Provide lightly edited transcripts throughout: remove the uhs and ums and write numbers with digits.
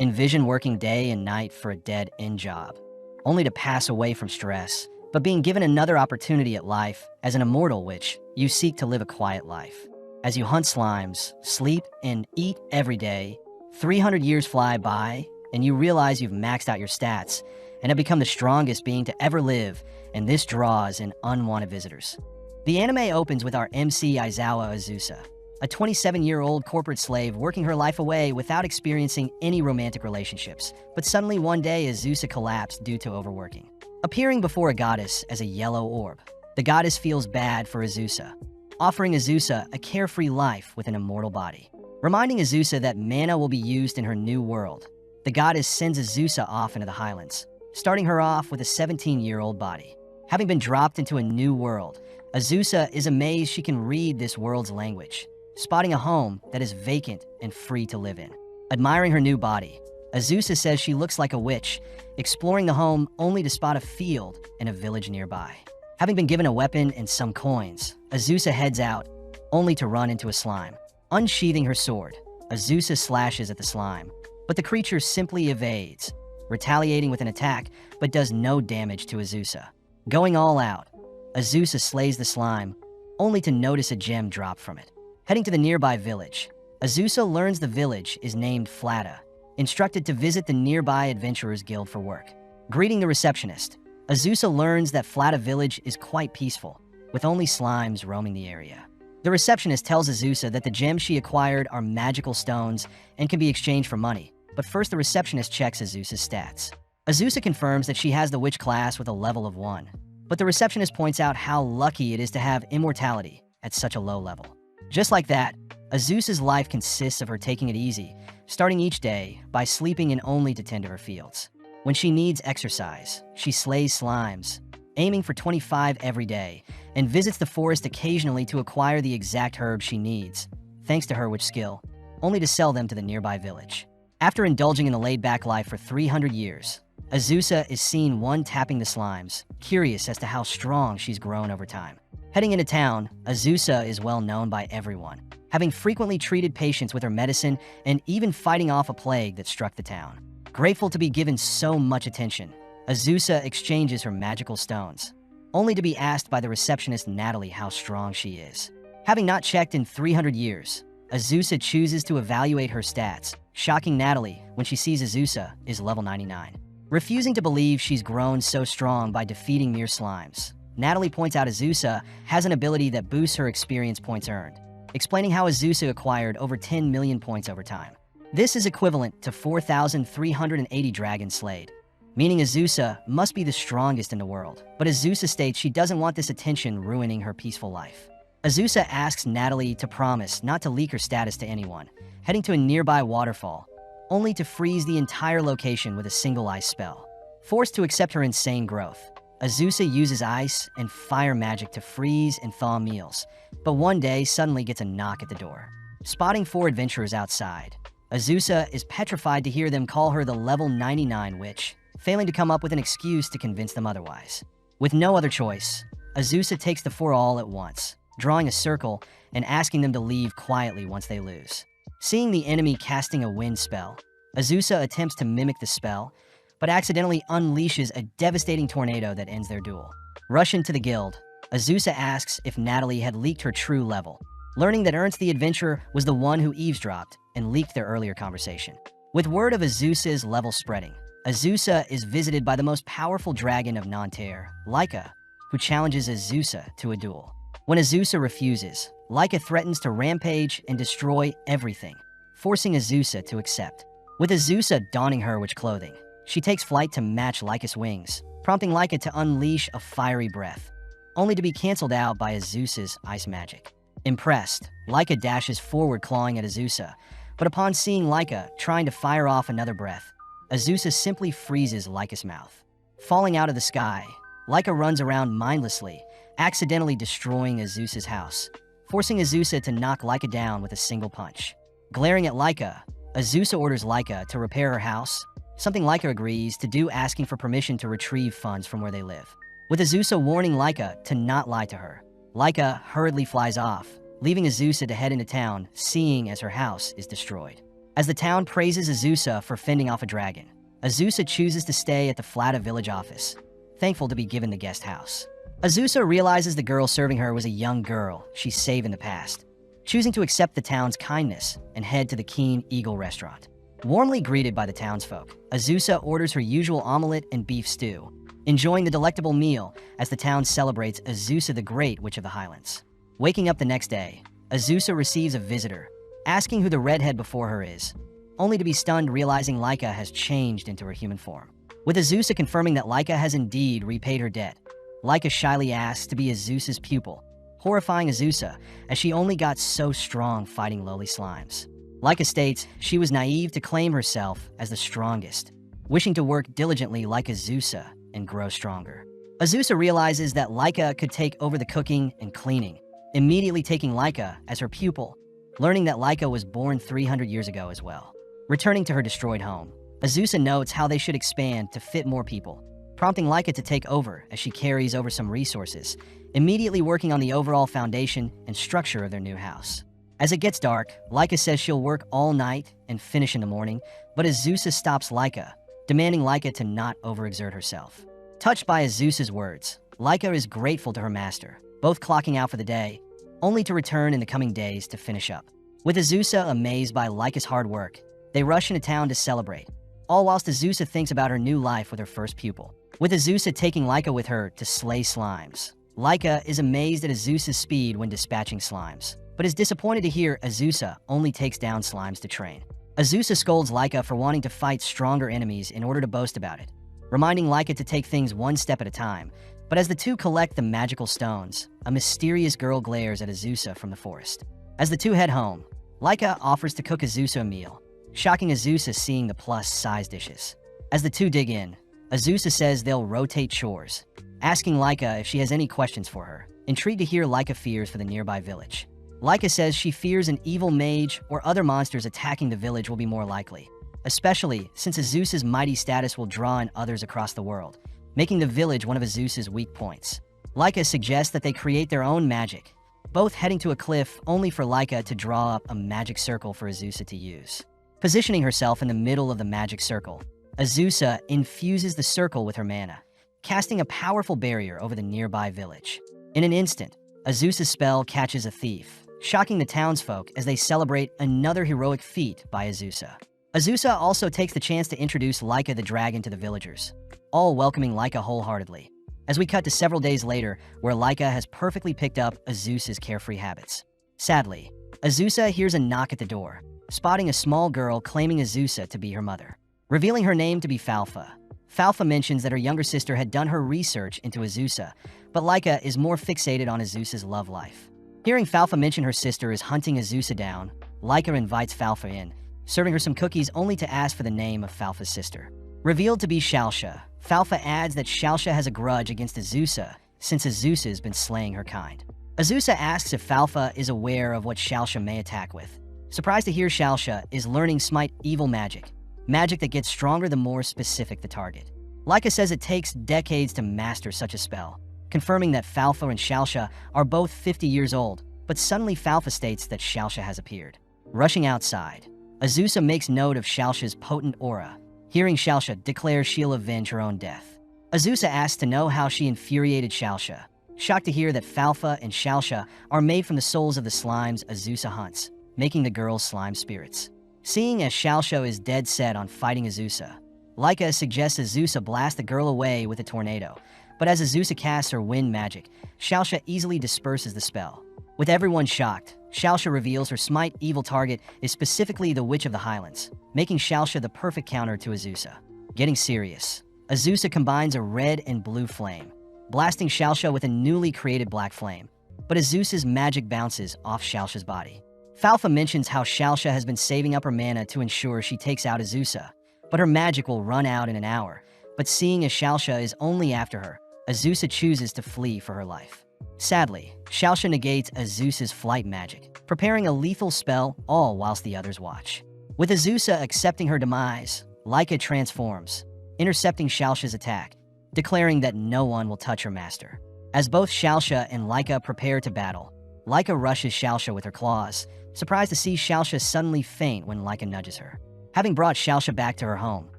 Envision working day and night for a dead-end job, only to pass away from stress, but being given another opportunity at life as an immortal witch, you seek to live a quiet life. As you hunt slimes, sleep, and eat every day, 300 years fly by, and you realize you've maxed out your stats and have become the strongest being to ever live, and this draws in unwanted visitors. The anime opens with our MC Aizawa Azusa, a 27-year-old corporate slave working her life away without experiencing any romantic relationships, but suddenly one day Azusa collapsed due to overworking. Appearing before a goddess as a yellow orb, the goddess feels bad for Azusa, offering Azusa a carefree life with an immortal body. Reminding Azusa that mana will be used in her new world, the goddess sends Azusa off into the highlands, starting her off with a 17-year-old body. Having been dropped into a new world, Azusa is amazed she can read this world's language, spotting a home that is vacant and free to live in. Admiring her new body, Azusa says she looks like a witch, exploring the home only to spot a field and a village nearby. Having been given a weapon and some coins, Azusa heads out, only to run into a slime. Unsheathing her sword, Azusa slashes at the slime, but the creature simply evades, retaliating with an attack, but does no damage to Azusa. Going all out, Azusa slays the slime, only to notice a gem drop from it. Heading to the nearby village, Azusa learns the village is named Flattor, instructed to visit the nearby Adventurers Guild for work. Greeting the receptionist, Azusa learns that Flattor village is quite peaceful, with only slimes roaming the area. The receptionist tells Azusa that the gems she acquired are magical stones and can be exchanged for money, but first the receptionist checks Azusa's stats. Azusa confirms that she has the witch class with a level of 1, but the receptionist points out how lucky it is to have immortality at such a low level. Just like that, Azusa's life consists of her taking it easy, starting each day by sleeping in only to tend to her fields. When she needs exercise, she slays slimes, aiming for 25 every day, and visits the forest occasionally to acquire the exact herbs she needs, thanks to her witch skill, only to sell them to the nearby village. After indulging in the laid-back life for 300 years, Azusa is seen tapping the slimes, curious as to how strong she's grown over time. Heading into town, Azusa is well known by everyone, having frequently treated patients with her medicine and even fighting off a plague that struck the town. Grateful to be given so much attention, Azusa exchanges her magical stones, only to be asked by the receptionist Natalie how strong she is. Having not checked in 300 years, Azusa chooses to evaluate her stats, shocking Natalie when she sees Azusa is level 99. Refusing to believe she's grown so strong by defeating mere slimes, Natalie points out Azusa has an ability that boosts her experience points earned, explaining how Azusa acquired over 10 million points over time. This is equivalent to 4,380 dragons slayed, meaning Azusa must be the strongest in the world. But Azusa states she doesn't want this attention ruining her peaceful life. Azusa asks Natalie to promise not to leak her status to anyone, heading to a nearby waterfall, only to freeze the entire location with a single ice spell. Forced to accept her insane growth, Azusa uses ice and fire magic to freeze and thaw meals, but one day suddenly gets a knock at the door. Spotting 4 adventurers outside, Azusa is petrified to hear them call her the level 99 witch, failing to come up with an excuse to convince them otherwise. With no other choice, Azusa takes the 4 all at once, drawing a circle and asking them to leave quietly once they lose. Seeing the enemy casting a wind spell, Azusa attempts to mimic the spell, but accidentally unleashes a devastating tornado that ends their duel. Rushing to the guild, Azusa asks if Natalie had leaked her true level, learning that Ernst the Adventurer was the one who eavesdropped and leaked their earlier conversation. With word of Azusa's level spreading, Azusa is visited by the most powerful dragon of Nanterre, Laika, who challenges Azusa to a duel. When Azusa refuses, Laika threatens to rampage and destroy everything, forcing Azusa to accept. With Azusa donning her witch clothing, she takes flight to match Laika's wings, prompting Laika to unleash a fiery breath, only to be cancelled out by Azusa's ice magic. Impressed, Laika dashes forward clawing at Azusa, but upon seeing Laika trying to fire off another breath, Azusa simply freezes Laika's mouth. Falling out of the sky, Laika runs around mindlessly, accidentally destroying Azusa's house, forcing Azusa to knock Laika down with a single punch. Glaring at Laika, Azusa orders Laika to repair her house, something Laika agrees to do, asking for permission to retrieve funds from where they live. With Azusa warning Laika to not lie to her, Laika hurriedly flies off, leaving Azusa to head into town, seeing as her house is destroyed. As the town praises Azusa for fending off a dragon, Azusa chooses to stay at the Flattor village office, thankful to be given the guest house. Azusa realizes the girl serving her was a young girl she saved in the past, choosing to accept the town's kindness and head to the Keen Eagle restaurant. Warmly greeted by the townsfolk, Azusa orders her usual omelet and beef stew, enjoying the delectable meal as the town celebrates Azusa the Great Witch of the Highlands. Waking up the next day, Azusa receives a visitor, asking who the redhead before her is, only to be stunned realizing Laika has changed into her human form. With Azusa confirming that Laika has indeed repaid her debt, Laika shyly asks to be Azusa's pupil, horrifying Azusa as she only got so strong fighting lowly slimes. Laika states she was naive to claim herself as the strongest, wishing to work diligently like Azusa and grow stronger. Azusa realizes that Laika could take over the cooking and cleaning, immediately taking Laika as her pupil, learning that Laika was born 300 years ago as well. Returning to her destroyed home, Azusa notes how they should expand to fit more people, prompting Laika to take over as she carries over some resources, immediately working on the overall foundation and structure of their new house. As it gets dark, Laika says she'll work all night and finish in the morning, but Azusa stops Laika, demanding Laika to not overexert herself. Touched by Azusa's words, Laika is grateful to her master, both clocking out for the day, only to return in the coming days to finish up. With Azusa amazed by Laika's hard work, they rush into town to celebrate, all whilst Azusa thinks about her new life with her first pupil. With Azusa taking Laika with her to slay slimes, Laika is amazed at Azusa's speed when dispatching slimes, but is disappointed to hear Azusa only takes down slimes to train. Azusa scolds Laika for wanting to fight stronger enemies in order to boast about it, reminding Laika to take things one step at a time. But as the two collect the magical stones, a mysterious girl glares at Azusa from the forest. As the two head home, Laika offers to cook Azusa a meal, shocking Azusa seeing the plus-size dishes. As the two dig in, Azusa says they'll rotate chores, asking Laika if she has any questions for her, intrigued to hear Laika fears for the nearby village. Laika says she fears an evil mage or other monsters attacking the village will be more likely, especially since Azusa's mighty status will draw in others across the world, making the village one of Azusa's weak points. Laika suggests that they create their own magic, both heading to a cliff only for Laika to draw up a magic circle for Azusa to use. Positioning herself in the middle of the magic circle, Azusa infuses the circle with her mana, casting a powerful barrier over the nearby village. In an instant, Azusa's spell catches a thief, shocking the townsfolk as they celebrate another heroic feat by Azusa. Azusa also takes the chance to introduce Laika the dragon to the villagers, all welcoming Laika wholeheartedly, as we cut to several days later where Laika has perfectly picked up Azusa's carefree habits. Sadly, Azusa hears a knock at the door, spotting a small girl claiming Azusa to be her mother. Revealing her name to be Falfa, Falfa mentions that her younger sister had done her research into Azusa, but Laika is more fixated on Azusa's love life. Hearing Falfa mention her sister is hunting Azusa down, Laika invites Falfa in, serving her some cookies only to ask for the name of Falfa's sister. Revealed to be Shalsha, Falfa adds that Shalsha has a grudge against Azusa since Azusa's been slaying her kind. Azusa asks if Falfa is aware of what Shalsha may attack with. Surprised to hear Shalsha is learning Smite evil magic that gets stronger the more specific the target. Laika says it takes decades to master such a spell, confirming that Falfa and Shalsha are both 50 years old, but suddenly Falfa states that Shalsha has appeared. Rushing outside, Azusa makes note of Shalsha's potent aura. Hearing Shalsha declare she'll avenge her own death. Azusa asks to know how she infuriated Shalsha, shocked to hear that Falfa and Shalsha are made from the souls of the slimes Azusa hunts, making the girls slime spirits. Seeing as Shalsha is dead set on fighting Azusa, Laika suggests Azusa blast the girl away with a tornado, but as Azusa casts her wind magic, Shalsha easily disperses the spell. With everyone shocked, Shalsha reveals her Smite evil target is specifically the Witch of the Highlands, making Shalsha the perfect counter to Azusa. Getting serious, Azusa combines a red and blue flame, blasting Shalsha with a newly created black flame, but Azusa's magic bounces off Shalsha's body. Falfa mentions how Shalsha has been saving up her mana to ensure she takes out Azusa, but her magic will run out in an hour. But seeing as Shalsha is only after her, Azusa chooses to flee for her life. Sadly, Shalsha negates Azusa's flight magic, preparing a lethal spell all whilst the others watch. With Azusa accepting her demise, Laika transforms, intercepting Shalsha's attack, declaring that no one will touch her master. As both Shalsha and Laika prepare to battle, Laika rushes Xiaoxia with her claws, surprised to see Xiaoxia suddenly faint when Laika nudges her. Having brought Xiaoxia back to her home,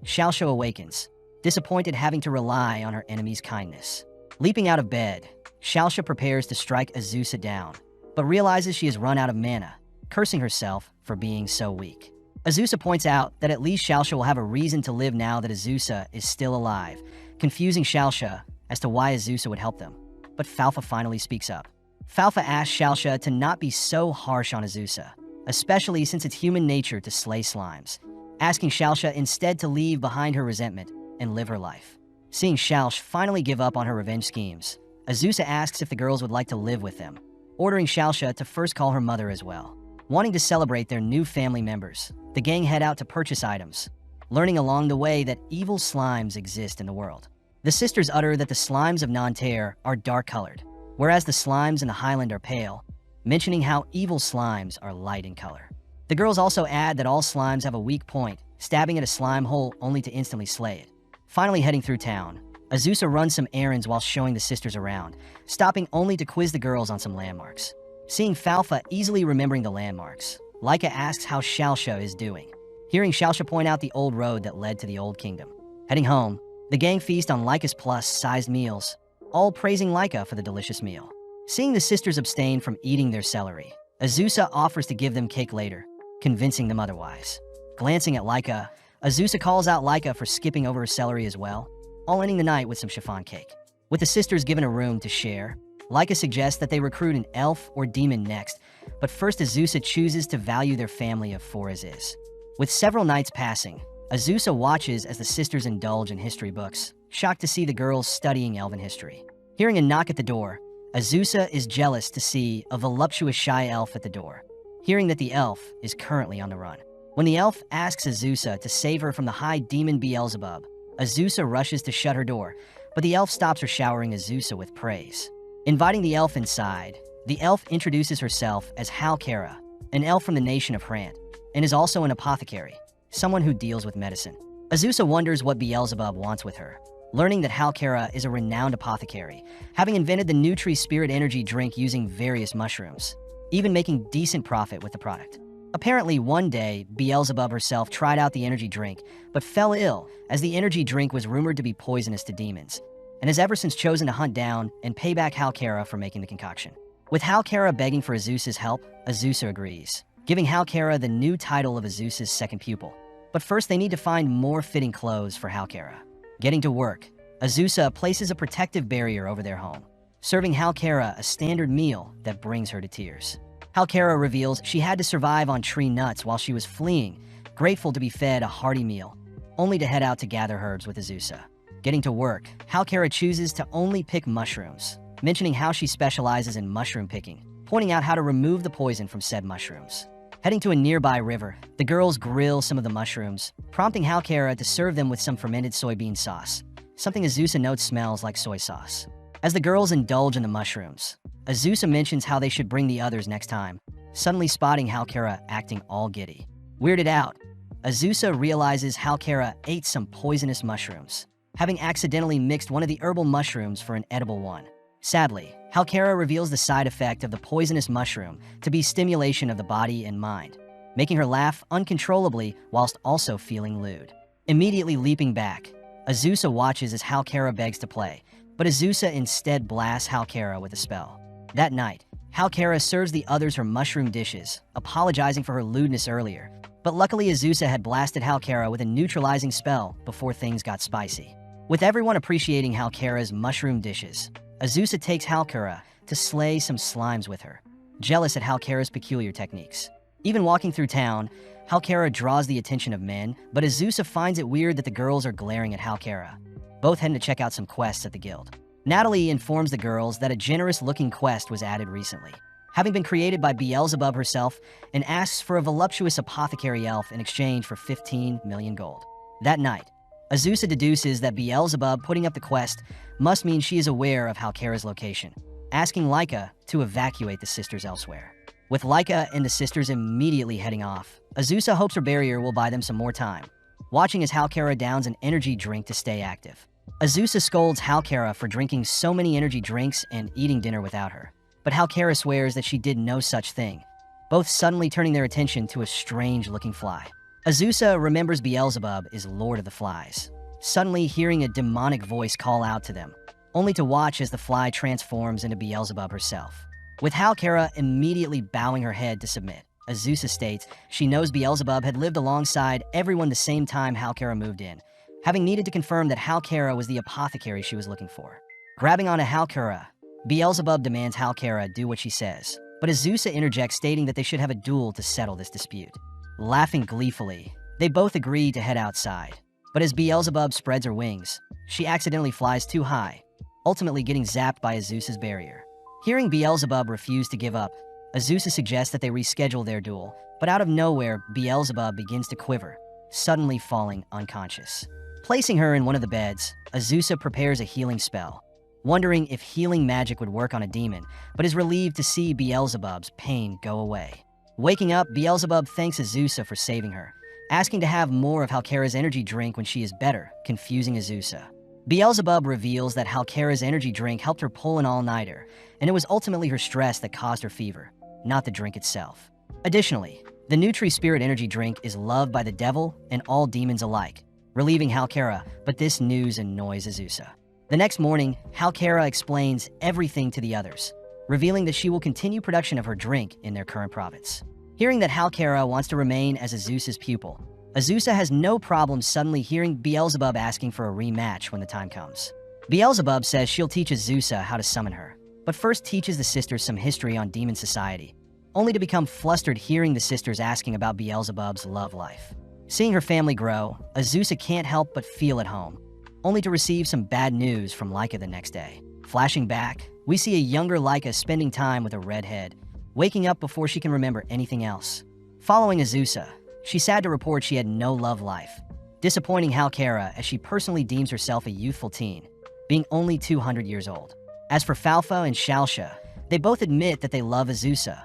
Xiaoxia awakens, disappointed having to rely on her enemy's kindness. Leaping out of bed, Xiaoxia prepares to strike Azusa down, but realizes she has run out of mana, cursing herself for being so weak. Azusa points out that at least Xiaoxia will have a reason to live now that Azusa is still alive, confusing Xiaoxia as to why Azusa would help them. But Falfa finally speaks up. Falfa asks Xiaoxia to not be so harsh on Azusa, especially since it's human nature to slay slimes, asking Xiaoxia instead to leave behind her resentment and live her life. Seeing Xiaoxia finally give up on her revenge schemes, Azusa asks if the girls would like to live with them, ordering Xiaoxia to first call her mother as well. Wanting to celebrate their new family members, the gang head out to purchase items, learning along the way that evil slimes exist in the world. The sisters utter that the slimes of Nanterre are dark-colored, whereas the slimes in the Highland are pale, mentioning how evil slimes are light in color. The girls also add that all slimes have a weak point, stabbing at a slime hole only to instantly slay it. Finally heading through town, Azusa runs some errands while showing the sisters around, stopping only to quiz the girls on some landmarks. Seeing Falfa easily remembering the landmarks, Laika asks how Xiaoxia is doing, hearing Xiaoxia point out the old road that led to the Old Kingdom. Heading home, the gang feast on Laika's plus-sized meals, all praising Laika for the delicious meal. Seeing the sisters abstain from eating their celery, Azusa offers to give them cake later, convincing them otherwise. Glancing at Laika, Azusa calls out Laika for skipping over her celery as well, all ending the night with some chiffon cake. With the sisters given a room to share, Laika suggests that they recruit an elf or demon next, but first Azusa chooses to value their family of four as is. With several nights passing, Azusa watches as the sisters indulge in history books, shocked to see the girls studying elven history. Hearing a knock at the door, Azusa is jealous to see a voluptuous shy elf at the door, hearing that the elf is currently on the run. When the elf asks Azusa to save her from the high demon Beelzebub, Azusa rushes to shut her door, but the elf stops her showering Azusa with praise. Inviting the elf inside, the elf introduces herself as Halkara, an elf from the nation of Hrant, and is also an apothecary, someone who deals with medicine. Azusa wonders what Beelzebub wants with her, learning that Halkara is a renowned apothecary, having invented the Nutri Spirit energy drink using various mushrooms, even making decent profit with the product. Apparently, one day, Beelzebub herself tried out the energy drink, but fell ill, as the energy drink was rumored to be poisonous to demons, and has ever since chosen to hunt down and pay back Halkara for making the concoction. With Halkara begging for Azusa's help, Azusa agrees, giving Halkara the new title of Azusa's second pupil. But first, they need to find more fitting clothes for Halkara. Getting to work, Azusa places a protective barrier over their home, serving Halkara a standard meal that brings her to tears. Halkara reveals she had to survive on tree nuts while she was fleeing, grateful to be fed a hearty meal, only to head out to gather herbs with Azusa. Getting to work, Halkara chooses to only pick mushrooms, mentioning how she specializes in mushroom picking, pointing out how to remove the poison from said mushrooms. Heading to a nearby river, the girls grill some of the mushrooms, prompting Halkara to serve them with some fermented soybean sauce, something Azusa notes smells like soy sauce. As the girls indulge in the mushrooms, Azusa mentions how they should bring the others next time, suddenly spotting Halkara acting all giddy. Weirded out, Azusa realizes Halkara ate some poisonous mushrooms, having accidentally mixed one of the herbal mushrooms for an edible one. Sadly, Halkara reveals the side effect of the poisonous mushroom to be stimulation of the body and mind, making her laugh uncontrollably whilst also feeling lewd. Immediately leaping back, Azusa watches as Halkara begs to play, but Azusa instead blasts Halkara with a spell. That night, Halkara serves the others her mushroom dishes, apologizing for her lewdness earlier, but luckily Azusa had blasted Halkara with a neutralizing spell before things got spicy. With everyone appreciating Halkara's mushroom dishes, Azusa takes Halkara to slay some slimes with her, jealous at Halkara's peculiar techniques. Even walking through town, Halkara draws the attention of men, but Azusa finds it weird that the girls are glaring at Halkara, both heading to check out some quests at the guild. Natalie informs the girls that a generous-looking quest was added recently, having been created by Beelzebub herself, and asks for a voluptuous apothecary elf in exchange for 15 million gold. That night, Azusa deduces that Beelzebub putting up the quest must mean she is aware of Halkara's location, asking Laika to evacuate the sisters elsewhere. With Laika and the sisters immediately heading off, Azusa hopes her barrier will buy them some more time, watching as Halkara downs an energy drink to stay active. Azusa scolds Halkara for drinking so many energy drinks and eating dinner without her, but Halkara swears that she did no such thing, both suddenly turning their attention to a strange-looking fly. Azusa remembers Beelzebub is Lord of the Flies, suddenly hearing a demonic voice call out to them, only to watch as the fly transforms into Beelzebub herself. With Halkara immediately bowing her head to submit, Azusa states she knows Beelzebub had lived alongside everyone the same time Halkara moved in, having needed to confirm that Halkara was the apothecary she was looking for. Grabbing onto Halkara, Beelzebub demands Halkara do what she says, but Azusa interjects stating that they should have a duel to settle this dispute. Laughing gleefully, they both agree to head outside, but as Beelzebub spreads her wings, she accidentally flies too high, ultimately getting zapped by Azusa's barrier. Hearing Beelzebub refuse to give up, Azusa suggests that they reschedule their duel, but out of nowhere, Beelzebub begins to quiver, suddenly falling unconscious. Placing her in one of the beds, Azusa prepares a healing spell, wondering if healing magic would work on a demon, but is relieved to see Beelzebub's pain go away. Waking up, Beelzebub thanks Azusa for saving her, asking to have more of Halkara's energy drink when she is better, confusing Azusa. Beelzebub reveals that Halkara's energy drink helped her pull an all-nighter, and it was ultimately her stress that caused her fever, not the drink itself. Additionally, the Nutri-Spirit energy drink is loved by the devil and all demons alike, relieving Halkara, but this news annoys Azusa. The next morning, Halkara explains everything to the others, revealing that she will continue production of her drink in their current province. Hearing that Halkara wants to remain as Azusa's pupil, Azusa has no problem suddenly hearing Beelzebub asking for a rematch when the time comes. Beelzebub says she'll teach Azusa how to summon her, but first teaches the sisters some history on demon society, only to become flustered hearing the sisters asking about Beelzebub's love life. Seeing her family grow, Azusa can't help but feel at home, only to receive some bad news from Laika the next day. Flashing back, we see a younger Laika spending time with a redhead, waking up before she can remember anything else. Following Azusa, she's sad to report she had no love life, disappointing Halkara as she personally deems herself a youthful teen, being only 200 years old. As for Falfa and Shalsha, they both admit that they love Azusa,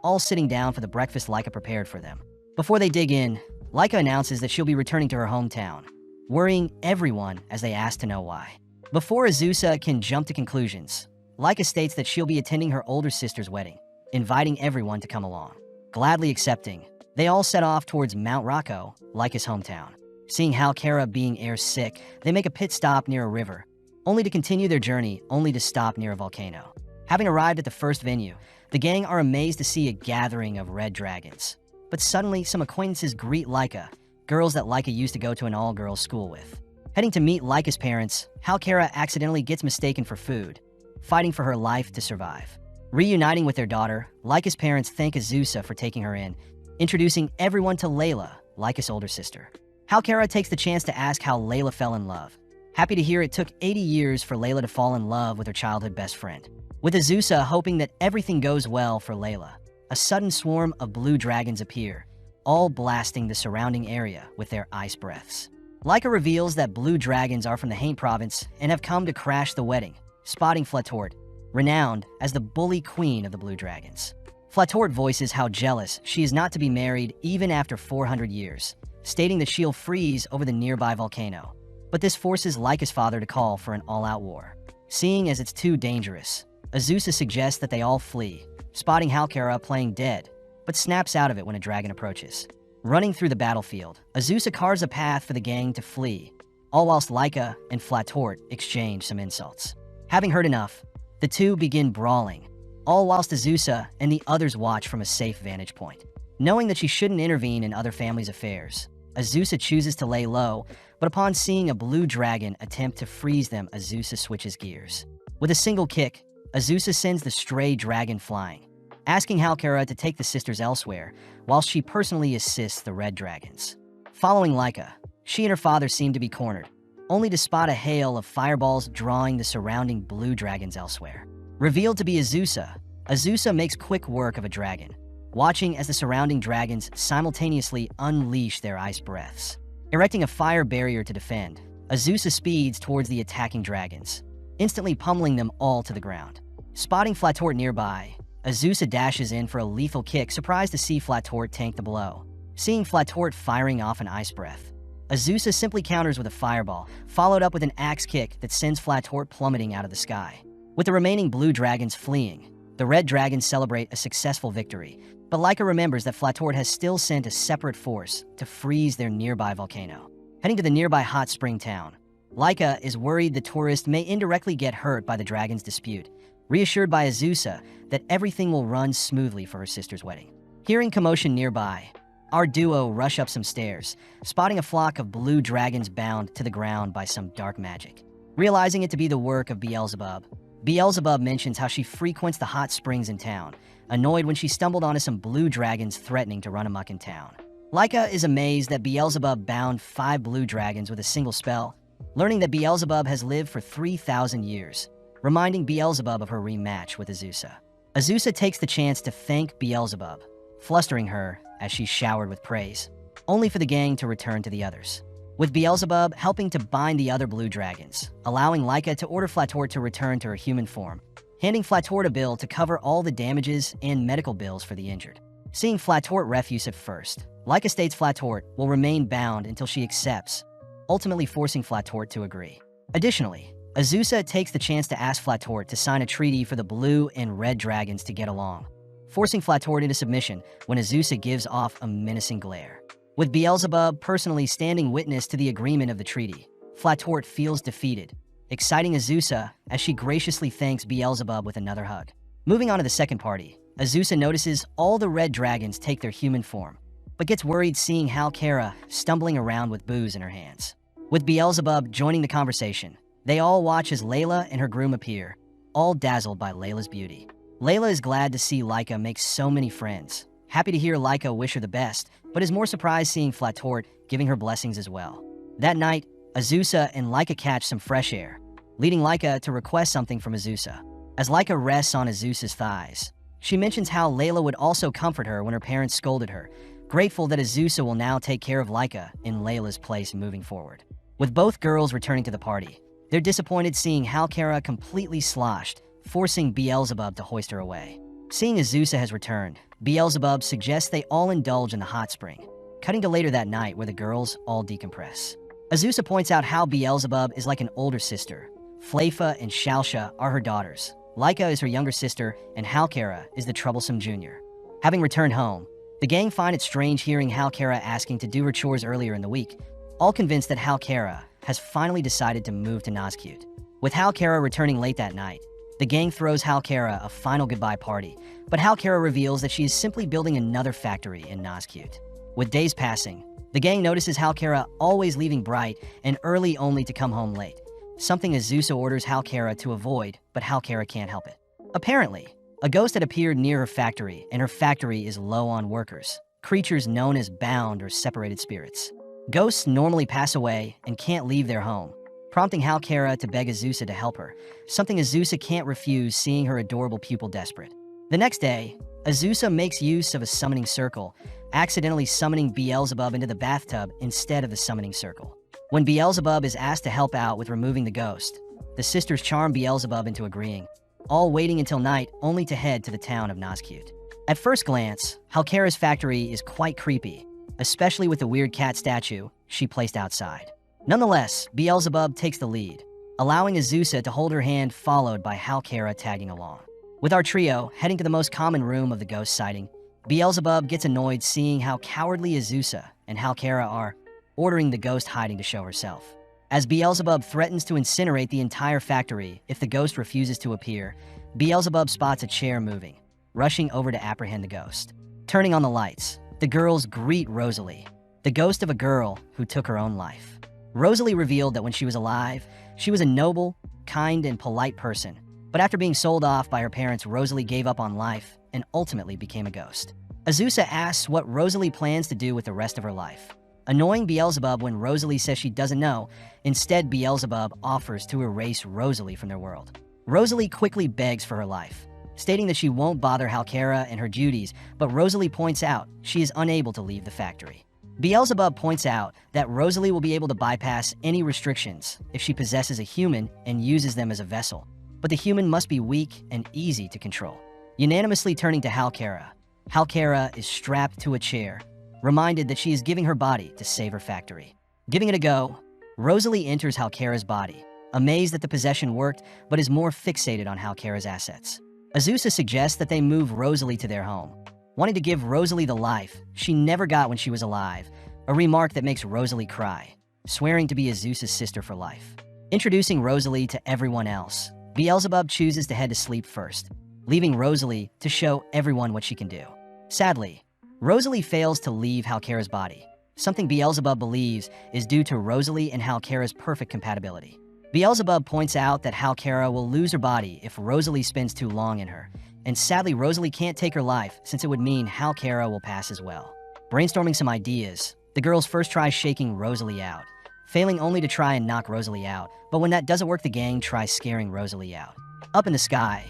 all sitting down for the breakfast Laika prepared for them. Before they dig in, Laika announces that she'll be returning to her hometown, worrying everyone as they ask to know why. Before Azusa can jump to conclusions, Laika states that she'll be attending her older sister's wedding, inviting everyone to come along. Gladly accepting, they all set off towards Mount Rocco, Laika's hometown. Seeing Halkara being air-sick, they make a pit stop near a river, only to continue their journey, only to stop near a volcano. Having arrived at the first venue, the gang are amazed to see a gathering of red dragons. But suddenly, some acquaintances greet Laika, girls that Laika used to go to an all-girls school with. Heading to meet Laika's parents, Halkara accidentally gets mistaken for food, fighting for her life to survive. Reuniting with their daughter, Laika's parents thank Azusa for taking her in, introducing everyone to Layla, Laika's older sister. Halkara takes the chance to ask how Layla fell in love. Happy to hear it took 80 years for Layla to fall in love with her childhood best friend. With Azusa hoping that everything goes well for Layla, a sudden swarm of blue dragons appear, all blasting the surrounding area with their ice breaths. Laika reveals that blue dragons are from the Haint province and have come to crash the wedding, spotting Flattor, renowned as the bully queen of the blue dragons. Flattor voices how jealous she is not to be married even after 400 years, stating that she'll freeze over the nearby volcano. But this forces Laika's father to call for an all-out war. Seeing as it's too dangerous, Azusa suggests that they all flee, spotting Halkara playing dead, but snaps out of it when a dragon approaches. Running through the battlefield, Azusa carves a path for the gang to flee, all whilst Laika and Flattor exchange some insults. Having heard enough, the two begin brawling, all whilst Azusa and the others watch from a safe vantage point. Knowing that she shouldn't intervene in other families' affairs, Azusa chooses to lay low, but upon seeing a blue dragon attempt to freeze them, Azusa switches gears. With a single kick, Azusa sends the stray dragon flying, asking Halkara to take the sisters elsewhere, while she personally assists the red dragons. Following Laika, she and her father seem to be cornered, only to spot a hail of fireballs drawing the surrounding blue dragons elsewhere. Revealed to be Azusa, Azusa makes quick work of a dragon, watching as the surrounding dragons simultaneously unleash their ice breaths. Erecting a fire barrier to defend, Azusa speeds towards the attacking dragons, instantly pummeling them all to the ground. Spotting Flattor nearby, Azusa dashes in for a lethal kick, surprised to see Flattor tank the blow. Seeing Flattor firing off an ice breath, Azusa simply counters with a fireball, followed up with an axe kick that sends Flattor plummeting out of the sky. With the remaining blue dragons fleeing, The red dragons celebrate a successful victory, but Laika remembers that Flattor has still sent a separate force to freeze their nearby volcano. Heading to the nearby hot spring town, Laika is worried the tourist may indirectly get hurt by the dragon's dispute, reassured by Azusa that everything will run smoothly for her sister's wedding. Hearing commotion nearby, our duo rush up some stairs, spotting a flock of blue dragons bound to the ground by some dark magic. Realizing it to be the work of Beelzebub, Beelzebub mentions how she frequents the hot springs in town, annoyed when she stumbled onto some blue dragons threatening to run amok in town. Laika is amazed that Beelzebub bound 5 blue dragons with a single spell, learning that Beelzebub has lived for 3,000 years, reminding Beelzebub of her rematch with Azusa. Azusa takes the chance to thank Beelzebub, flustering her as she's showered with praise, only for the gang to return to the others, with Beelzebub helping to bind the other blue dragons, allowing Laika to order Flattor to return to her human form, handing Flattor a bill to cover all the damages and medical bills for the injured. Seeing Flattor refuse at first, Laika states Flattor will remain bound until she accepts, ultimately forcing Flattor to agree. Additionally, Azusa takes the chance to ask Flattor to sign a treaty for the blue and red dragons to get along, forcing Flattor into submission when Azusa gives off a menacing glare. With Beelzebub personally standing witness to the agreement of the treaty, Flattor feels defeated, exciting Azusa as she graciously thanks Beelzebub with another hug. Moving on to the second party, Azusa notices all the red dragons take their human form, but gets worried seeing Halkara stumbling around with booze in her hands. With Beelzebub joining the conversation, they all watch as Layla and her groom appear, all dazzled by Layla's beauty. Layla is glad to see Laika make so many friends, happy to hear Laika wish her the best, but is more surprised seeing Flattor giving her blessings as well. That night, Azusa and Laika catch some fresh air, leading Laika to request something from Azusa. As Laika rests on Azusa's thighs, she mentions how Layla would also comfort her when her parents scolded her, grateful that Azusa will now take care of Laika in Layla's place moving forward. With both girls returning to the party, they're disappointed seeing Halkara completely sloshed, forcing Beelzebub to hoist her away. Seeing Azusa has returned, Beelzebub suggests they all indulge in the hot spring, cutting to later that night where the girls all decompress. Azusa points out how Beelzebub is like an older sister. Flafa and Shalsha are her daughters. Laika is her younger sister, and Halkara is the troublesome junior. Having returned home, the gang find it strange hearing Halkara asking to do her chores earlier in the week, all convinced that Halkara has finally decided to move to Nazcute. With Halkara returning late that night, the gang throws Halkara a final goodbye party, but Halkara reveals that she is simply building another factory in Nazcute. With days passing, the gang notices Halkara always leaving bright and early only to come home late, something Azusa orders Halkara to avoid, but Halkara can't help it. Apparently, a ghost had appeared near her factory, and her factory is low on workers, creatures known as bound or separated spirits. Ghosts normally pass away and can't leave their home, prompting Halkara to beg Azusa to help her, something Azusa can't refuse seeing her adorable pupil desperate. The next day, Azusa makes use of a summoning circle, accidentally summoning Beelzebub into the bathtub instead of the summoning circle. When Beelzebub is asked to help out with removing the ghost, the sisters charm Beelzebub into agreeing, all waiting until night only to head to the town of Nazcute. At first glance, Halkara's factory is quite creepy, especially with the weird cat statue she placed outside. Nonetheless, Beelzebub takes the lead, allowing Azusa to hold her hand, followed by Halkara tagging along. With our trio heading to the most common room of the ghost sighting, Beelzebub gets annoyed seeing how cowardly Azusa and Halkara are, ordering the ghost hiding to show herself. As Beelzebub threatens to incinerate the entire factory if the ghost refuses to appear, Beelzebub spots a chair moving, rushing over to apprehend the ghost. Turning on the lights, the girls greet Rosalie, the ghost of a girl who took her own life. Rosalie revealed that when she was alive, she was a noble, kind, and polite person, but after being sold off by her parents, Rosalie gave up on life and ultimately became a ghost. Azusa asks what Rosalie plans to do with the rest of her life, annoying Beelzebub when Rosalie says she doesn't know. Instead, Beelzebub offers to erase Rosalie from their world. Rosalie quickly begs for her life, stating that she won't bother Halkara and her duties, but Rosalie points out she is unable to leave the factory. Beelzebub points out that Rosalie will be able to bypass any restrictions if she possesses a human and uses them as a vessel, but the human must be weak and easy to control. Unanimously turning to Halkara, Halkara is strapped to a chair, reminded that she is giving her body to save her factory. Giving it a go, Rosalie enters Halkara's body, amazed that the possession worked, but is more fixated on Halkara's assets. Azusa suggests that they move Rosalie to their home, wanting to give Rosalie the life she never got when she was alive, a remark that makes Rosalie cry, swearing to be Azusa's sister for life. Introducing Rosalie to everyone else, Beelzebub chooses to head to sleep first, leaving Rosalie to show everyone what she can do. Sadly, Rosalie fails to leave Halkera's body, something Beelzebub believes is due to Rosalie and Halkera's perfect compatibility. Beelzebub points out that Halkera will lose her body if Rosalie spends too long in her, and sadly Rosalie can't take her life since it would mean Halkera will pass as well. Brainstorming some ideas, the girls first try shaking Rosalie out, failing only to try and knock Rosalie out, but when that doesn't work the gang tries scaring Rosalie out. Up in the sky,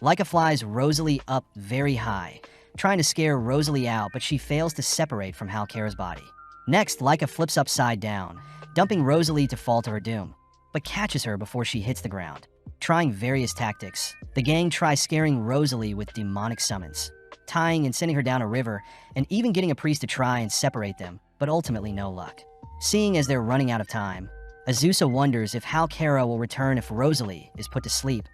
Leica flies Rosalie up very high, trying to scare Rosalie out, but she fails to separate from Halkera's body. Next, Leica flips upside down, dumping Rosalie to fall to her doom, but catches her before she hits the ground. Trying various tactics, the gang tries scaring Rosalie with demonic summons, tying and sending her down a river, and even getting a priest to try and separate them, but ultimately no luck. Seeing as they're running out of time, Azusa wonders if Halkera will return if Rosalie is put to sleep,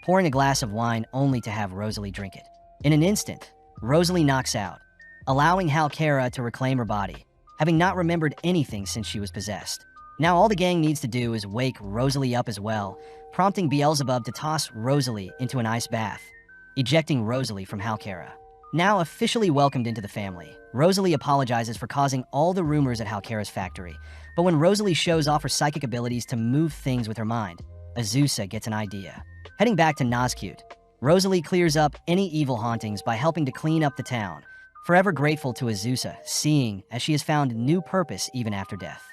pouring a glass of wine only to have Rosalie drink it. In an instant, Rosalie knocks out, allowing Halkera to reclaim her body, having not remembered anything since she was possessed. Now all the gang needs to do is wake Rosalie up as well, prompting Beelzebub to toss Rosalie into an ice bath, ejecting Rosalie from Halkera. Now officially welcomed into the family, Rosalie apologizes for causing all the rumors at Halkera's factory, but when Rosalie shows off her psychic abilities to move things with her mind, Azusa gets an idea. Heading back to Nazcute, Rosalie clears up any evil hauntings by helping to clean up the town, forever grateful to Azusa, seeing as she has found new purpose even after death.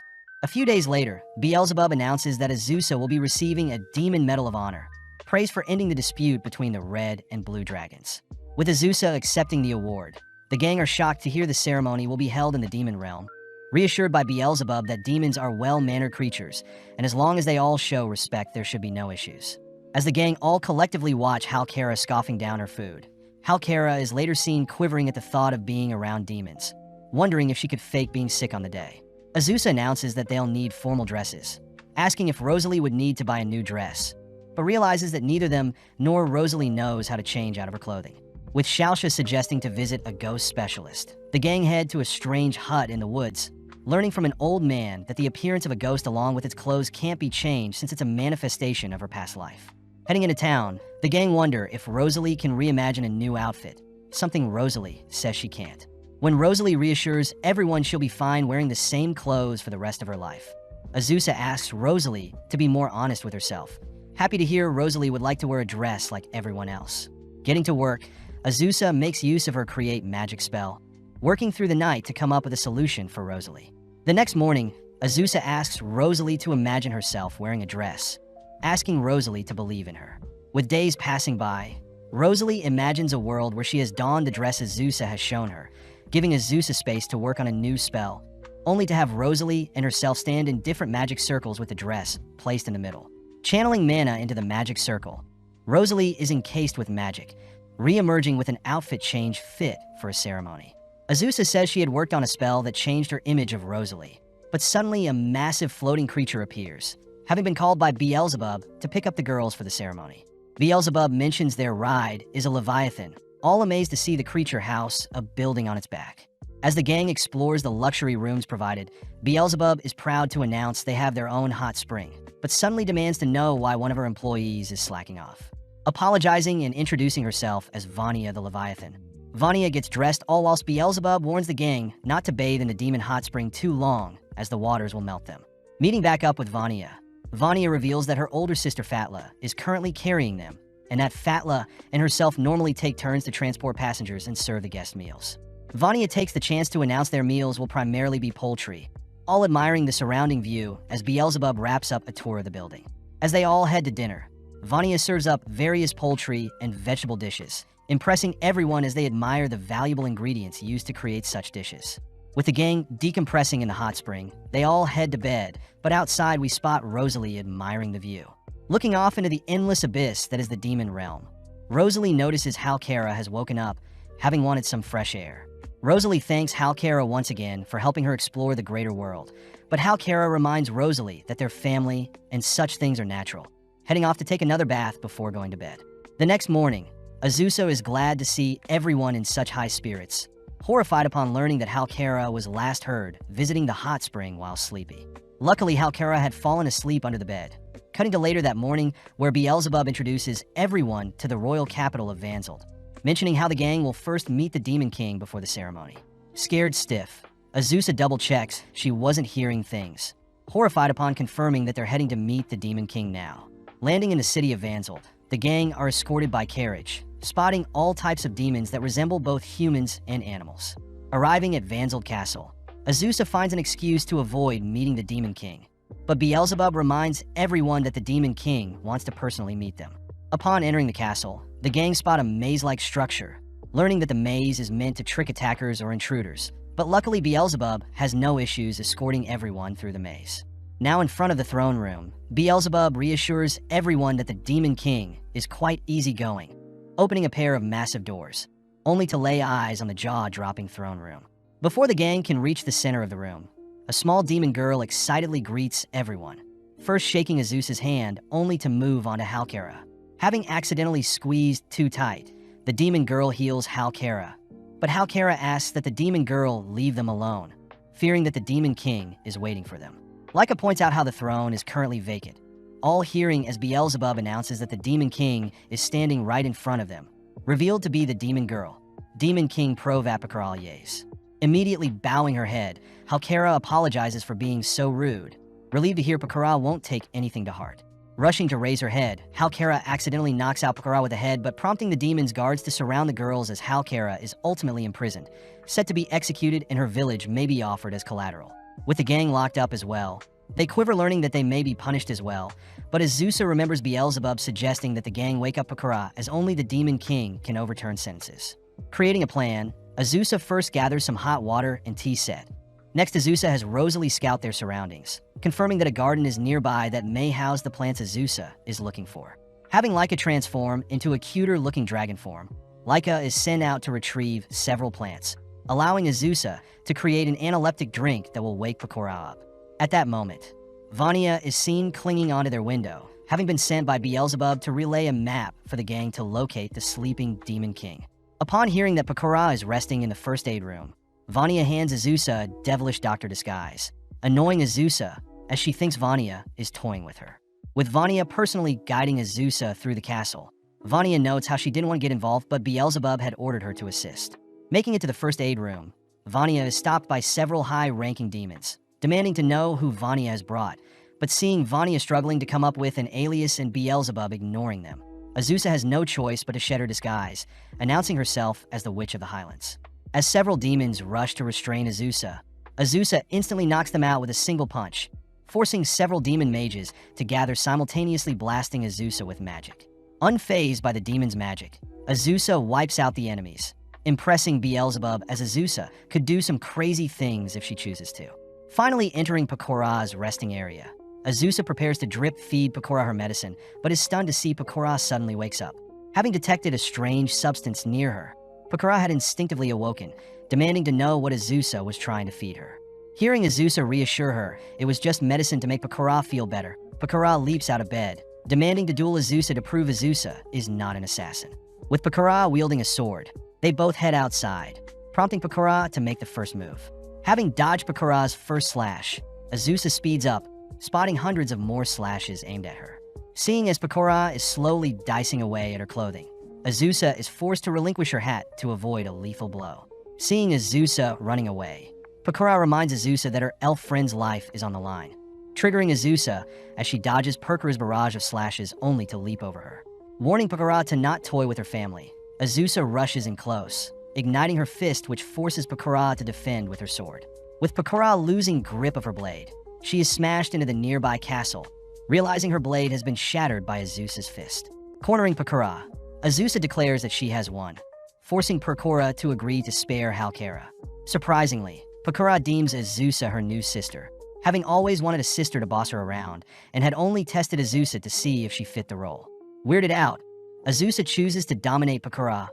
A few days later, Beelzebub announces that Azusa will be receiving a Demon Medal of Honor, praised for ending the dispute between the red and blue dragons. With Azusa accepting the award, the gang are shocked to hear the ceremony will be held in the demon realm, reassured by Beelzebub that demons are well-mannered creatures, and as long as they all show respect, there should be no issues. As the gang all collectively watch Halkera scoffing down her food, Halkera is later seen quivering at the thought of being around demons, wondering if she could fake being sick on the day. Azusa announces that they'll need formal dresses, asking if Rosalie would need to buy a new dress, but realizes that neither them nor Rosalie knows how to change out of her clothing. With Shalsha suggesting to visit a ghost specialist, the gang head to a strange hut in the woods, learning from an old man that the appearance of a ghost along with its clothes can't be changed since it's a manifestation of her past life. Heading into town, the gang wonder if Rosalie can reimagine a new outfit, something Rosalie says she can't. When Rosalie reassures everyone she'll be fine wearing the same clothes for the rest of her life, Azusa asks Rosalie to be more honest with herself, happy to hear Rosalie would like to wear a dress like everyone else. Getting to work, Azusa makes use of her create magic spell, working through the night to come up with a solution for Rosalie. The next morning, Azusa asks Rosalie to imagine herself wearing a dress, asking Rosalie to believe in her. With days passing by, Rosalie imagines a world where she has donned the dress Azusa has shown her, giving Azusa space to work on a new spell, only to have Rosalie and herself stand in different magic circles with the dress placed in the middle. Channeling mana into the magic circle, Rosalie is encased with magic, re-emerging with an outfit change fit for a ceremony. Azusa says she had worked on a spell that changed her image of Rosalie, but suddenly a massive floating creature appears, having been called by Beelzebub to pick up the girls for the ceremony. Beelzebub mentions their ride is a Leviathan, all amazed to see the creature house a building on its back. As the gang explores the luxury rooms provided, Beelzebub is proud to announce they have their own hot spring, but suddenly demands to know why one of her employees is slacking off. Apologizing and introducing herself as Vania the Leviathan, Vania gets dressed all whilst Beelzebub warns the gang not to bathe in the demon hot spring too long, as the waters will melt them. Meeting back up with Vania, Vania reveals that her older sister Fatla is currently carrying them, and that Fatla and herself normally take turns to transport passengers and serve the guest meals. Vania takes the chance to announce their meals will primarily be poultry, all admiring the surrounding view as Beelzebub wraps up a tour of the building. As they all head to dinner, Vania serves up various poultry and vegetable dishes, impressing everyone as they admire the valuable ingredients used to create such dishes. With the gang decompressing in the hot spring, they all head to bed, but outside we spot Rosalie admiring the view. Looking off into the endless abyss that is the demon realm, Rosalie notices Halkera has woken up, having wanted some fresh air. Rosalie thanks Halkera once again for helping her explore the greater world, but Halkera reminds Rosalie that their family and such things are natural, heading off to take another bath before going to bed. The next morning, Azusa is glad to see everyone in such high spirits, horrified upon learning that Halkara was last heard visiting the hot spring while sleepy. Luckily, Halkara had fallen asleep under the bed. Cutting to later that morning, where Beelzebub introduces everyone to the royal capital of Vanzeld, mentioning how the gang will first meet the Demon King before the ceremony. Scared stiff, Azusa double-checks she wasn't hearing things, horrified upon confirming that they're heading to meet the Demon King now. Landing in the city of Vanzeld, the gang are escorted by carriage, spotting all types of demons that resemble both humans and animals. Arriving at Vanzeld Castle, Azusa finds an excuse to avoid meeting the Demon King, but Beelzebub reminds everyone that the Demon King wants to personally meet them. Upon entering the castle, the gang spot a maze-like structure, learning that the maze is meant to trick attackers or intruders, but luckily Beelzebub has no issues escorting everyone through the maze. Now in front of the throne room, Beelzebub reassures everyone that the Demon King is quite easygoing, opening a pair of massive doors, only to lay eyes on the jaw-dropping throne room. Before the gang can reach the center of the room, a small demon girl excitedly greets everyone, first shaking Azusa's hand only to move on to Halkara. Having accidentally squeezed too tight, the demon girl heals Halkara, but Halkara asks that the demon girl leave them alone, fearing that the Demon King is waiting for them. Leica points out how the throne is currently vacant, all hearing as Beelzebub announces that the Demon King is standing right in front of them, revealed to be the demon girl, Demon King Provapicaralies. Immediately bowing her head, Halkara apologizes for being so rude, relieved to hear Pakara won't take anything to heart. Rushing to raise her head, Halkara accidentally knocks out Pakara with a head, but prompting the demon's guards to surround the girls as Halkara is ultimately imprisoned, set to be executed and her village may be offered as collateral. With the gang locked up as well, they quiver learning that they may be punished as well, but Azusa remembers Beelzebub suggesting that the gang wake up Pakara as only the Demon King can overturn sentences. Creating a plan, Azusa first gathers some hot water and tea set. Next, Azusa has Rosalie scout their surroundings, confirming that a garden is nearby that may house the plants Azusa is looking for. Having Leica transform into a cuter-looking dragon form, Leica is sent out to retrieve several plants, allowing Azusa to create an analeptic drink that will wake Pakora up. At that moment, Vania is seen clinging onto their window, having been sent by Beelzebub to relay a map for the gang to locate the sleeping Demon King. Upon hearing that Pakora is resting in the first aid room, Vania hands Azusa a devilish doctor disguise, annoying Azusa as she thinks Vania is toying with her. With Vania personally guiding Azusa through the castle, Vania notes how she didn't want to get involved, but Beelzebub had ordered her to assist. Making it to the first aid room, Vania is stopped by several high-ranking demons, demanding to know who Vania has brought, but seeing Vania struggling to come up with an alias and Beelzebub ignoring them, Azusa has no choice but to shed her disguise, announcing herself as the Witch of the Highlands. As several demons rush to restrain Azusa, Azusa instantly knocks them out with a single punch, forcing several demon mages to gather, simultaneously blasting Azusa with magic. Unfazed by the demon's magic, Azusa wipes out the enemies, impressing Beelzebub as Azusa could do some crazy things if she chooses to. Finally entering Pakora's resting area, Azusa prepares to drip-feed Pakora her medicine, but is stunned to see Pakora suddenly wakes up. Having detected a strange substance near her, Pakora had instinctively awoken, demanding to know what Azusa was trying to feed her. Hearing Azusa reassure her it was just medicine to make Pakora feel better, Pakora leaps out of bed, demanding to duel Azusa to prove Azusa is not an assassin. With Pakora wielding a sword, they both head outside, prompting Pakora to make the first move. Having dodged Pakora's first slash, Azusa speeds up, spotting hundreds of more slashes aimed at her. Seeing as Pakora is slowly dicing away at her clothing, Azusa is forced to relinquish her hat to avoid a lethal blow. Seeing Azusa running away, Pakora reminds Azusa that her elf friend's life is on the line, triggering Azusa as she dodges Perkera's barrage of slashes only to leap over her. Warning Pakora to not toy with her family, Azusa rushes in close, igniting her fist, which forces Pakora to defend with her sword. With Pakora losing grip of her blade, she is smashed into the nearby castle, realizing her blade has been shattered by Azusa's fist. Cornering Pakora, Azusa declares that she has won, forcing Pakora to agree to spare Halkara. Surprisingly, Pakora deems Azusa her new sister, having always wanted a sister to boss her around, and had only tested Azusa to see if she fit the role. Weirded out, Azusa chooses to dominate Pakora,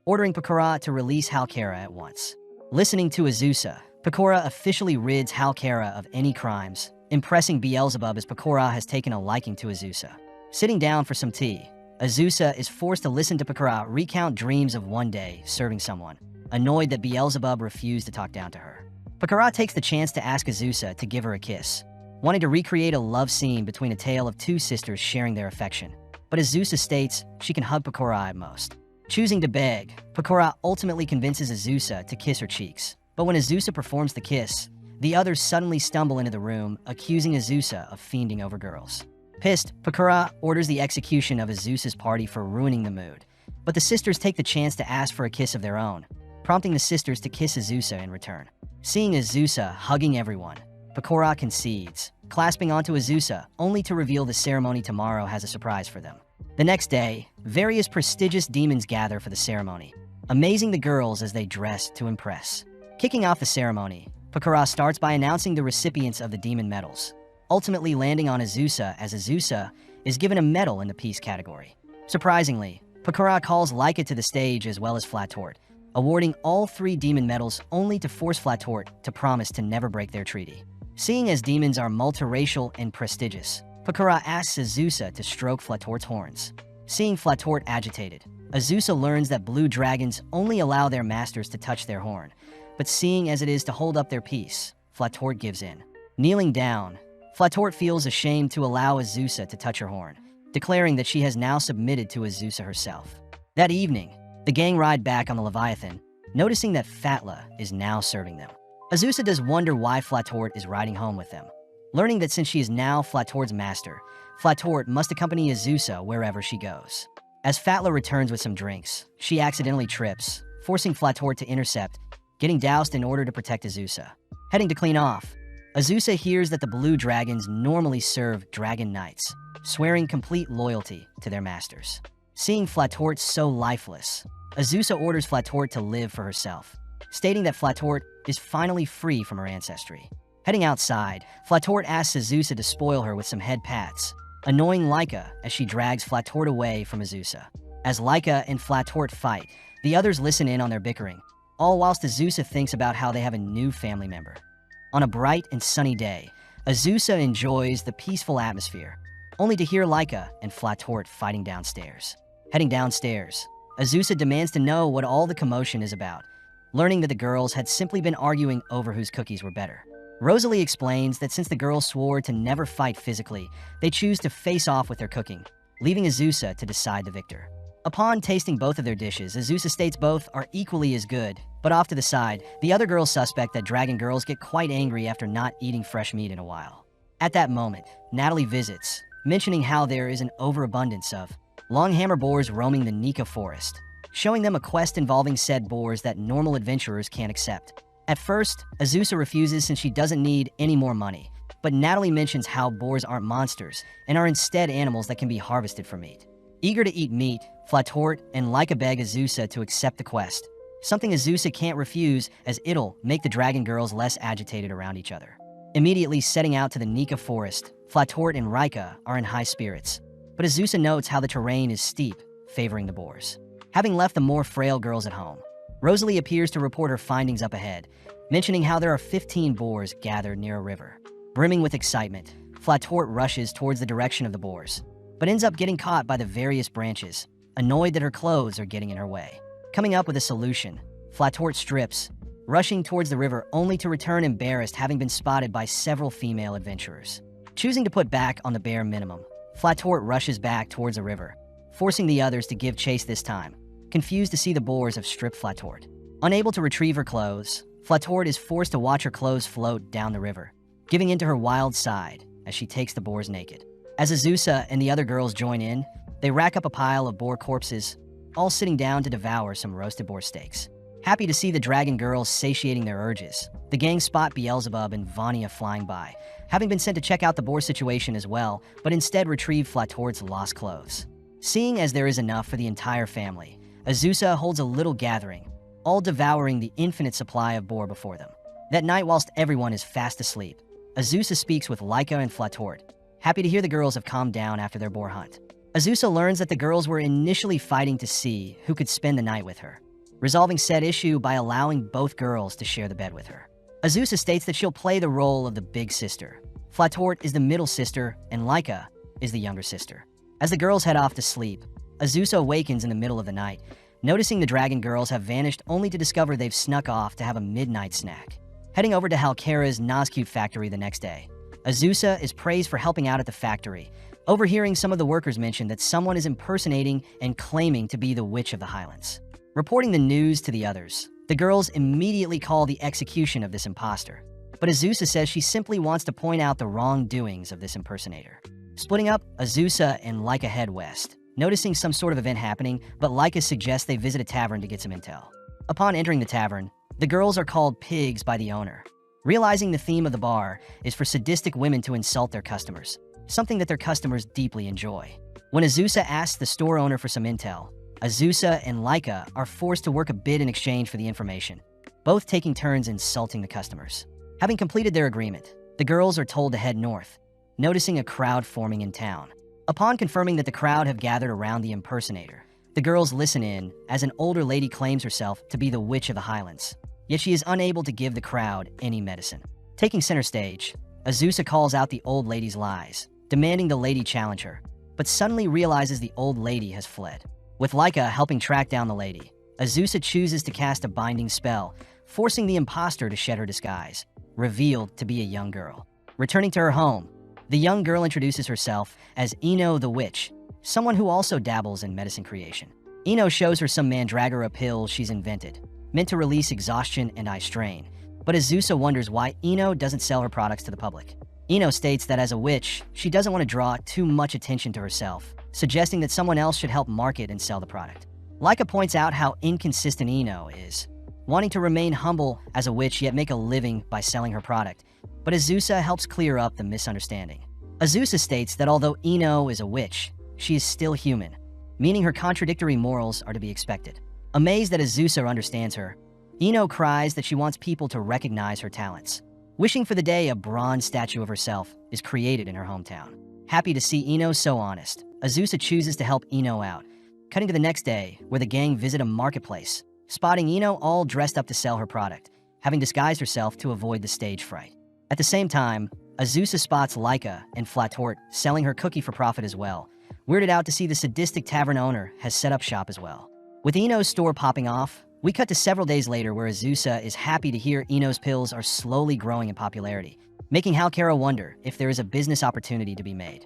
ordering Pakora to release Halkara at once. Listening to Azusa, Pakora officially rids Halkara of any crimes, impressing Beelzebub as Pakora has taken a liking to Azusa. Sitting down for some tea, Azusa is forced to listen to Pakura recount dreams of one day serving someone, annoyed that Beelzebub refused to talk down to her. Pakura takes the chance to ask Azusa to give her a kiss, wanting to recreate a love scene between a tale of two sisters sharing their affection. But Azusa states she can hug Pakura at most. Choosing to beg, Pakura ultimately convinces Azusa to kiss her cheeks. But when Azusa performs the kiss, the others suddenly stumble into the room, accusing Azusa of fiending over girls. Pissed, Pakura orders the execution of Azusa's party for ruining the mood. But the sisters take the chance to ask for a kiss of their own, prompting the sisters to kiss Azusa in return. Seeing Azusa hugging everyone, Pakura concedes, clasping onto Azusa, only to reveal the ceremony tomorrow has a surprise for them. The next day, various prestigious demons gather for the ceremony, amazing the girls as they dress to impress. Kicking off the ceremony, Pakura starts by announcing the recipients of the demon medals, ultimately landing on Azusa as Azusa is given a medal in the peace category. Surprisingly, Pakura calls Laika to the stage as well as Flattor, awarding all 3 demon medals only to force Flattor to promise to never break their treaty. Seeing as demons are multiracial and prestigious, Pakura asks Azusa to stroke Flattor's horns. Seeing Flattor agitated, Azusa learns that blue dragons only allow their masters to touch their horn, but seeing as it is to hold up their peace, Flattor gives in. Kneeling down, Flattor feels ashamed to allow Azusa to touch her horn, declaring that she has now submitted to Azusa herself. That evening, the gang ride back on the Leviathan, noticing that Fatla is now serving them. Azusa does wonder why Flattor is riding home with them. Learning that since she is now Flattor's master, Flattor must accompany Azusa wherever she goes. As Fatla returns with some drinks, she accidentally trips, forcing Flattor to intercept, getting doused in order to protect Azusa. Heading to clean off, Azusa hears that the blue dragons normally serve dragon knights, swearing complete loyalty to their masters. Seeing Flattor so lifeless, Azusa orders Flattor to live for herself, stating that Flattor is finally free from her ancestry. Heading outside, Flattor asks Azusa to spoil her with some head pats, annoying Laika as she drags Flattor away from Azusa. As Laika and Flattor fight, the others listen in on their bickering, all whilst Azusa thinks about how they have a new family member. On a bright and sunny day, Azusa enjoys the peaceful atmosphere, only to hear Laika and Flattor fighting downstairs. Heading downstairs, Azusa demands to know what all the commotion is about, learning that the girls had simply been arguing over whose cookies were better. Rosalie explains that since the girls swore to never fight physically, they choose to face off with their cooking, leaving Azusa to decide the victor. Upon tasting both of their dishes, Azusa states both are equally as good, but off to the side, the other girls suspect that dragon girls get quite angry after not eating fresh meat in a while. At that moment, Natalie visits, mentioning how there is an overabundance of longhammer boars roaming the Nika forest, showing them a quest involving said boars that normal adventurers can't accept. At first, Azusa refuses since she doesn't need any more money, but Natalie mentions how boars aren't monsters and are instead animals that can be harvested for meat. Eager to eat meat, Flattor and Laika beg Azusa to accept the quest, something Azusa can't refuse as it'll make the dragon girls less agitated around each other. Immediately setting out to the Nika forest, Flattor and Laika are in high spirits, but Azusa notes how the terrain is steep, favoring the boars. Having left the more frail girls at home, Rosalie appears to report her findings up ahead, mentioning how there are 15 boars gathered near a river. Brimming with excitement, Flattor rushes towards the direction of the boars, but ends up getting caught by the various branches, annoyed that her clothes are getting in her way. Coming up with a solution, Flattor strips, rushing towards the river only to return embarrassed, having been spotted by several female adventurers. Choosing to put back on the bare minimum, Flattor rushes back towards the river, forcing the others to give chase this time, confused to see the boars have stripped Flattor. Unable to retrieve her clothes, Flattor is forced to watch her clothes float down the river, giving in to her wild side as she takes the boars naked. As Azusa and the other girls join in, they rack up a pile of boar corpses, all sitting down to devour some roasted boar steaks. Happy to see the dragon girls satiating their urges, the gang spot Beelzebub and Vania flying by, having been sent to check out the boar situation as well, but instead retrieve Flattor's lost clothes. Seeing as there is enough for the entire family, Azusa holds a little gathering, all devouring the infinite supply of boar before them. That night, whilst everyone is fast asleep, Azusa speaks with Laika and Flattor, happy to hear the girls have calmed down after their boar hunt. Azusa learns that the girls were initially fighting to see who could spend the night with her, resolving said issue by allowing both girls to share the bed with her. Azusa states that she'll play the role of the big sister. Flattor is the middle sister, and Laika is the younger sister. As the girls head off to sleep, Azusa awakens in the middle of the night, noticing the dragon girls have vanished only to discover they've snuck off to have a midnight snack. Heading over to Halkera's Nazcute factory the next day, Azusa is praised for helping out at the factory, overhearing some of the workers mention that someone is impersonating and claiming to be the Witch of the Highlands. Reporting the news to the others, the girls immediately call the execution of this impostor. But Azusa says she simply wants to point out the wrongdoings of this impersonator. Splitting up, Azusa and Laika head west, noticing some sort of event happening, but Laika suggests they visit a tavern to get some intel. Upon entering the tavern, the girls are called pigs by the owner. Realizing the theme of the bar is for sadistic women to insult their customers, something that their customers deeply enjoy. When Azusa asks the store owner for some intel, Azusa and Laika are forced to work a bid in exchange for the information, both taking turns insulting the customers. Having completed their agreement, the girls are told to head north, noticing a crowd forming in town. Upon confirming that the crowd have gathered around the impersonator, the girls listen in as an older lady claims herself to be the Witch of the Highlands, yet she is unable to give the crowd any medicine. Taking center stage, Azusa calls out the old lady's lies, demanding the lady challenge her, but suddenly realizes the old lady has fled. With Laika helping track down the lady, Azusa chooses to cast a binding spell, forcing the imposter to shed her disguise, revealed to be a young girl. Returning to her home, the young girl introduces herself as Ino the Witch, someone who also dabbles in medicine creation. Ino shows her some mandragora pills she's invented, meant to release exhaustion and eye strain, but Azusa wonders why Ino doesn't sell her products to the public. Ino states that as a witch, she doesn't want to draw too much attention to herself, suggesting that someone else should help market and sell the product. Laika points out how inconsistent Ino is, wanting to remain humble as a witch yet make a living by selling her product, but Azusa helps clear up the misunderstanding. Azusa states that although Ino is a witch, she is still human, meaning her contradictory morals are to be expected. Amazed that Azusa understands her, Ino cries that she wants people to recognize her talents, wishing for the day a bronze statue of herself is created in her hometown. Happy to see Ino so honest, Azusa chooses to help Ino out, cutting to the next day where the gang visit a marketplace, spotting Ino all dressed up to sell her product, having disguised herself to avoid the stage fright. At the same time, Azusa spots Laika and Flattor selling her cookie for profit as well, weirded out to see the sadistic tavern owner has set up shop as well. With Ino's store popping off, we cut to several days later where Azusa is happy to hear Ino's pills are slowly growing in popularity, making Halkera wonder if there is a business opportunity to be made.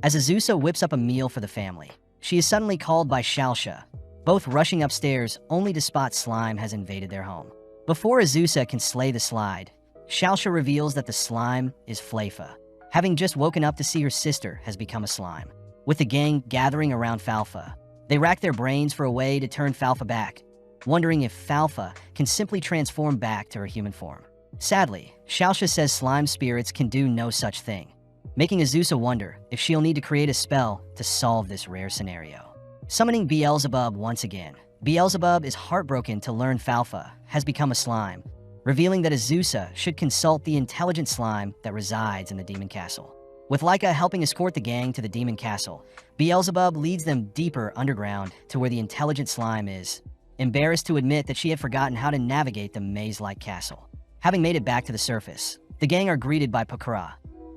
As Azusa whips up a meal for the family, she is suddenly called by Shalsha, both rushing upstairs only to spot slime has invaded their home. Before Azusa can slay the slide, Shalsha reveals that the slime is Flafa, having just woken up to see her sister has become a slime. With the gang gathering around Falfa, they rack their brains for a way to turn Falfa back, wondering if Falfa can simply transform back to her human form. Sadly, Shalsha says slime spirits can do no such thing, making Azusa wonder if she'll need to create a spell to solve this rare scenario. Summoning Beelzebub once again, Beelzebub is heartbroken to learn Falfa has become a slime, revealing that Azusa should consult the intelligent slime that resides in the Demon Castle. With Laika helping escort the gang to the Demon Castle, Beelzebub leads them deeper underground to where the intelligent slime is, embarrassed to admit that she had forgotten how to navigate the maze-like castle. Having made it back to the surface, the gang are greeted by Pakura,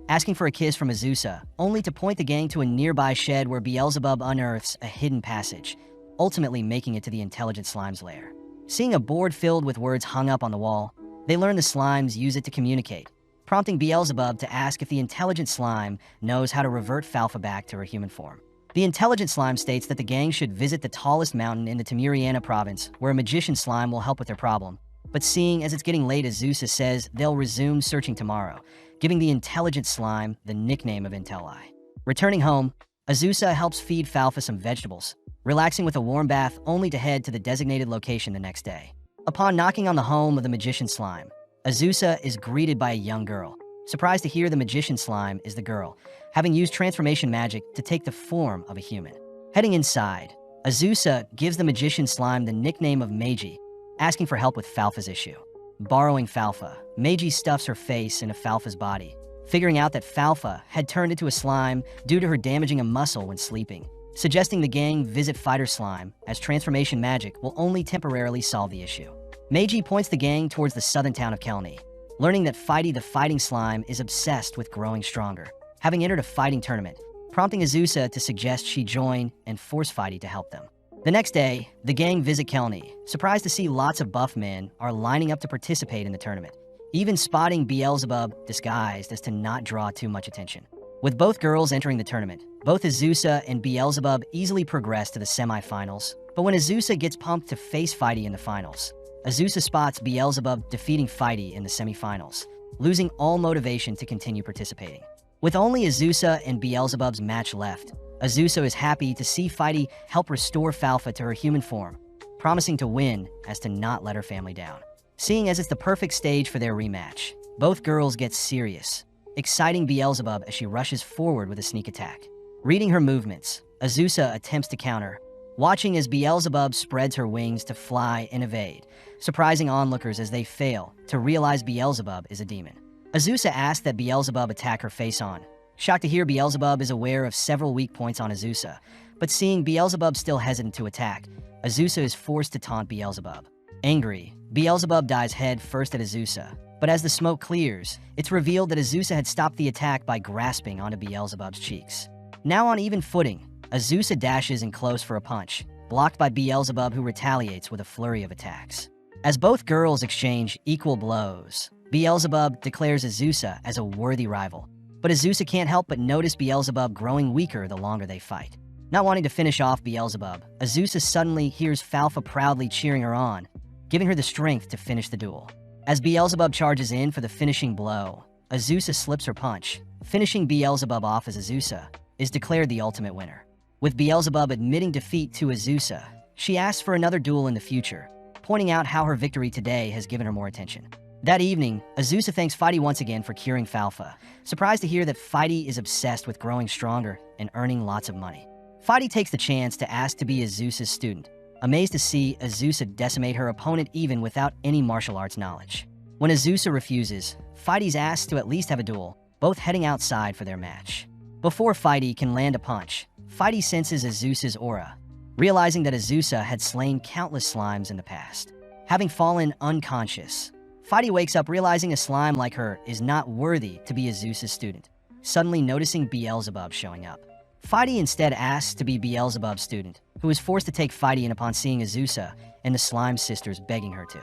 asking for a kiss from Azusa, only to point the gang to a nearby shed where Beelzebub unearths a hidden passage, ultimately making it to the intelligent slime's lair. Seeing a board filled with words hung up on the wall, they learn the slimes use it to communicate, prompting Beelzebub to ask if the intelligent slime knows how to revert Falfa back to her human form. The intelligent slime states that the gang should visit the tallest mountain in the Temuriana province, where a magician slime will help with their problem. But seeing as it's getting late, Azusa says they'll resume searching tomorrow, giving the intelligent slime the nickname of Intel Eye. Returning home, Azusa helps feed Falfa some vegetables, relaxing with a warm bath only to head to the designated location the next day. Upon knocking on the home of the magician slime, Azusa is greeted by a young girl, surprised to hear the magician slime is the girl, having used transformation magic to take the form of a human. Heading inside, Azusa gives the magician slime the nickname of Meiji, asking for help with Falfa's issue. Borrowing Falfa, Meiji stuffs her face into Falfa's body, figuring out that Falfa had turned into a slime due to her damaging a muscle when sleeping, suggesting the gang visit Fighter Slime, as transformation magic will only temporarily solve the issue. Meiji points the gang towards the southern town of Kelni, learning that Fighty the Fighting Slime is obsessed with growing stronger. Having entered a fighting tournament, prompting Azusa to suggest she join and force Fighty to help them. The next day, the gang visit Kelney, surprised to see lots of buff men are lining up to participate in the tournament, even spotting Beelzebub disguised as to not draw too much attention. With both girls entering the tournament, both Azusa and Beelzebub easily progress to the semifinals, but when Azusa gets pumped to face Fighty in the finals, Azusa spots Beelzebub defeating Fighty in the semifinals, losing all motivation to continue participating. With only Azusa and Beelzebub's match left, Azusa is happy to see Fighty help restore Falfa to her human form, promising to win as to not let her family down. Seeing as it's the perfect stage for their rematch, both girls get serious, exciting Beelzebub as she rushes forward with a sneak attack. Reading her movements, Azusa attempts to counter, watching as Beelzebub spreads her wings to fly and evade, surprising onlookers as they fail to realize Beelzebub is a demon. Azusa asks that Beelzebub attack her face-on. Shocked to hear Beelzebub is aware of several weak points on Azusa, but seeing Beelzebub still hesitant to attack, Azusa is forced to taunt Beelzebub. Angry, Beelzebub dives head first at Azusa, but as the smoke clears, it's revealed that Azusa had stopped the attack by grasping onto Beelzebub's cheeks. Now on even footing, Azusa dashes in close for a punch, blocked by Beelzebub, who retaliates with a flurry of attacks. As both girls exchange equal blows, Beelzebub declares Azusa as a worthy rival, but Azusa can't help but notice Beelzebub growing weaker the longer they fight. Not wanting to finish off Beelzebub, Azusa suddenly hears Falfa proudly cheering her on, giving her the strength to finish the duel. As Beelzebub charges in for the finishing blow, Azusa slips her punch, finishing Beelzebub off as Azusa is declared the ultimate winner. With Beelzebub admitting defeat to Azusa, she asks for another duel in the future, pointing out how her victory today has given her more attention. That evening, Azusa thanks Fighty once again for curing Falfa, surprised to hear that Fighty is obsessed with growing stronger and earning lots of money. Fighty takes the chance to ask to be Azusa's student, amazed to see Azusa decimate her opponent even without any martial arts knowledge. When Azusa refuses, Fighty's asked to at least have a duel, both heading outside for their match. Before Fighty can land a punch, Fighty senses Azusa's aura, realizing that Azusa had slain countless slimes in the past. Having fallen unconscious, Fighty wakes up realizing a slime like her is not worthy to be Azusa's student, suddenly noticing Beelzebub showing up. Fighty instead asks to be Beelzebub's student, who is forced to take Fighty in upon seeing Azusa and the Slime Sisters begging her to.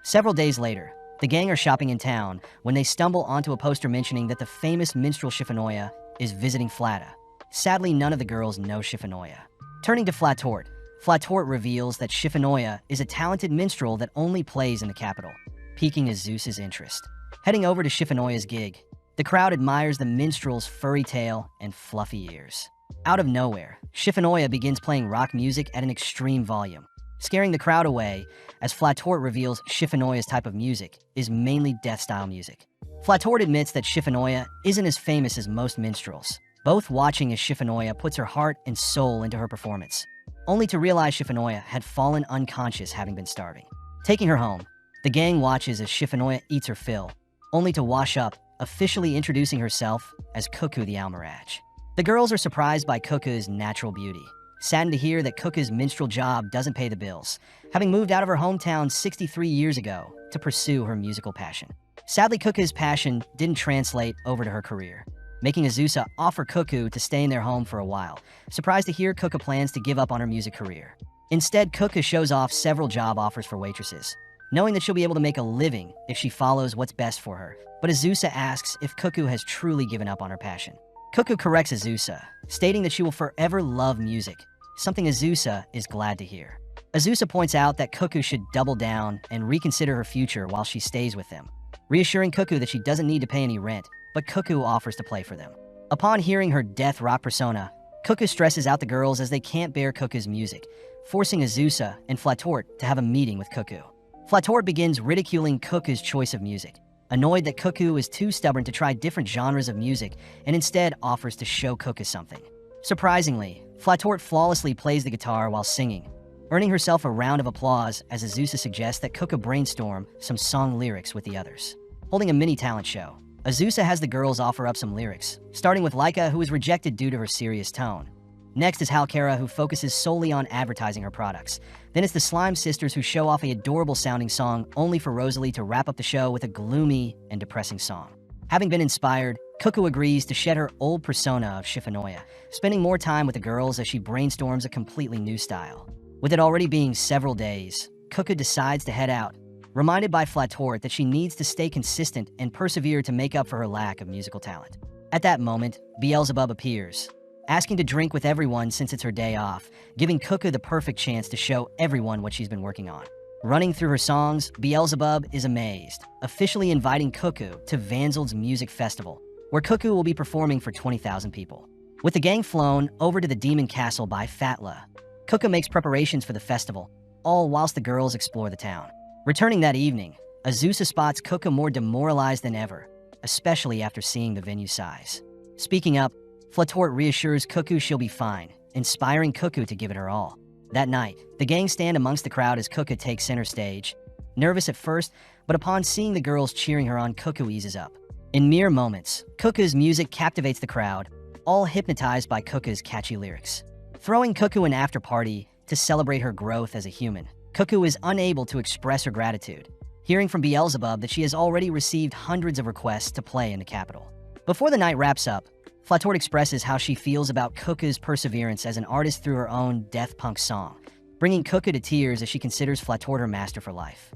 Several days later, the gang are shopping in town when they stumble onto a poster mentioning that the famous minstrel Shifanoya is visiting Flattor. Sadly, none of the girls know Shifanoya. Turning to Flattor, Flattor reveals that Shifanoya is a talented minstrel that only plays in the capital, piquing Azusa's interest. Heading over to Shifanoya's gig, the crowd admires the minstrel's furry tail and fluffy ears. Out of nowhere, Shifanoya begins playing rock music at an extreme volume, scaring the crowd away as Flattor reveals Shifanoya's type of music is mainly death-style music. Flattor admits that Shifanoya isn't as famous as most minstrels, both watching as Shifanoya puts her heart and soul into her performance, only to realize Shifanoya had fallen unconscious having been starving. Taking her home, the gang watches as Shifanoya eats her fill, only to wash up, officially introducing herself as Cuckoo the Almiraj. The girls are surprised by Cuckoo's natural beauty, saddened to hear that Cuckoo's minstrel job doesn't pay the bills, having moved out of her hometown 63 years ago to pursue her musical passion. Sadly, Cuckoo's passion didn't translate over to her career, making Azusa offer Cuckoo to stay in their home for a while, surprised to hear Cuckoo plans to give up on her music career. Instead, Cuckoo shows off several job offers for waitresses, knowing that she'll be able to make a living if she follows what's best for her, but Azusa asks if Cuckoo has truly given up on her passion. Cuckoo corrects Azusa, stating that she will forever love music, something Azusa is glad to hear. Azusa points out that Cuckoo should double down and reconsider her future while she stays with them, reassuring Cuckoo that she doesn't need to pay any rent, but Cuckoo offers to play for them. Upon hearing her death rock persona, Cuckoo stresses out the girls as they can't bear Cuckoo's music, forcing Azusa and Flattor to have a meeting with Cuckoo. Flattor begins ridiculing Cuckoo's choice of music, annoyed that Cuckoo is too stubborn to try different genres of music and instead offers to show Cuckoo something. Surprisingly, Flattor flawlessly plays the guitar while singing, earning herself a round of applause as Azusa suggests that Cuckoo brainstorm some song lyrics with the others. Holding a mini talent show, Azusa has the girls offer up some lyrics, starting with Laika, who is rejected due to her serious tone. Next is Halkara, who focuses solely on advertising her products. Then it's the Slime Sisters, who show off a adorable-sounding song, only for Rosalie to wrap up the show with a gloomy and depressing song. Having been inspired, Cuckoo agrees to shed her old persona of Shifanoya, spending more time with the girls as she brainstorms a completely new style. With it already being several days, Cuckoo decides to head out, reminded by Flattor that she needs to stay consistent and persevere to make up for her lack of musical talent. At that moment, Beelzebub appears, asking to drink with everyone since it's her day off, giving Cuckoo the perfect chance to show everyone what she's been working on. Running through her songs, Beelzebub is amazed, officially inviting Cuckoo to Vanzeld's Music Festival, where Cuckoo will be performing for 20,000 people. With the gang flown over to the Demon Castle by Fatla, Cuckoo makes preparations for the festival, all whilst the girls explore the town. Returning that evening, Azusa spots Cuckoo more demoralized than ever, especially after seeing the venue size. Speaking up, Flattor reassures Cuckoo she'll be fine, inspiring Cuckoo to give it her all. That night, the gang stand amongst the crowd as Cuckoo takes center stage. Nervous at first, but upon seeing the girls cheering her on, Cuckoo eases up. In mere moments, Cuckoo's music captivates the crowd, all hypnotized by Cuckoo's catchy lyrics. Throwing Cuckoo an after-party to celebrate her growth as a human, Cuckoo is unable to express her gratitude, hearing from Beelzebub that she has already received hundreds of requests to play in the capital. Before the night wraps up, Flattor expresses how she feels about Cuckoo's perseverance as an artist through her own death punk song, bringing Cuckoo to tears as she considers Flattor her master for life.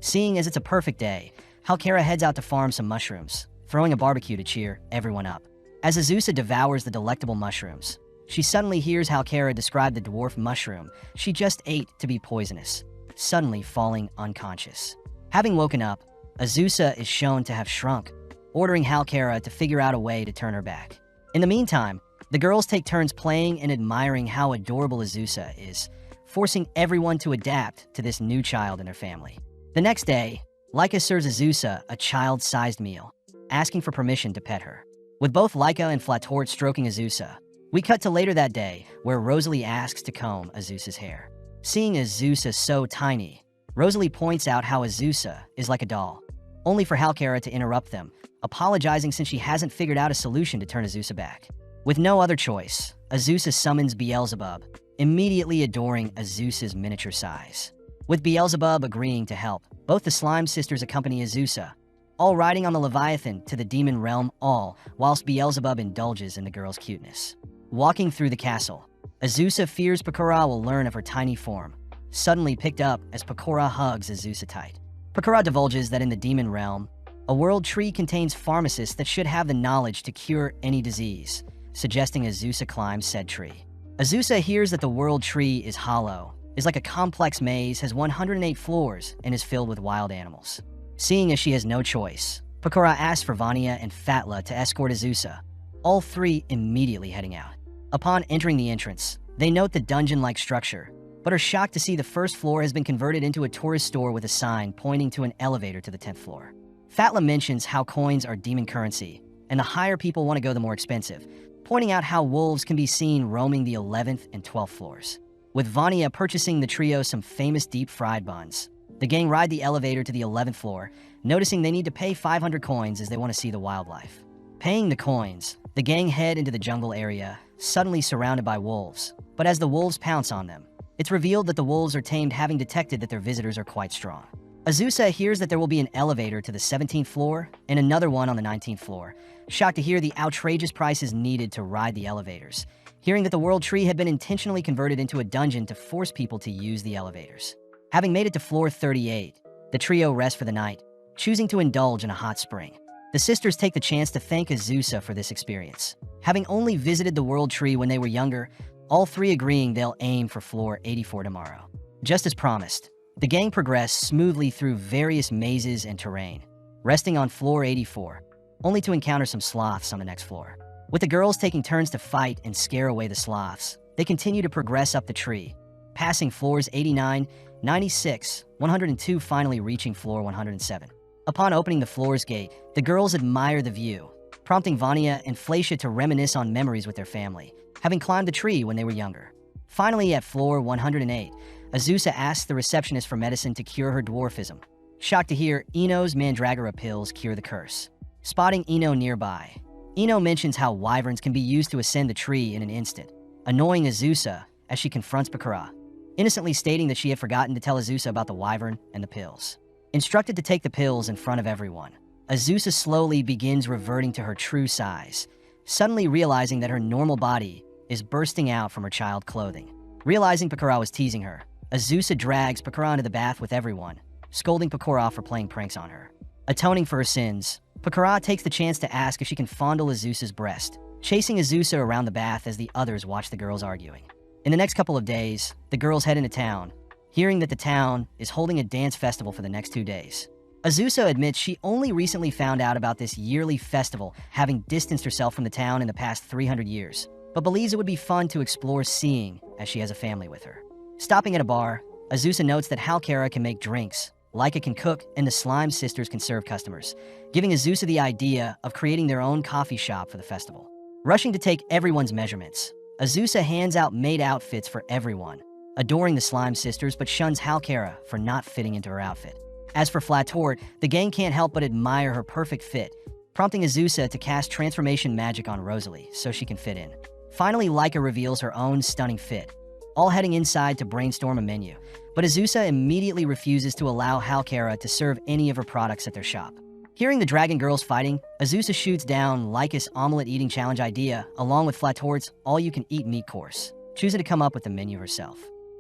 Seeing as it's a perfect day, Halkara heads out to farm some mushrooms, throwing a barbecue to cheer everyone up. As Azusa devours the delectable mushrooms, she suddenly hears Halkara describe the dwarf mushroom she just ate to be poisonous, suddenly falling unconscious. Having woken up, Azusa is shown to have shrunk, ordering Halkara to figure out a way to turn her back. In the meantime, the girls take turns playing and admiring how adorable Azusa is, forcing everyone to adapt to this new child in their family. The next day, Laika serves Azusa a child-sized meal, asking for permission to pet her. With both Laika and Flattor stroking Azusa, we cut to later that day, where Rosalie asks to comb Azusa's hair. Seeing Azusa so tiny, Rosalie points out how Azusa is like a doll, only for Halkara to interrupt them, apologizing since she hasn't figured out a solution to turn Azusa back. With no other choice, Azusa summons Beelzebub, immediately adoring Azusa's miniature size. With Beelzebub agreeing to help, both the Slime Sisters accompany Azusa, all riding on the Leviathan to the demon realm, all whilst Beelzebub indulges in the girl's cuteness. Walking through the castle, Azusa fears Pakura will learn of her tiny form, suddenly picked up as Pakura hugs Azusa tight. Pakura divulges that in the demon realm, a world tree contains pharmacists that should have the knowledge to cure any disease, suggesting Azusa climbs said tree. Azusa hears that the world tree is hollow, is like a complex maze, has 108 floors, and is filled with wild animals. Seeing as she has no choice, Pakura asks for Vania and Fatla to escort Azusa, all three immediately heading out. Upon entering the entrance, they note the dungeon-like structure, but are shocked to see the first floor has been converted into a tourist store with a sign pointing to an elevator to the 10th floor. Fatla mentions how coins are demon currency, and the higher people want to go the more expensive, pointing out how wolves can be seen roaming the 11th and 12th floors. With Vania purchasing the trio some famous deep-fried buns, the gang ride the elevator to the 11th floor, noticing they need to pay 500 coins as they want to see the wildlife. Paying the coins, the gang head into the jungle area, suddenly surrounded by wolves, but as the wolves pounce on them, it's revealed that the wolves are tamed, having detected that their visitors are quite strong. Azusa hears that there will be an elevator to the 17th floor and another one on the 19th floor, shocked to hear the outrageous prices needed to ride the elevators, hearing that the world tree had been intentionally converted into a dungeon to force people to use the elevators. Having made it to floor 38, the trio rests for the night, choosing to indulge in a hot spring. The sisters take the chance to thank Azusa for this experience. Having only visited the world tree when they were younger, all three agreeing they'll aim for floor 84 tomorrow. Just as promised, the gang progressed smoothly through various mazes and terrain, resting on floor 84, only to encounter some sloths on the next floor. With the girls taking turns to fight and scare away the sloths, they continue to progress up the tree, passing floors 89, 96, 102, finally reaching floor 107. Upon opening the floor's gate, the girls admire the view, prompting Vania and Flacia to reminisce on memories with their family, having climbed the tree when they were younger. Finally, at floor 108, Azusa asks the receptionist for medicine to cure her dwarfism. Shocked to hear Eno's Mandragora pills cure the curse. Spotting Eno nearby, Eno mentions how wyverns can be used to ascend the tree in an instant, annoying Azusa as she confronts Pakura, innocently stating that she had forgotten to tell Azusa about the wyvern and the pills. Instructed to take the pills in front of everyone, Azusa slowly begins reverting to her true size, suddenly realizing that her normal body is bursting out from her child clothing. Realizing Pekora was teasing her, Azusa drags Pekora into the bath with everyone, scolding Pekora for playing pranks on her. Atoning for her sins, Pekora takes the chance to ask if she can fondle Azusa's breast, chasing Azusa around the bath as the others watch the girls arguing. In the next couple of days, the girls head into town, hearing that the town is holding a dance festival for the next 2 days. Azusa admits she only recently found out about this yearly festival, having distanced herself from the town in the past 300 years, but believes it would be fun to explore seeing as she has a family with her. Stopping at a bar, Azusa notes that Halkara can make drinks, Laika can cook, and the Slime Sisters can serve customers, giving Azusa the idea of creating their own coffee shop for the festival. Rushing to take everyone's measurements, Azusa hands out maid outfits for everyone, adoring the Slime Sisters but shuns Halkara for not fitting into her outfit. As for Flattor, the gang can't help but admire her perfect fit, prompting Azusa to cast transformation magic on Rosalie so she can fit in. Finally, Laika reveals her own stunning fit, all heading inside to brainstorm a menu, but Azusa immediately refuses to allow Halkara to serve any of her products at their shop. Hearing the dragon girls fighting, Azusa shoots down Laika's omelet eating challenge idea along with Flattor's all-you-can-eat meat course, choosing to come up with the menu herself.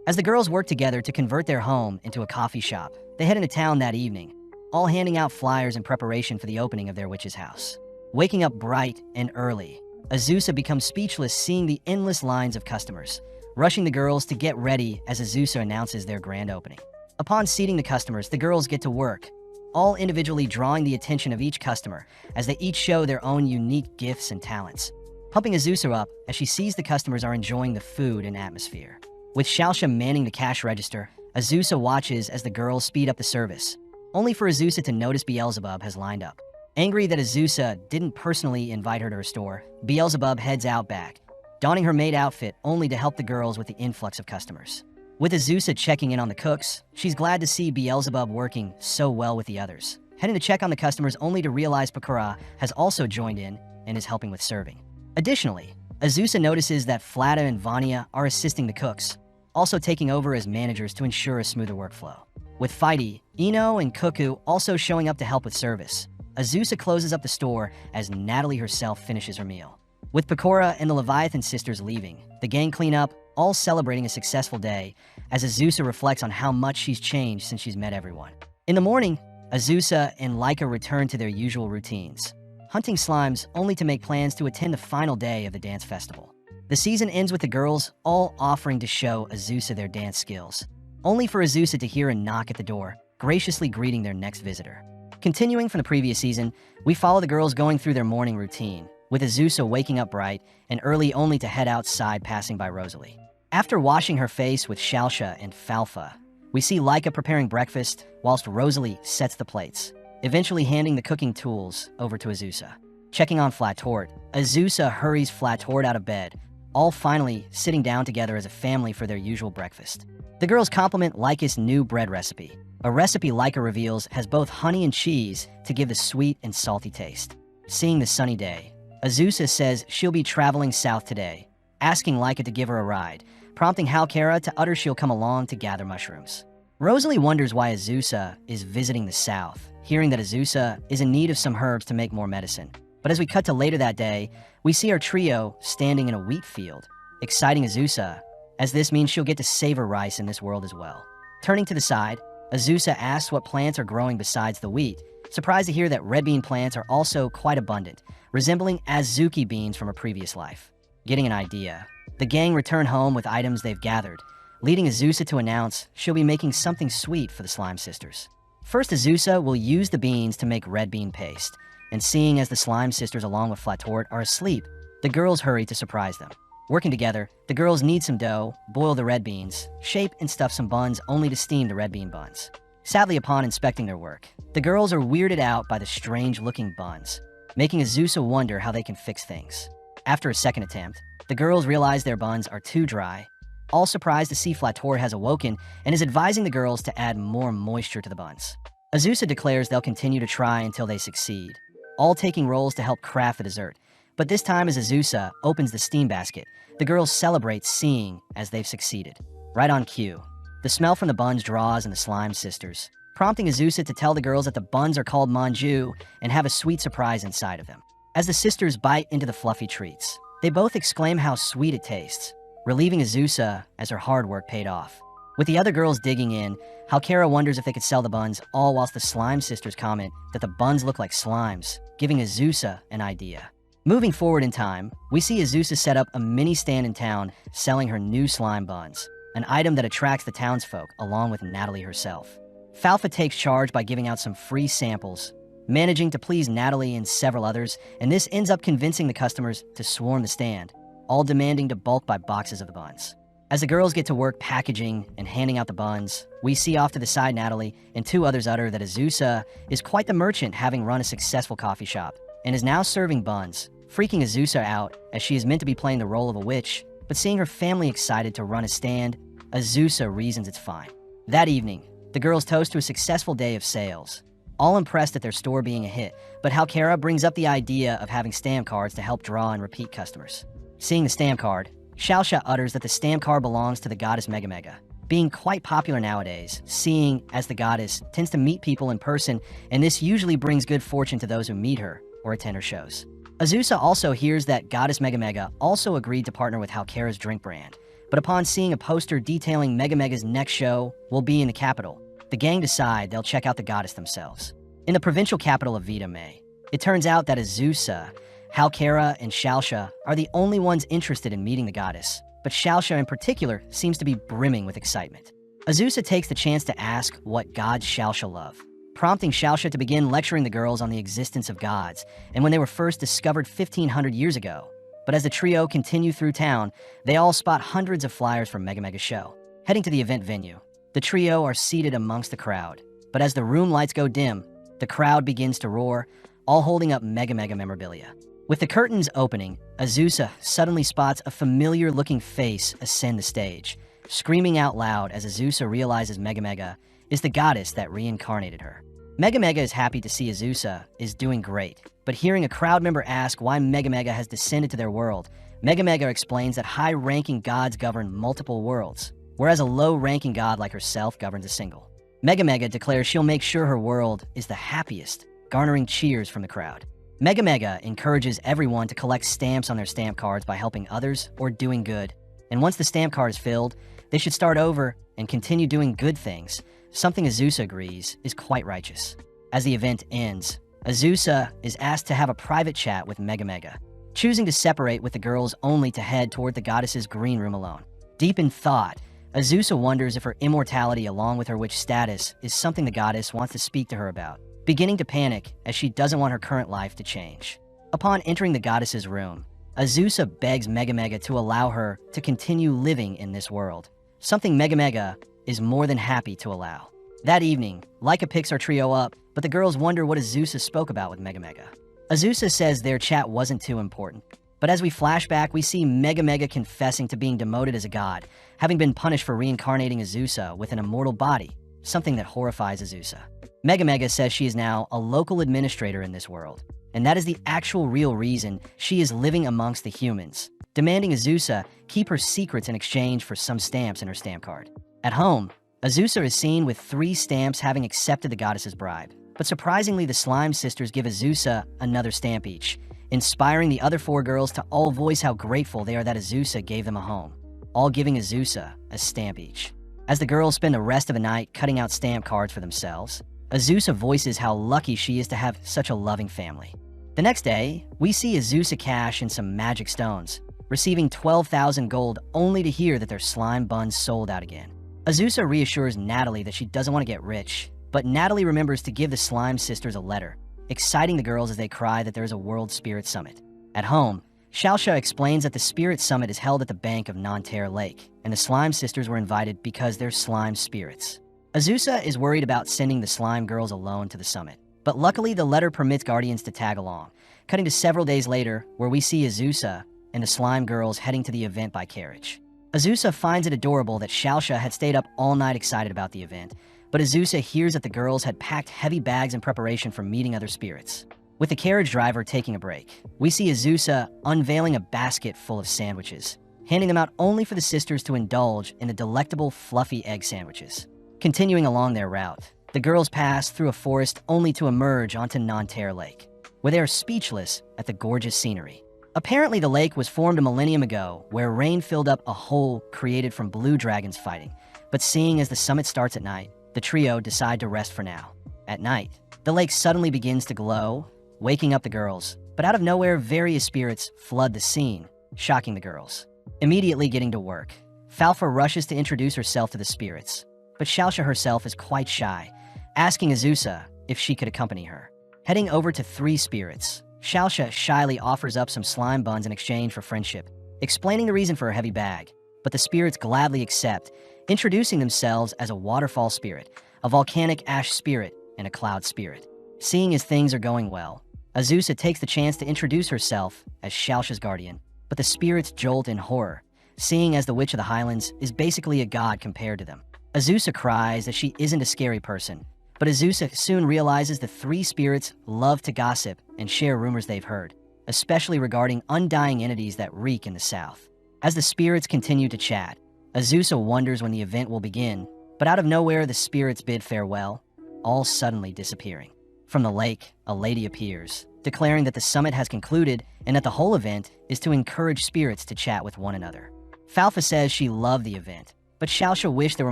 As the girls work together to convert their home into a coffee shop, they head into town that evening, all handing out flyers in preparation for the opening of their witch's house. Waking up bright and early, Azusa becomes speechless seeing the endless lines of customers, rushing the girls to get ready as Azusa announces their grand opening. Upon seating the customers, the girls get to work, all individually drawing the attention of each customer as they each show their own unique gifts and talents, pumping Azusa up as she sees the customers are enjoying the food and atmosphere. With Shalsha manning the cash register, Azusa watches as the girls speed up the service, only for Azusa to notice Beelzebub has lined up. Angry that Azusa didn't personally invite her to her store, Beelzebub heads out back, donning her maid outfit only to help the girls with the influx of customers. With Azusa checking in on the cooks, she's glad to see Beelzebub working so well with the others, heading to check on the customers only to realize Pekora has also joined in and is helping with serving. Additionally, Azusa notices that Flatta and Vanya are assisting the cooks, also taking over as managers to ensure a smoother workflow. With Fighty, Ino, and Cuckoo also showing up to help with service, Azusa closes up the store as Natalie herself finishes her meal. With Pekora and the Leviathan sisters leaving, the gang clean up, all celebrating a successful day, as Azusa reflects on how much she's changed since she's met everyone. In the morning, Azusa and Laika return to their usual routines, hunting slimes only to make plans to attend the final day of the dance festival. The season ends with the girls all offering to show Azusa their dance skills, only for Azusa to hear a knock at the door, graciously greeting their next visitor. Continuing from the previous season, we follow the girls going through their morning routine, with Azusa waking up bright and early only to head outside passing by Rosalie. After washing her face with Shalsha and Falfa, we see Laika preparing breakfast whilst Rosalie sets the plates, eventually handing the cooking tools over to Azusa. Checking on Flattor, Azusa hurries Flattor out of bed, all finally sitting down together as a family for their usual breakfast. The girls compliment Laika's new bread recipe, a recipe Laika reveals has both honey and cheese to give the sweet and salty taste. Seeing the sunny day, Azusa says she'll be traveling south today, asking Laika to give her a ride, prompting Halkara to utter she'll come along to gather mushrooms. Rosalie wonders why Azusa is visiting the south, hearing that Azusa is in need of some herbs to make more medicine. But as we cut to later that day, we see our trio standing in a wheat field, exciting Azusa, as this means she'll get to savor rice in this world as well. Turning to the side, Azusa asks what plants are growing besides the wheat, surprised to hear that red bean plants are also quite abundant, resembling Azuki beans from a previous life. Getting an idea, the gang return home with items they've gathered, leading Azusa to announce she'll be making something sweet for the Slime Sisters. First, Azusa will use the beans to make red bean paste, and seeing as the Slime Sisters along with Flattor are asleep, the girls hurry to surprise them. Working together, the girls knead some dough, boil the red beans, shape and stuff some buns only to steam the red bean buns. Sadly, upon inspecting their work, the girls are weirded out by the strange-looking buns, making Azusa wonder how they can fix things. After a second attempt, the girls realize their buns are too dry, all surprised to see Flattor has awoken and is advising the girls to add more moisture to the buns. Azusa declares they'll continue to try until they succeed, all taking roles to help craft the dessert. But this time as Azusa opens the steam basket, the girls celebrate seeing as they've succeeded. Right on cue, the smell from the buns draws in the Slime Sisters, prompting Azusa to tell the girls that the buns are called manju and have a sweet surprise inside of them. As the sisters bite into the fluffy treats, they both exclaim how sweet it tastes, relieving Azusa as her hard work paid off. With the other girls digging in, Halkara wonders if they could sell the buns, all whilst the slime sisters comment that the buns look like slimes, giving Azusa an idea. Moving forward in time, we see Azusa set up a mini stand in town selling her new slime buns, an item that attracts the townsfolk along with Natalie herself. Falfa takes charge by giving out some free samples, managing to please Natalie and several others, and this ends up convincing the customers to swarm the stand, all demanding to bulk buy boxes of the buns. As the girls get to work packaging and handing out the buns, we see off to the side Natalie and two others utter that Azusa is quite the merchant, having run a successful coffee shop, and is now serving buns, freaking Azusa out as she is meant to be playing the role of a witch, but seeing her family excited to run a stand, Azusa reasons it's fine. That evening, the girls toast to a successful day of sales, all impressed at their store being a hit, but Halkara brings up the idea of having stamp cards to help draw and repeat customers. Seeing the stamp card, Xiaoxia utters that the stamp card belongs to the goddess Megamega, being quite popular nowadays, seeing as the goddess tends to meet people in person, and this usually brings good fortune to those who meet her or attend her shows. Azusa also hears that goddess Megamega also agreed to partner with Halkara's drink brand, but upon seeing a poster detailing Megamega's next show will be in the capital, the gang decide they'll check out the goddess themselves. In the provincial capital of Vita May, it turns out that Azusa, Halkara, and Xiaoxia are the only ones interested in meeting the goddess, but Xiaoxia in particular seems to be brimming with excitement. Azusa takes the chance to ask what gods Xiaoxia love, prompting Xiaoxia to begin lecturing the girls on the existence of gods and when they were first discovered 1,500 years ago. But as the trio continue through town, they all spot hundreds of flyers for Megamega's show. Heading to the event venue, the trio are seated amongst the crowd, but as the room lights go dim, the crowd begins to roar, all holding up Megamega memorabilia. With the curtains opening, Azusa suddenly spots a familiar-looking face ascend the stage, screaming out loud as Azusa realizes Megamega is the goddess that reincarnated her. Megamega is happy to see Azusa is doing great, but hearing a crowd member ask why Megamega has descended to their world, Megamega explains that high-ranking gods govern multiple worlds, whereas a low-ranking god like herself governs a single. Megamega declares she'll make sure her world is the happiest, garnering cheers from the crowd. Megamega encourages everyone to collect stamps on their stamp cards by helping others or doing good, and once the stamp card is filled, they should start over and continue doing good things, something Azusa agrees is quite righteous. As the event ends, Azusa is asked to have a private chat with Megamega, choosing to separate with the girls only to head toward the goddess's green room alone. Deep in thought, Azusa wonders if her immortality along with her witch status is something the goddess wants to speak to her about, beginning to panic as she doesn't want her current life to change. Upon entering the goddess's room, Azusa begs Megamega to allow her to continue living in this world, something Megamega is more than happy to allow. That evening, Laika picks our trio up, but the girls wonder what Azusa spoke about with Megamega. Azusa says their chat wasn't too important, but as we flash back, we see Megamega confessing to being demoted as a god, having been punished for reincarnating Azusa with an immortal body, something that horrifies Azusa. Megamega says she is now a local administrator in this world, and that is the actual real reason she is living amongst the humans, demanding Azusa keep her secrets in exchange for some stamps in her stamp card. At home, Azusa is seen with 3 stamps having accepted the goddess's bribe, but surprisingly the slime sisters give Azusa another stamp each, inspiring the other 4 girls to all voice how grateful they are that Azusa gave them a home, all giving Azusa a stamp each. As the girls spend the rest of the night cutting out stamp cards for themselves, Azusa voices how lucky she is to have such a loving family. The next day, we see Azusa cash in some magic stones, receiving 12,000 gold only to hear that their slime buns sold out again. Azusa reassures Natalie that she doesn't want to get rich, but Natalie remembers to give the slime sisters a letter, exciting the girls as they cry that there is a World Spirit Summit. At home, Xiaoxia explains that the Spirit Summit is held at the bank of Nanterre Lake, and the slime sisters were invited because they're slime spirits. Azusa is worried about sending the slime girls alone to the summit, but luckily the letter permits guardians to tag along, cutting to several days later where we see Azusa and the slime girls heading to the event by carriage. Azusa finds it adorable that Xiaoxia had stayed up all night excited about the event, but Azusa hears that the girls had packed heavy bags in preparation for meeting other spirits. With the carriage driver taking a break, we see Azusa unveiling a basket full of sandwiches, handing them out only for the sisters to indulge in the delectable fluffy egg sandwiches. Continuing along their route, The girls pass through a forest only to emerge onto Nanterre Lake, where they are speechless at the gorgeous scenery. Apparently, the lake was formed a millennium ago, where rain filled up a hole created from blue dragons fighting. But seeing as the summit starts at night, the trio decide to rest for now. At night, the lake suddenly begins to glow, waking up the girls. But out of nowhere, various spirits flood the scene, shocking the girls. Immediately getting to work, Falfa rushes to introduce herself to the spirits. But Shalsha herself is quite shy, asking Azusa if she could accompany her. Heading over to 3 spirits, Shalsha shyly offers up some slime buns in exchange for friendship, explaining the reason for her heavy bag. But the spirits gladly accept, introducing themselves as a waterfall spirit, a volcanic ash spirit, and a cloud spirit. Seeing as things are going well, Azusa takes the chance to introduce herself as Shalsha's guardian, but the spirits jolt in horror, seeing as the Witch of the Highlands is basically a god compared to them. Azusa cries that she isn't a scary person, but Azusa soon realizes the 3 spirits love to gossip and share rumors they've heard, especially regarding undying entities that reek in the south. As the spirits continue to chat, Azusa wonders when the event will begin, but out of nowhere the spirits bid farewell, all suddenly disappearing. From the lake, a lady appears, declaring that the summit has concluded and that the whole event is to encourage spirits to chat with one another. Falfa says she loved the event, but Shalsha wished there were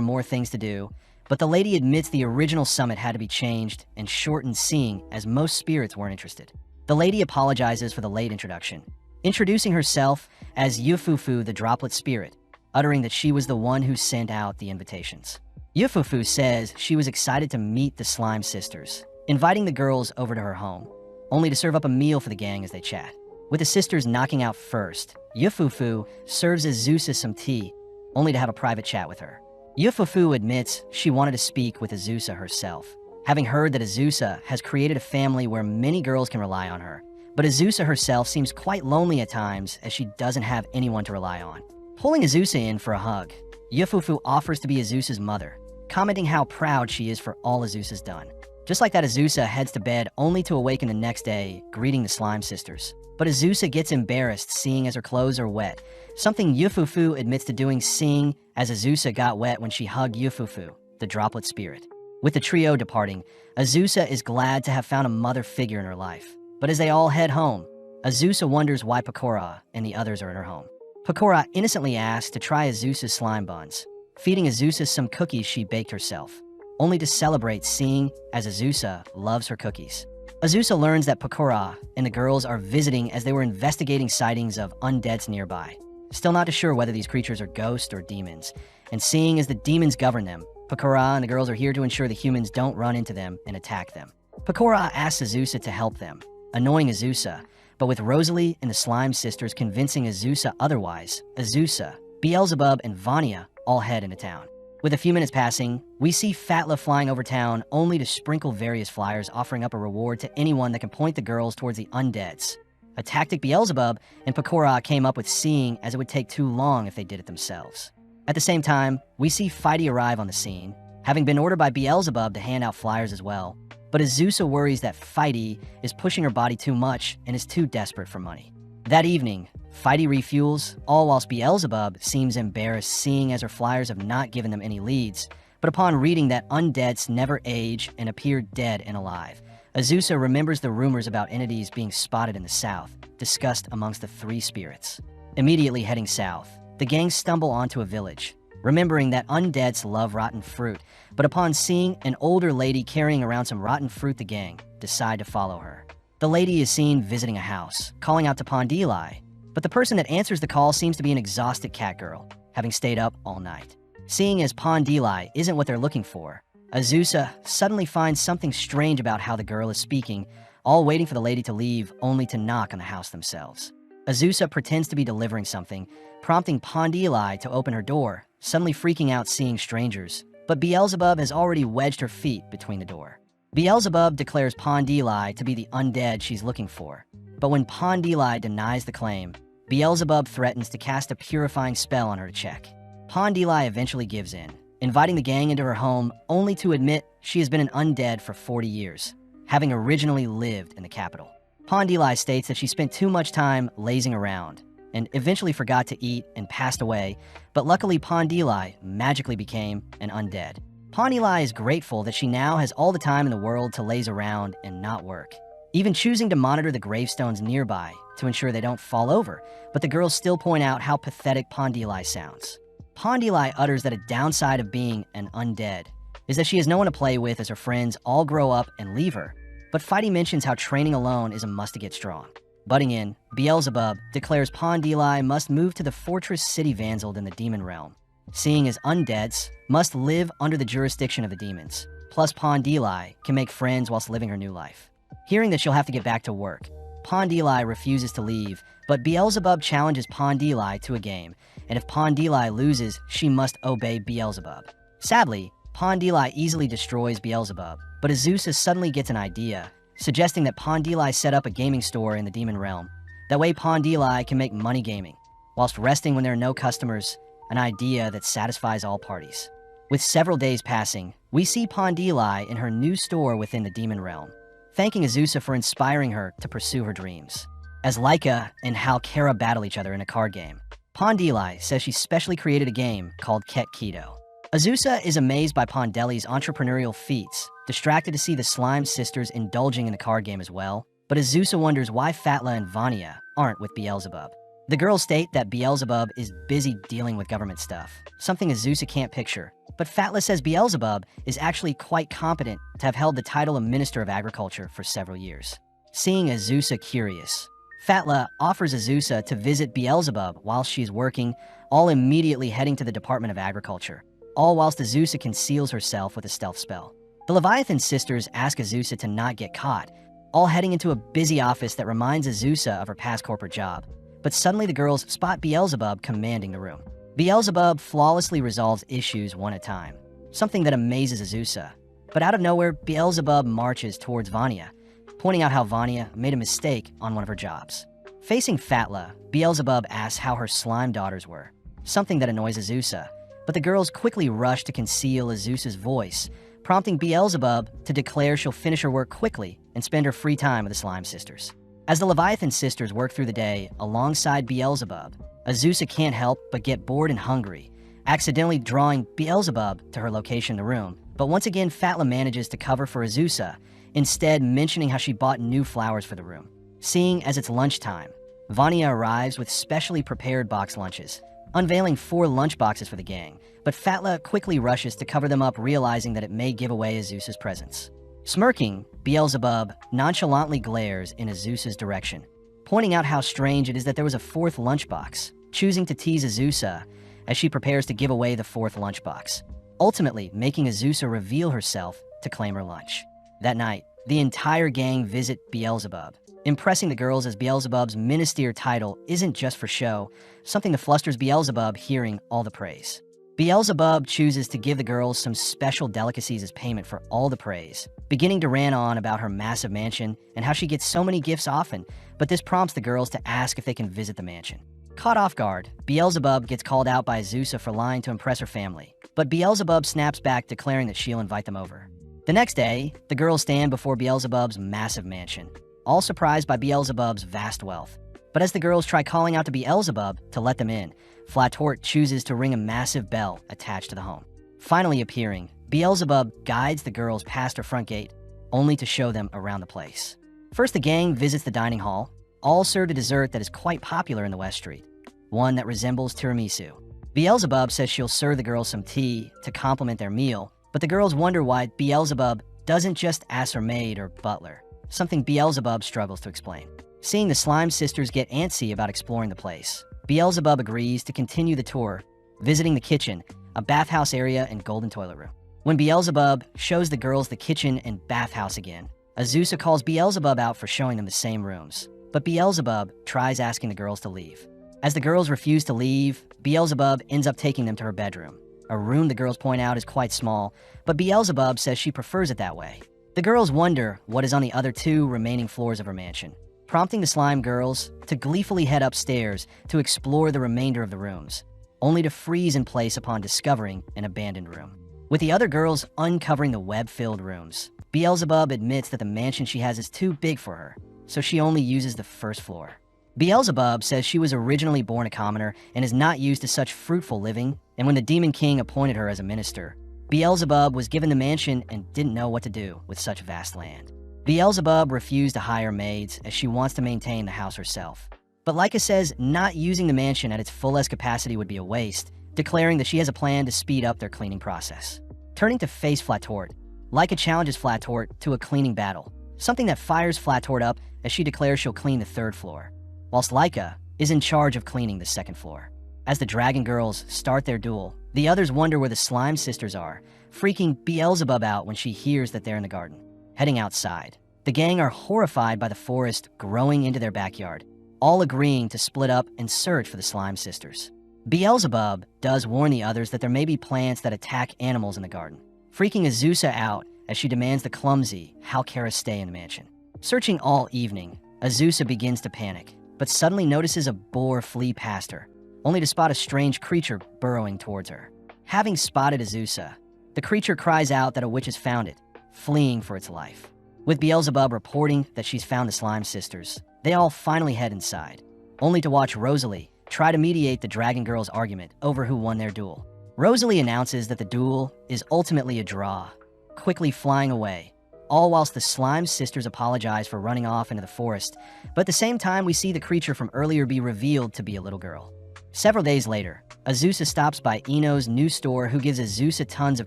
more things to do, but the lady admits the original summit had to be changed and shortened, seeing as most spirits weren't interested. The lady apologizes for the late introduction, introducing herself as Yufu the Droplet spirit, uttering that she was the one who sent out the invitations. Yufu says she was excited to meet the Slime Sisters, inviting the girls over to her home, only to serve up a meal for the gang as they chat. With the sisters knocking out first, Yufu serves Azusa some tea, only to have a private chat with her. Yufu admits she wanted to speak with Azusa herself, having heard that Azusa has created a family where many girls can rely on her. But Azusa herself seems quite lonely at times as she doesn't have anyone to rely on. Pulling Azusa in for a hug, Yufu offers to be Azusa's mother, commenting how proud she is for all Azusa's done. Just like that, Azusa heads to bed only to awaken the next day, greeting the Slime Sisters. But Azusa gets embarrassed seeing as her clothes are wet, something Yufu admits to doing, seeing as Azusa got wet when she hugged Yufu, the Droplet spirit. With the trio departing, Azusa is glad to have found a mother figure in her life. But as they all head home, Azusa wonders why Pecora and the others are in her home. Pecora innocently asks to try Azusa's slime buns, feeding Azusa some cookies she baked herself, only to celebrate seeing as Azusa loves her cookies. Azusa learns that Pecora and the girls are visiting as they were investigating sightings of undeads nearby, still not too sure whether these creatures are ghosts or demons, and seeing as the demons govern them, Pecora and the girls are here to ensure the humans don't run into them and attack them. Pecora asks Azusa to help them, annoying Azusa, but with Rosalie and the Slime Sisters convincing Azusa otherwise, Azusa, Beelzebub, and Vanya all head into town. With a few minutes passing, we see Fatla flying over town only to sprinkle various flyers offering up a reward to anyone that can point the girls towards the undeads, a tactic Beelzebub and Pecora came up with, seeing as it would take too long if they did it themselves. At the same time, we see Fighty arrive on the scene, having been ordered by Beelzebub to hand out flyers as well, but Azusa worries that Fighty is pushing her body too much and is too desperate for money. That evening, Fighty refuels, all whilst Beelzebub seems embarrassed seeing as her flyers have not given them any leads, but upon reading that undeads never age and appear dead and alive, Azusa remembers the rumors about entities being spotted in the south, discussed amongst the 3 spirits. Immediately heading south, the gang stumble onto a village, remembering that undeads love rotten fruit, but upon seeing an older lady carrying around some rotten fruit, the gang decide to follow her. The lady is seen visiting a house, calling out to Pondeli, but the person that answers the call seems to be an exhausted cat girl, having stayed up all night. Seeing as Pondeli isn't what they're looking for, Azusa suddenly finds something strange about how the girl is speaking, all waiting for the lady to leave only to knock on the house themselves. Azusa pretends to be delivering something, prompting Pondeli to open her door, suddenly freaking out seeing strangers, but Beelzebub has already wedged her feet between the door. Beelzebub declares Pondeli to be the undead she's looking for, but when Pondeli denies the claim, Beelzebub threatens to cast a purifying spell on her to check. Pondeli eventually gives in, inviting the gang into her home only to admit she has been an undead for 40 years, having originally lived in the capital. Pondeli states that she spent too much time lazing around and eventually forgot to eat and passed away, but luckily Pondeli magically became an undead. Pondeli is grateful that she now has all the time in the world to laze around and not work, even choosing to monitor the gravestones nearby to ensure they don't fall over, but the girls still point out how pathetic Pondeli sounds. Pondeli utters that a downside of being an undead is that she has no one to play with as her friends all grow up and leave her, but Fighty mentions how training alone is a must to get strong. Butting in, Beelzebub declares Pondeli must move to the fortress city Vanzeld in the demon realm, seeing as undeads must live under the jurisdiction of the demons. Plus, Pondeli can make friends whilst living her new life. Hearing that she'll have to get back to work, Pondeli refuses to leave, but Beelzebub challenges Pondeli to a game, and if Pondeli loses, she must obey Beelzebub. Sadly, Pondeli easily destroys Beelzebub, but Azusa suddenly gets an idea, suggesting that Pondeli set up a gaming store in the demon realm. That way Pondeli can make money gaming, whilst resting when there are no customers, an idea that satisfies all parties. With several days passing, we see Pondeli in her new store within the demon realm, thanking Azusa for inspiring her to pursue her dreams. As Laika and Hal Kara battle each other in a card game, Pondeli says she specially created a game called Ket Keto. Azusa is amazed by Pondeli's entrepreneurial feats, distracted to see the Slime sisters indulging in the card game as well, but Azusa wonders why Fatla and Vanya aren't with Beelzebub. The girls state that Beelzebub is busy dealing with government stuff, something Azusa can't picture, but Fatla says Beelzebub is actually quite competent to have held the title of Minister of Agriculture for several years. Seeing Azusa curious, Fatla offers Azusa to visit Beelzebub while she's working, all immediately heading to the Department of Agriculture, all whilst Azusa conceals herself with a stealth spell. The Leviathan sisters ask Azusa to not get caught, all heading into a busy office that reminds Azusa of her past corporate job. But suddenly the girls spot Beelzebub commanding the room. Beelzebub flawlessly resolves issues one at a time, something that amazes Azusa. But out of nowhere, Beelzebub marches towards Vanya, pointing out how Vanya made a mistake on one of her jobs. Facing Fatla, Beelzebub asks how her slime daughters were, something that annoys Azusa, but the girls quickly rush to conceal Azusa's voice, prompting Beelzebub to declare she'll finish her work quickly and spend her free time with the Slime sisters. As the Leviathan sisters work through the day alongside Beelzebub, Azusa can't help but get bored and hungry, accidentally drawing Beelzebub to her location in the room. But once again, Fatla manages to cover for Azusa, instead mentioning how she bought new flowers for the room. Seeing as it's lunchtime, Vanya arrives with specially prepared box lunches, unveiling 4 lunch boxes for the gang, but Fatla quickly rushes to cover them up, realizing that it may give away Azusa's presence. Smirking, Beelzebub nonchalantly glares in Azusa's direction, pointing out how strange it is that there was a 4th lunchbox, choosing to tease Azusa as she prepares to give away the 4th lunchbox, ultimately making Azusa reveal herself to claim her lunch. That night, the entire gang visit Beelzebub, impressing the girls as Beelzebub's minister title isn't just for show, something that flusters Beelzebub hearing all the praise. Beelzebub chooses to give the girls some special delicacies as payment for all the praise, beginning to rant on about her massive mansion and how she gets so many gifts often, but this prompts the girls to ask if they can visit the mansion. Caught off guard, Beelzebub gets called out by Azusa for lying to impress her family, but Beelzebub snaps back, declaring that she'll invite them over. The next day, the girls stand before Beelzebub's massive mansion, all surprised by Beelzebub's vast wealth. But as the girls try calling out to Beelzebub to let them in, Flattor chooses to ring a massive bell attached to the home. Finally appearing, Beelzebub guides the girls past her front gate, only to show them around the place. First, the gang visits the dining hall, all served a dessert that is quite popular in the West Street, one that resembles tiramisu. Beelzebub says she'll serve the girls some tea to complement their meal, but the girls wonder why Beelzebub doesn't just ask her maid or butler, something Beelzebub struggles to explain. Seeing the Slime sisters get antsy about exploring the place, Beelzebub agrees to continue the tour, visiting the kitchen, a bathhouse area, and golden toilet room. When Beelzebub shows the girls the kitchen and bathhouse again, Azusa calls Beelzebub out for showing them the same rooms, but Beelzebub tries asking the girls to leave. As the girls refuse to leave, Beelzebub ends up taking them to her bedroom, a room the girls point out is quite small, but Beelzebub says she prefers it that way. The girls wonder what is on the other 2 remaining floors of her mansion, prompting the Slime girls to gleefully head upstairs to explore the remainder of the rooms, only to freeze in place upon discovering an abandoned room. With the other girls uncovering the web-filled rooms, Beelzebub admits that the mansion she has is too big for her, so she only uses the first floor. Beelzebub says she was originally born a commoner and is not used to such fruitful living, and when the Demon King appointed her as a minister, Beelzebub was given the mansion and didn't know what to do with such vast land. Beelzebub refused to hire maids as she wants to maintain the house herself. But Leica says not using the mansion at its fullest capacity would be a waste, declaring that she has a plan to speed up their cleaning process. Turning to face Flattor, Leica challenges Flattor to a cleaning battle, something that fires Flattor up as she declares she'll clean the 3rd floor, whilst Leica is in charge of cleaning the 2nd floor. As the Dragon Girls start their duel, the others wonder where the Slime Sisters are, freaking Beelzebub out when she hears that they're in the garden. Heading outside, the gang are horrified by the forest growing into their backyard, all agreeing to split up and search for the Slime Sisters. Beelzebub does warn the others that there may be plants that attack animals in the garden, freaking Azusa out as she demands the clumsy Halkara stay in the mansion. Searching all evening, Azusa begins to panic, but suddenly notices a boar flee past her, only to spot a strange creature burrowing towards her. Having spotted Azusa, the creature cries out that a witch has found it, fleeing for its life. With Beelzebub reporting that she's found the Slime Sisters, they all finally head inside, only to watch Rosalie try to mediate the Dragon Girls' argument over who won their duel. Rosalie announces that the duel is ultimately a draw, quickly flying away, all whilst the Slime Sisters apologize for running off into the forest, but at the same time we see the creature from earlier be revealed to be a little girl. Several days later, Azusa stops by Ino's new store, who gives Azusa tons of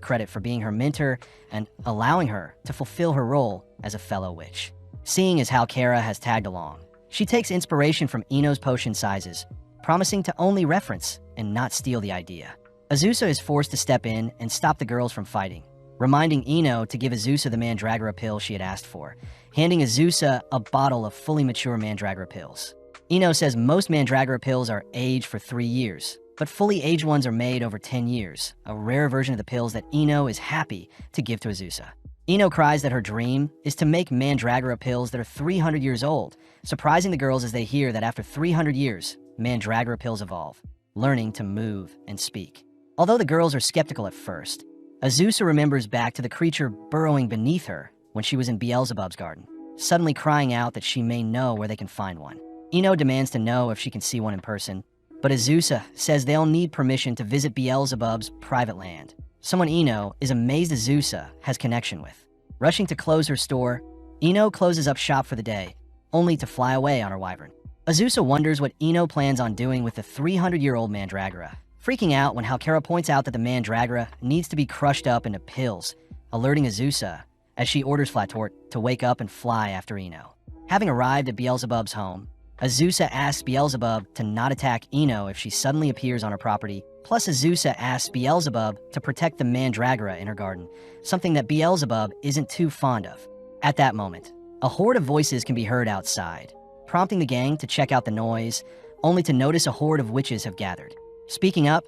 credit for being her mentor and allowing her to fulfill her role as a fellow witch. Seeing as Halkara has tagged along, she takes inspiration from Ino's potion sizes, promising to only reference and not steal the idea. Azusa is forced to step in and stop the girls from fighting, reminding Ino to give Azusa the Mandragora pill she had asked for, handing Azusa a bottle of fully mature Mandragora pills. Ino says most Mandragora pills are aged for 3 years, but fully aged ones are made over 10 years, a rare version of the pills that Ino is happy to give to Azusa. Ino cries that her dream is to make Mandragora pills that are 300 years old, surprising the girls as they hear that after 300 years, Mandragora pills evolve, learning to move and speak. Although the girls are skeptical at first, Azusa remembers back to the creature burrowing beneath her when she was in Beelzebub's garden, suddenly crying out that she may know where they can find one. Ino demands to know if she can see one in person, but Azusa says they'll need permission to visit Beelzebub's private land, someone Ino is amazed Azusa has connection with. Rushing to close her store, Ino closes up shop for the day, only to fly away on her wyvern. Azusa wonders what Ino plans on doing with the 300-year-old Mandragora, freaking out when Halkara points out that the Mandragora needs to be crushed up into pills, alerting Azusa as she orders Flattor to wake up and fly after Ino. Having arrived at Beelzebub's home, Azusa asks Beelzebub to not attack Ino if she suddenly appears on her property, plus Azusa asks Beelzebub to protect the Mandragora in her garden, something that Beelzebub isn't too fond of. At that moment, a horde of voices can be heard outside, prompting the gang to check out the noise, only to notice a horde of witches have gathered. Speaking up,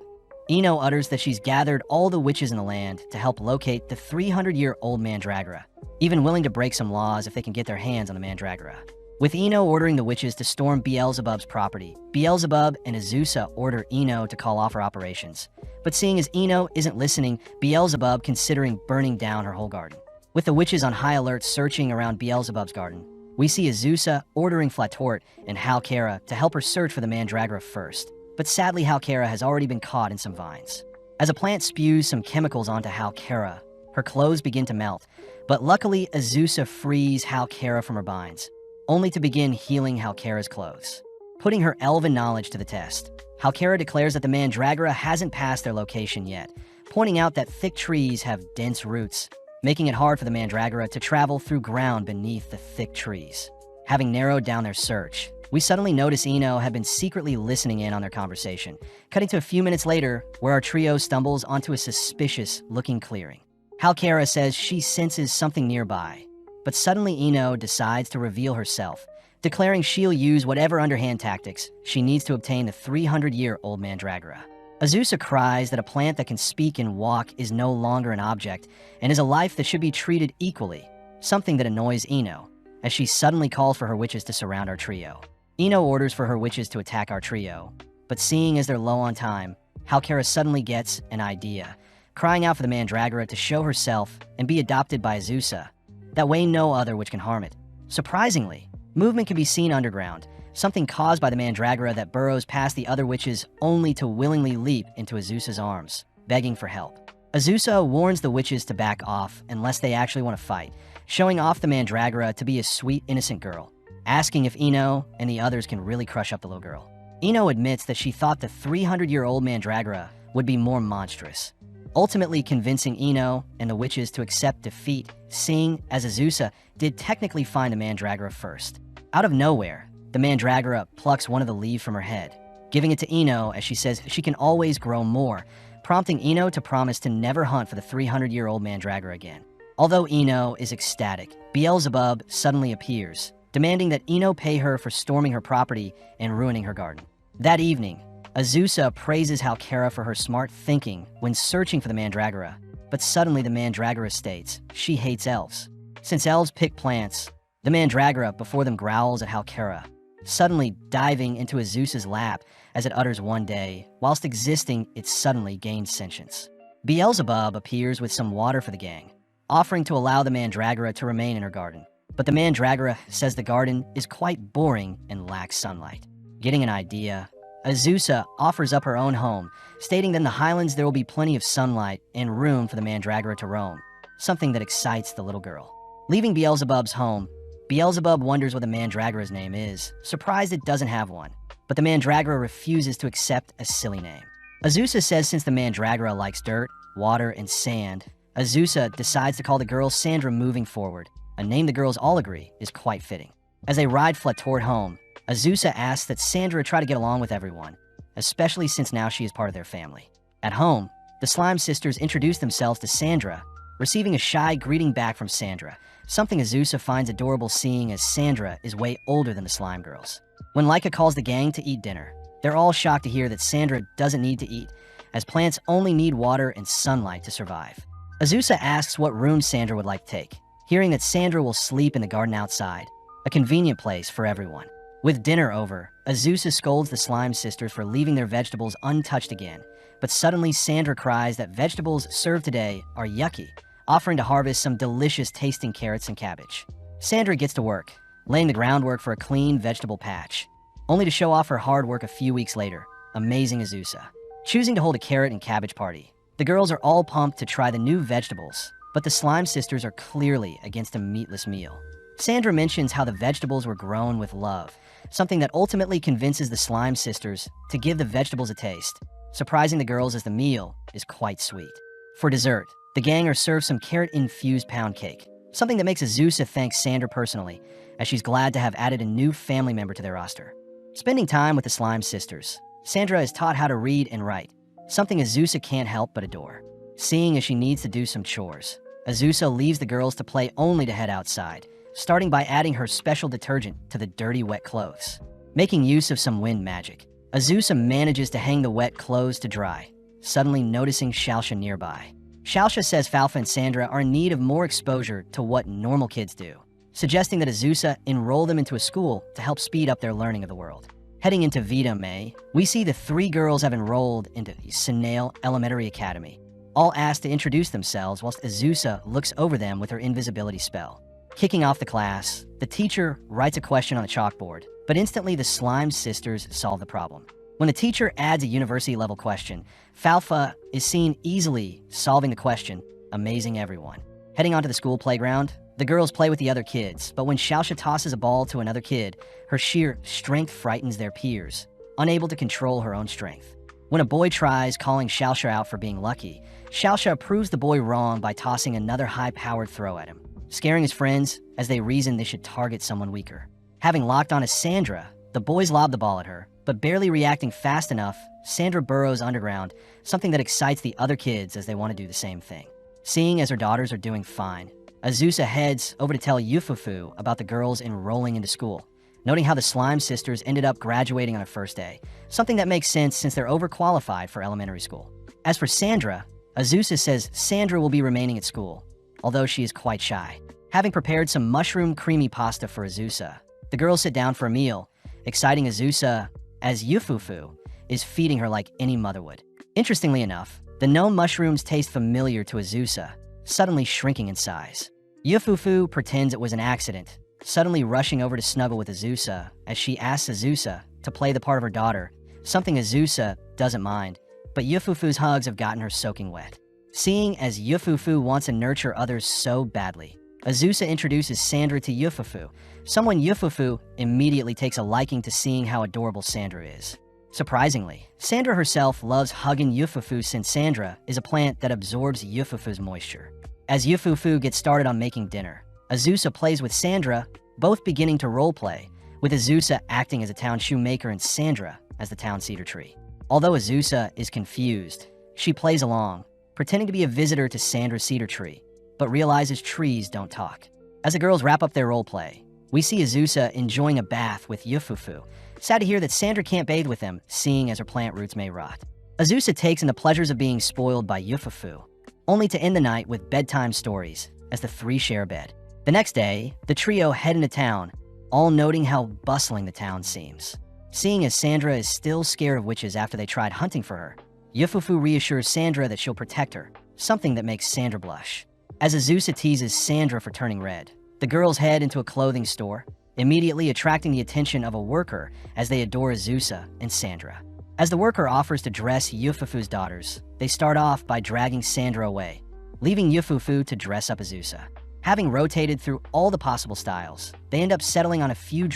Ino utters that she's gathered all the witches in the land to help locate the 300-year-old Mandragora, even willing to break some laws if they can get their hands on the Mandragora. With Ino ordering the witches to storm Beelzebub's property, Beelzebub and Azusa order Ino to call off her operations. But seeing as Ino isn't listening, Beelzebub considering burning down her whole garden. With the witches on high alert searching around Beelzebub's garden, we see Azusa ordering Flattor and Halkara to help her search for the Mandragora first. But sadly, Halkara has already been caught in some vines. As a plant spews some chemicals onto Halkara, her clothes begin to melt, but luckily Azusa frees Halkara from her binds, only to begin healing Halkara's clothes. Putting her elven knowledge to the test, Halkara declares that the Mandragora hasn't passed their location yet, pointing out that thick trees have dense roots, making it hard for the Mandragora to travel through ground beneath the thick trees. Having narrowed down their search, we suddenly notice Ino had been secretly listening in on their conversation, cutting to a few minutes later where our trio stumbles onto a suspicious-looking clearing. Halkara says she senses something nearby, but suddenly Ino decides to reveal herself, declaring she'll use whatever underhand tactics she needs to obtain the 300-year-old Mandragora. Azusa cries that a plant that can speak and walk is no longer an object and is a life that should be treated equally, something that annoys Ino, as she suddenly calls for her witches to surround our trio. Ino orders for her witches to attack our trio, but seeing as they're low on time, Halkara suddenly gets an idea, crying out for the Mandragora to show herself and be adopted by Azusa. That way no other witch can harm it. Surprisingly, movement can be seen underground, something caused by the Mandragora that burrows past the other witches only to willingly leap into Azusa's arms, begging for help. Azusa warns the witches to back off unless they actually want to fight, showing off the mandragora to be a sweet, innocent girl, asking if Ino and the others can really crush up the little girl. Ino admits that she thought the 300-year-old mandragora would be more monstrous, ultimately convincing Ino and the witches to accept defeat, seeing as Azusa did technically find the mandragora first. Out of nowhere, the mandragora plucks one of the leaves from her head, giving it to Ino as she says she can always grow more, prompting Ino to promise to never hunt for the 300-year-old mandragora again. Although Ino is ecstatic, Beelzebub suddenly appears, demanding that Ino pay her for storming her property and ruining her garden. That evening, Azusa praises Halkara for her smart thinking when searching for the mandragora, but suddenly the mandragora states she hates elves. Since elves pick plants, the mandragora before them growls at Halkara, suddenly diving into Azusa's lap as it utters one day. Whilst existing, it suddenly gains sentience. Beelzebub appears with some water for the gang, offering to allow the mandragora to remain in her garden. But the mandragora says the garden is quite boring and lacks sunlight. Getting an idea, Azusa offers up her own home, stating that in the highlands there will be plenty of sunlight and room for the mandragora to roam, something that excites the little girl. Leaving Beelzebub's home, Beelzebub wonders what the mandragora's name is, surprised it doesn't have one, but the mandragora refuses to accept a silly name. Azusa says since the mandragora likes dirt, water, and sand, Azusa decides to call the girl Sandra moving forward, a name the girls all agree is quite fitting. As they ride Flattor home, Azusa asks that Sandra try to get along with everyone, especially since now she is part of their family. At home, the Slime Sisters introduce themselves to Sandra, receiving a shy greeting back from Sandra, something Azusa finds adorable seeing as Sandra is way older than the Slime Girls. When Laika calls the gang to eat dinner, they're all shocked to hear that Sandra doesn't need to eat, as plants only need water and sunlight to survive. Azusa asks what room Sandra would like to take, hearing that Sandra will sleep in the garden outside, a convenient place for everyone. With dinner over, Azusa scolds the Slime Sisters for leaving their vegetables untouched again, but suddenly Sandra cries that vegetables served today are yucky, offering to harvest some delicious tasting carrots and cabbage. Sandra gets to work, laying the groundwork for a clean vegetable patch, only to show off her hard work a few weeks later, amazing Azusa. Choosing to hold a carrot and cabbage party, the girls are all pumped to try the new vegetables, but the Slime Sisters are clearly against a meatless meal. Sandra mentions how the vegetables were grown with love, something that ultimately convinces the Slime Sisters to give the vegetables a taste, surprising the girls as the meal is quite sweet. For dessert, the gang are served some carrot-infused pound cake, something that makes Azusa thank Sandra personally, as she's glad to have added a new family member to their roster. Spending time with the Slime Sisters, Sandra is taught how to read and write, something Azusa can't help but adore. Seeing as she needs to do some chores, Azusa leaves the girls to play only to head outside, starting by adding her special detergent to the dirty, wet clothes. Making use of some wind magic, Azusa manages to hang the wet clothes to dry, suddenly noticing Shalsha nearby. Shalsha says Falfa and Sandra are in need of more exposure to what normal kids do, suggesting that Azusa enroll them into a school to help speed up their learning of the world. Heading into Vita May, we see the three girls have enrolled into the Sinale Elementary Academy, all asked to introduce themselves whilst Azusa looks over them with her invisibility spell. Kicking off the class, the teacher writes a question on the chalkboard, but instantly the Slime Sisters solve the problem. When the teacher adds a university-level question, Falfa is seen easily solving the question, amazing everyone. Heading onto the school playground, the girls play with the other kids, but when Shalsha tosses a ball to another kid, her sheer strength frightens their peers, unable to control her own strength. When a boy tries calling Shalsha out for being lucky, Shalsha proves the boy wrong by tossing another high-powered throw at him, scaring his friends as they reason they should target someone weaker. Having locked on to Sandra, the boys lob the ball at her, but barely reacting fast enough, Sandra burrows underground, something that excites the other kids as they want to do the same thing. Seeing as her daughters are doing fine, Azusa heads over to tell Yufu about the girls enrolling into school, noting how the Slime Sisters ended up graduating on her first day, something that makes sense since they're overqualified for elementary school. As for Sandra, Azusa says Sandra will be remaining at school, although she is quite shy. Having prepared some mushroom creamy pasta for Azusa, the girls sit down for a meal, exciting Azusa as Yufu is feeding her like any mother would. Interestingly enough, the gnome mushrooms taste familiar to Azusa, suddenly shrinking in size. Yufu pretends it was an accident, suddenly rushing over to snuggle with Azusa as she asks Azusa to play the part of her daughter, something Azusa doesn't mind, but Yufu's hugs have gotten her soaking wet. Seeing as Yufu wants to nurture others so badly, Azusa introduces Sandra to Yufu, someone Yufu immediately takes a liking to seeing how adorable Sandra is. Surprisingly, Sandra herself loves hugging Yufu since Sandra is a plant that absorbs Yufu's moisture. As Yufu gets started on making dinner, Azusa plays with Sandra, both beginning to roleplay, with Azusa acting as a town shoemaker and Sandra as the town cedar tree. Although Azusa is confused, she plays along, pretending to be a visitor to Sandra's cedar tree, but realizes trees don't talk. As the girls wrap up their roleplay, we see Azusa enjoying a bath with Yufu, sad to hear that Sandra can't bathe with him, seeing as her plant roots may rot. Azusa takes in the pleasures of being spoiled by Yufu, only to end the night with bedtime stories as the three share a bed. The next day, the trio head into town, all noting how bustling the town seems. Seeing as Sandra is still scared of witches after they tried hunting for her, Yufu reassures Sandra that she'll protect her, something that makes Sandra blush. As Azusa teases Sandra for turning red, the girls head into a clothing store, immediately attracting the attention of a worker as they adore Azusa and Sandra. As the worker offers to dress Yufu's daughters, they start off by dragging Sandra away, leaving Yufu to dress up Azusa. Having rotated through all the possible styles, they end up settling on a few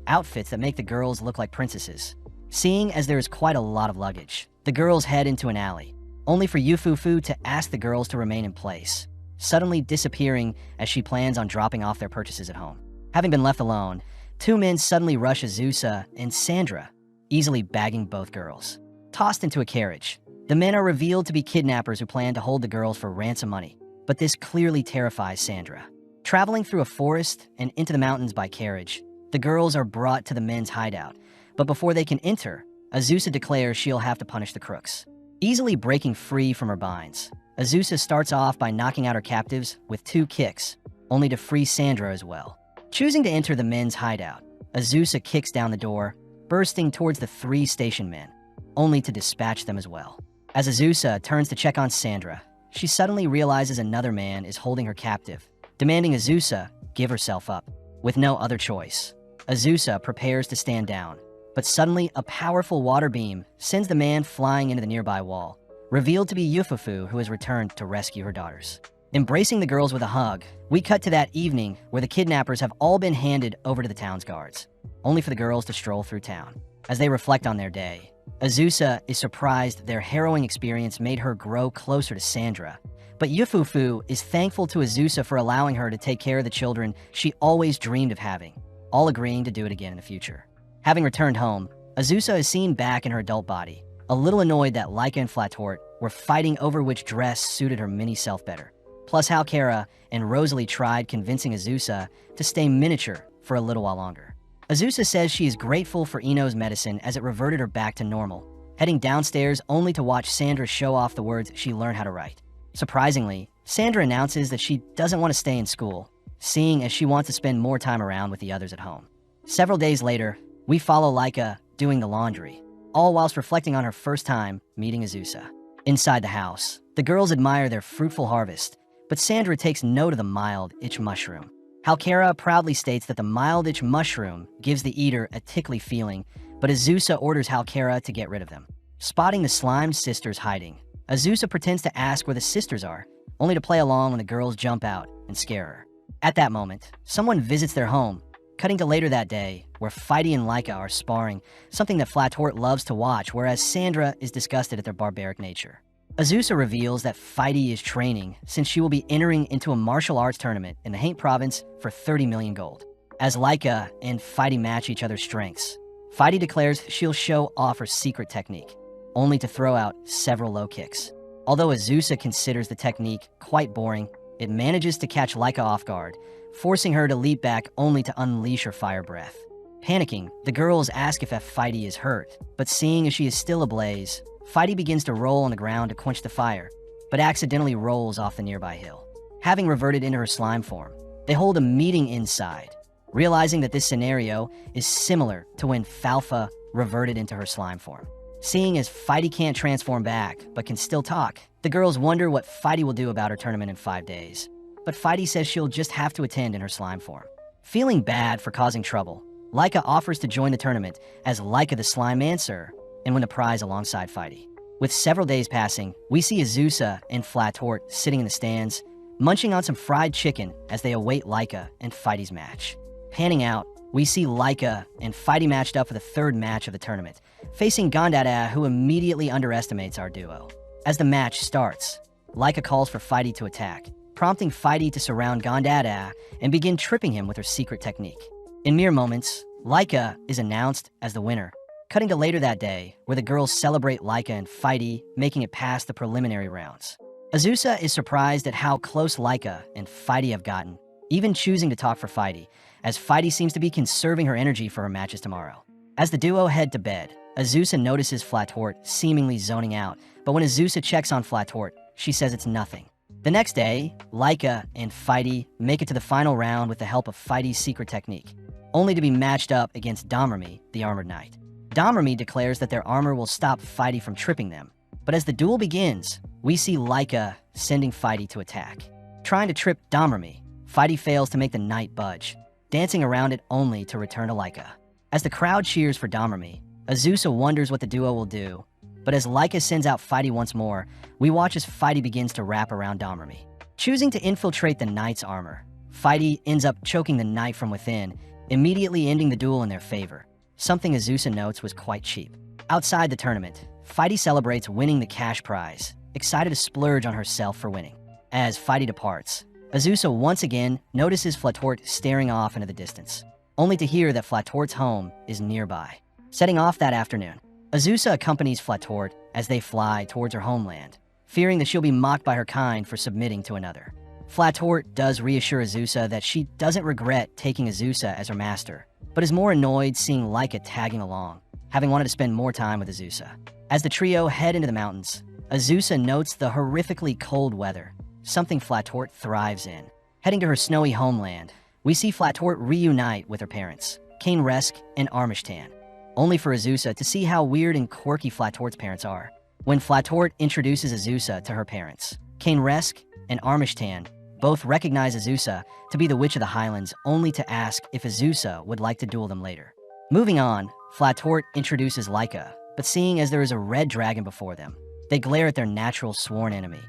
outfits that make the girls look like princesses. Seeing as there is quite a lot of luggage, the girls head into an alley, only for Yufu to ask the girls to remain in place, suddenly disappearing as she plans on dropping off their purchases at home. Having been left alone, two men suddenly rush Azusa and Sandra, easily bagging both girls. Tossed into a carriage, the men are revealed to be kidnappers who plan to hold the girls for ransom money, but this clearly terrifies Sandra. Traveling through a forest and into the mountains by carriage, the girls are brought to the men's hideout, but before they can enter, Azusa declares she'll have to punish the crooks. Easily breaking free from her binds, Azusa starts off by knocking out her captives with 2 kicks, only to free Sandra as well. Choosing to enter the men's hideout, Azusa kicks down the door, bursting towards the 3 station men, only to dispatch them as well. As Azusa turns to check on Sandra, she suddenly realizes another man is holding her captive, demanding Azusa give herself up. With no other choice, Azusa prepares to stand down, but suddenly a powerful water beam sends the man flying into the nearby wall, revealed to be Yufu, who has returned to rescue her daughters. Embracing the girls with a hug, we cut to that evening where the kidnappers have all been handed over to the town's guards, only for the girls to stroll through town. As they reflect on their day, Azusa is surprised their harrowing experience made her grow closer to Sandra, but Yufu is thankful to Azusa for allowing her to take care of the children she always dreamed of having, all agreeing to do it again in the future. Having returned home, Azusa is seen back in her adult body, a little annoyed that Laika and Flattor were fighting over which dress suited her mini-self better, plus how Kara and Rosalie tried convincing Azusa to stay miniature for a little while longer. Azusa says she is grateful for Ino's medicine as it reverted her back to normal, heading downstairs only to watch Sandra show off the words she learned how to write. Surprisingly, Sandra announces that she doesn't want to stay in school, seeing as she wants to spend more time around with the others at home. Several days later, we follow Laika doing the laundry, all whilst reflecting on her first time meeting Azusa. Inside the house, the girls admire their fruitful harvest, but Sandra takes note of the mild itch mushroom. Halkara proudly states that the mild itch mushroom gives the eater a tickly feeling, but Azusa orders Halkara to get rid of them. Spotting the slimed sisters hiding, Azusa pretends to ask where the sisters are, only to play along when the girls jump out and scare her. At that moment, someone visits their home, cutting to later that day, where Fighty and Laika are sparring, something that Flattor loves to watch, whereas Sandra is disgusted at their barbaric nature. Azusa reveals that Fighty is training since she will be entering into a martial arts tournament in the Haint province for 30 million gold. As Laika and Fighty match each other's strengths, Fighty declares she'll show off her secret technique, only to throw out several low kicks. Although Azusa considers the technique quite boring, it manages to catch Laika off guard, forcing her to leap back only to unleash her fire breath. Panicking, the girls ask if Fighty is hurt, but seeing as she is still ablaze, Fighty begins to roll on the ground to quench the fire, but accidentally rolls off the nearby hill. Having reverted into her slime form, they hold a meeting inside, realizing that this scenario is similar to when Falfa reverted into her slime form. Seeing as Fighty can't transform back, but can still talk, the girls wonder what Fighty will do about her tournament in 5 days. But Fighty says she'll just have to attend in her slime form. Feeling bad for causing trouble, Laika offers to join the tournament as Laika the Slime Mancer and win the prize alongside Fighty. With several days passing, we see Azusa and Flattor sitting in the stands, munching on some fried chicken as they await Laika and Fighty's match. Panning out, we see Laika and Fighty matched up for the third match of the tournament, facing Gondada, who immediately underestimates our duo. As the match starts, Laika calls for Fighty to attack, prompting Fighty to surround Gondada and begin tripping him with her secret technique. In mere moments, Laika is announced as the winner, cutting to later that day, where the girls celebrate Laika and Fighty, making it past the preliminary rounds. Azusa is surprised at how close Laika and Fighty have gotten, even choosing to talk for Fighty, as Fighty seems to be conserving her energy for her matches tomorrow. As the duo head to bed, Azusa notices Flattor seemingly zoning out, but when Azusa checks on Flattor, she says it's nothing. The next day, Laika and Fighty make it to the final round with the help of Fighty's secret technique, only to be matched up against Domremy, the Armored Knight. Domremy declares that their armor will stop Fighty from tripping them, but as the duel begins, we see Laika sending Fighty to attack. Trying to trip Domremy, Fighty fails to make the knight budge, dancing around it only to return to Laika. As the crowd cheers for Domremy, Azusa wonders what the duo will do, but as Laika sends out Fighty once more, we watch as Fighty begins to wrap around Domremy. Choosing to infiltrate the knight's armor, Fighty ends up choking the knight from within, immediately ending the duel in their favor, something Azusa notes was quite cheap. Outside the tournament, Fighty celebrates winning the cash prize, excited to splurge on herself for winning. As Fighty departs, Azusa once again notices Flattor staring off into the distance, only to hear that Flattor's home is nearby. Setting off that afternoon, Azusa accompanies Flattor as they fly towards her homeland, fearing that she'll be mocked by her kind for submitting to another. Flattor does reassure Azusa that she doesn't regret taking Azusa as her master, but is more annoyed seeing Laika tagging along, having wanted to spend more time with Azusa. As the trio head into the mountains, Azusa notes the horrifically cold weather, something Flattor thrives in. Heading to her snowy homeland, we see Flattor reunite with her parents, Kane Resk and Armishtan, only for Azusa to see how weird and quirky Flattor's parents are. When Flattor introduces Azusa to her parents, Kane Resk and Armishtan both recognize Azusa to be the Witch of the Highlands, only to ask if Azusa would like to duel them later. Moving on, Flattor introduces Laika, but seeing as there is a red dragon before them, they glare at their natural sworn enemy,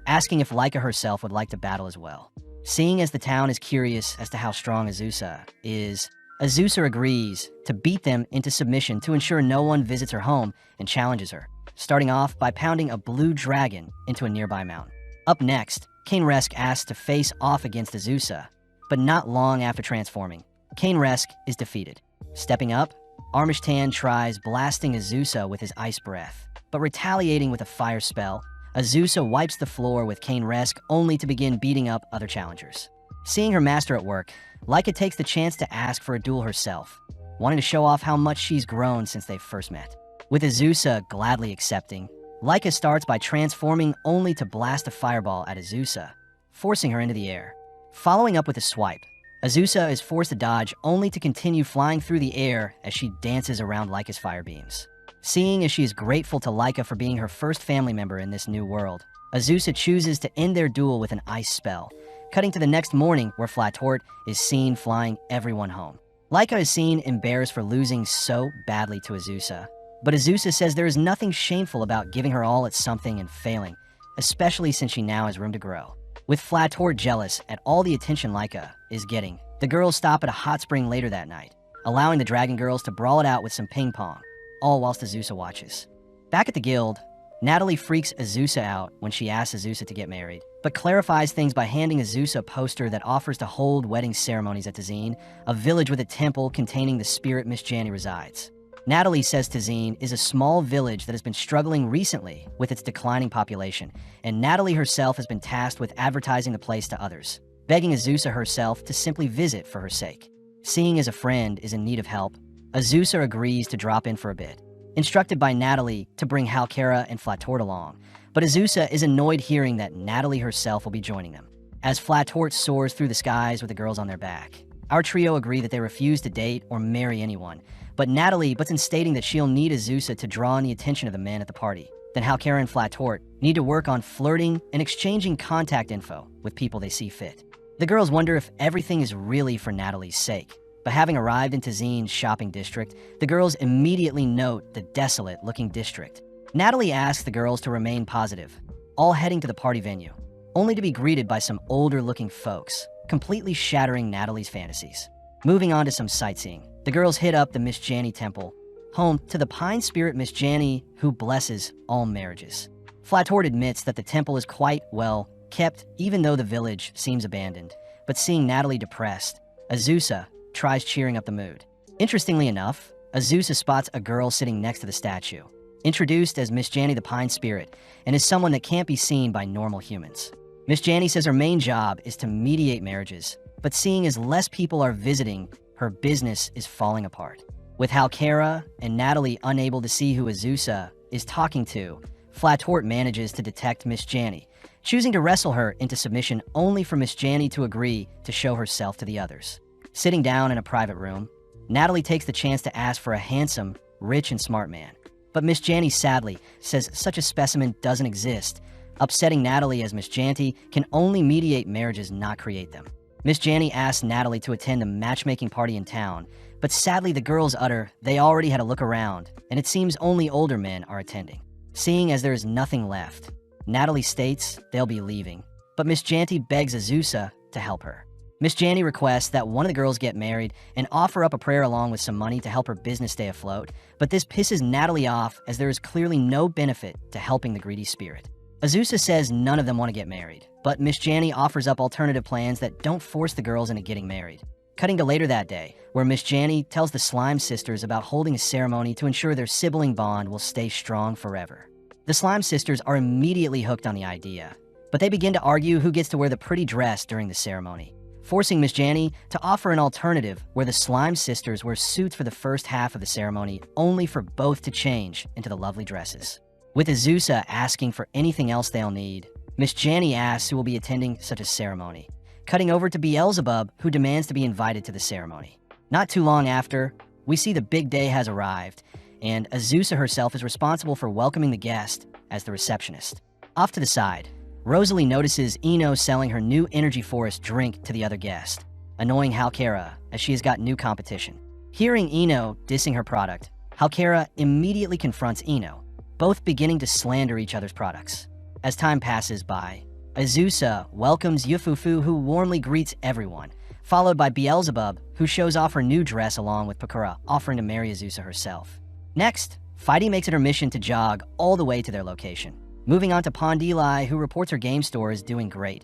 asking if Laika herself would like to battle as well. Seeing as the town is curious as to how strong Azusa is, Azusa agrees to beat them into submission to ensure no one visits her home and challenges her, starting off by pounding a blue dragon into a nearby mountain. Up next, Kane Resk asks to face off against Azusa, but not long after transforming, Kane Resk is defeated. Stepping up, Armishtan tries blasting Azusa with his ice breath, but retaliating with a fire spell, Azusa wipes the floor with Kane Resk only to begin beating up other challengers. Seeing her master at work, Laika takes the chance to ask for a duel herself, wanting to show off how much she's grown since they first met. With Azusa gladly accepting, Laika starts by transforming only to blast a fireball at Azusa, forcing her into the air. Following up with a swipe, Azusa is forced to dodge only to continue flying through the air as she dances around Laika's fire beams. Seeing as she is grateful to Laika for being her first family member in this new world, Azusa chooses to end their duel with an ice spell, cutting to the next morning where Flattor is seen flying everyone home. Laika is seen embarrassed for losing so badly to Azusa, but Azusa says there is nothing shameful about giving her all at something and failing, especially since she now has room to grow. With Flattor jealous at all the attention Laika is getting, the girls stop at a hot spring later that night, allowing the Dragon Girls to brawl it out with some ping pong, all whilst Azusa watches. Back at the guild, Natalie freaks Azusa out when she asks Azusa to get married, but clarifies things by handing Azusa a poster that offers to hold wedding ceremonies at Tazine, a village with a temple containing the spirit Miss Janny resides. Natalie says Tazine is a small village that has been struggling recently with its declining population, and Natalie herself has been tasked with advertising the place to others, begging Azusa herself to simply visit for her sake. Seeing as a friend is in need of help, Azusa agrees to drop in for a bit, instructed by Natalie to bring Halkara and Flattor along, but Azusa is annoyed hearing that Natalie herself will be joining them. As Flattor soars through the skies with the girls on their back, our trio agree that they refuse to date or marry anyone, but Natalie butts in stating that she'll need Azusa to draw in the attention of the men at the party. Then Halkara and Flattor need to work on flirting and exchanging contact info with people they see fit. The girls wonder if everything is really for Natalie's sake, but having arrived in Tazine's shopping district, the girls immediately note the desolate-looking district, Natalie asks the girls to remain positive, all heading to the party venue, only to be greeted by some older-looking folks, completely shattering Natalie's fantasies. Moving on to some sightseeing, the girls hit up the Miss Janny Temple, home to the pine spirit Miss Janny, who blesses all marriages. Flattor admits that the temple is quite well kept, even though the village seems abandoned. But seeing Natalie depressed, Azusa tries cheering up the mood. Interestingly enough, Azusa spots a girl sitting next to the statue, introduced as Miss Janny the Pine Spirit, and is someone that can't be seen by normal humans. Miss Janny says her main job is to mediate marriages, but seeing as less people are visiting, her business is falling apart. With Halkara and Natalie unable to see who Azusa is talking to, Flattor manages to detect Miss Janny, choosing to wrestle her into submission only for Miss Janny to agree to show herself to the others. Sitting down in a private room, Natalie takes the chance to ask for a handsome, rich, and smart man. But Miss Janny sadly says such a specimen doesn't exist, upsetting Natalie as Miss Janty can only mediate marriages, not create them. Miss Janny asks Natalie to attend a matchmaking party in town, but sadly the girls utter they already had a look around, and it seems only older men are attending. Seeing as there is nothing left, Natalie states they'll be leaving, but Miss Janty begs Azusa to help her. Miss Janny requests that one of the girls get married and offer up a prayer along with some money to help her business stay afloat, but this pisses Natalie off as there is clearly no benefit to helping the greedy spirit. Azusa says none of them want to get married, but Miss Janny offers up alternative plans that don't force the girls into getting married. Cutting to later that day, where Miss Janny tells the Slime Sisters about holding a ceremony to ensure their sibling bond will stay strong forever. The Slime Sisters are immediately hooked on the idea, but they begin to argue who gets to wear the pretty dress during the ceremony, forcing Miss Janny to offer an alternative where the Slime Sisters wear suits for the first half of the ceremony, only for both to change into the lovely dresses. With Azusa asking for anything else they'll need, Miss Janny asks who will be attending such a ceremony, cutting over to Beelzebub, who demands to be invited to the ceremony. Not too long after, we see the big day has arrived, and Azusa herself is responsible for welcoming the guest as the receptionist. Off to the side, Rosalie notices Eno selling her new Energy Forest drink to the other guest, annoying Halkara as she has got new competition. Hearing Eno dissing her product, Halkara immediately confronts Eno, both beginning to slander each other's products. As time passes by, Azusa welcomes Yufu, who warmly greets everyone, followed by Beelzebub, who shows off her new dress along with Pakura, offering to marry Azusa herself. Next, Feidi makes it her mission to jog all the way to their location. Moving on to Pondeli, who reports her game store is doing great,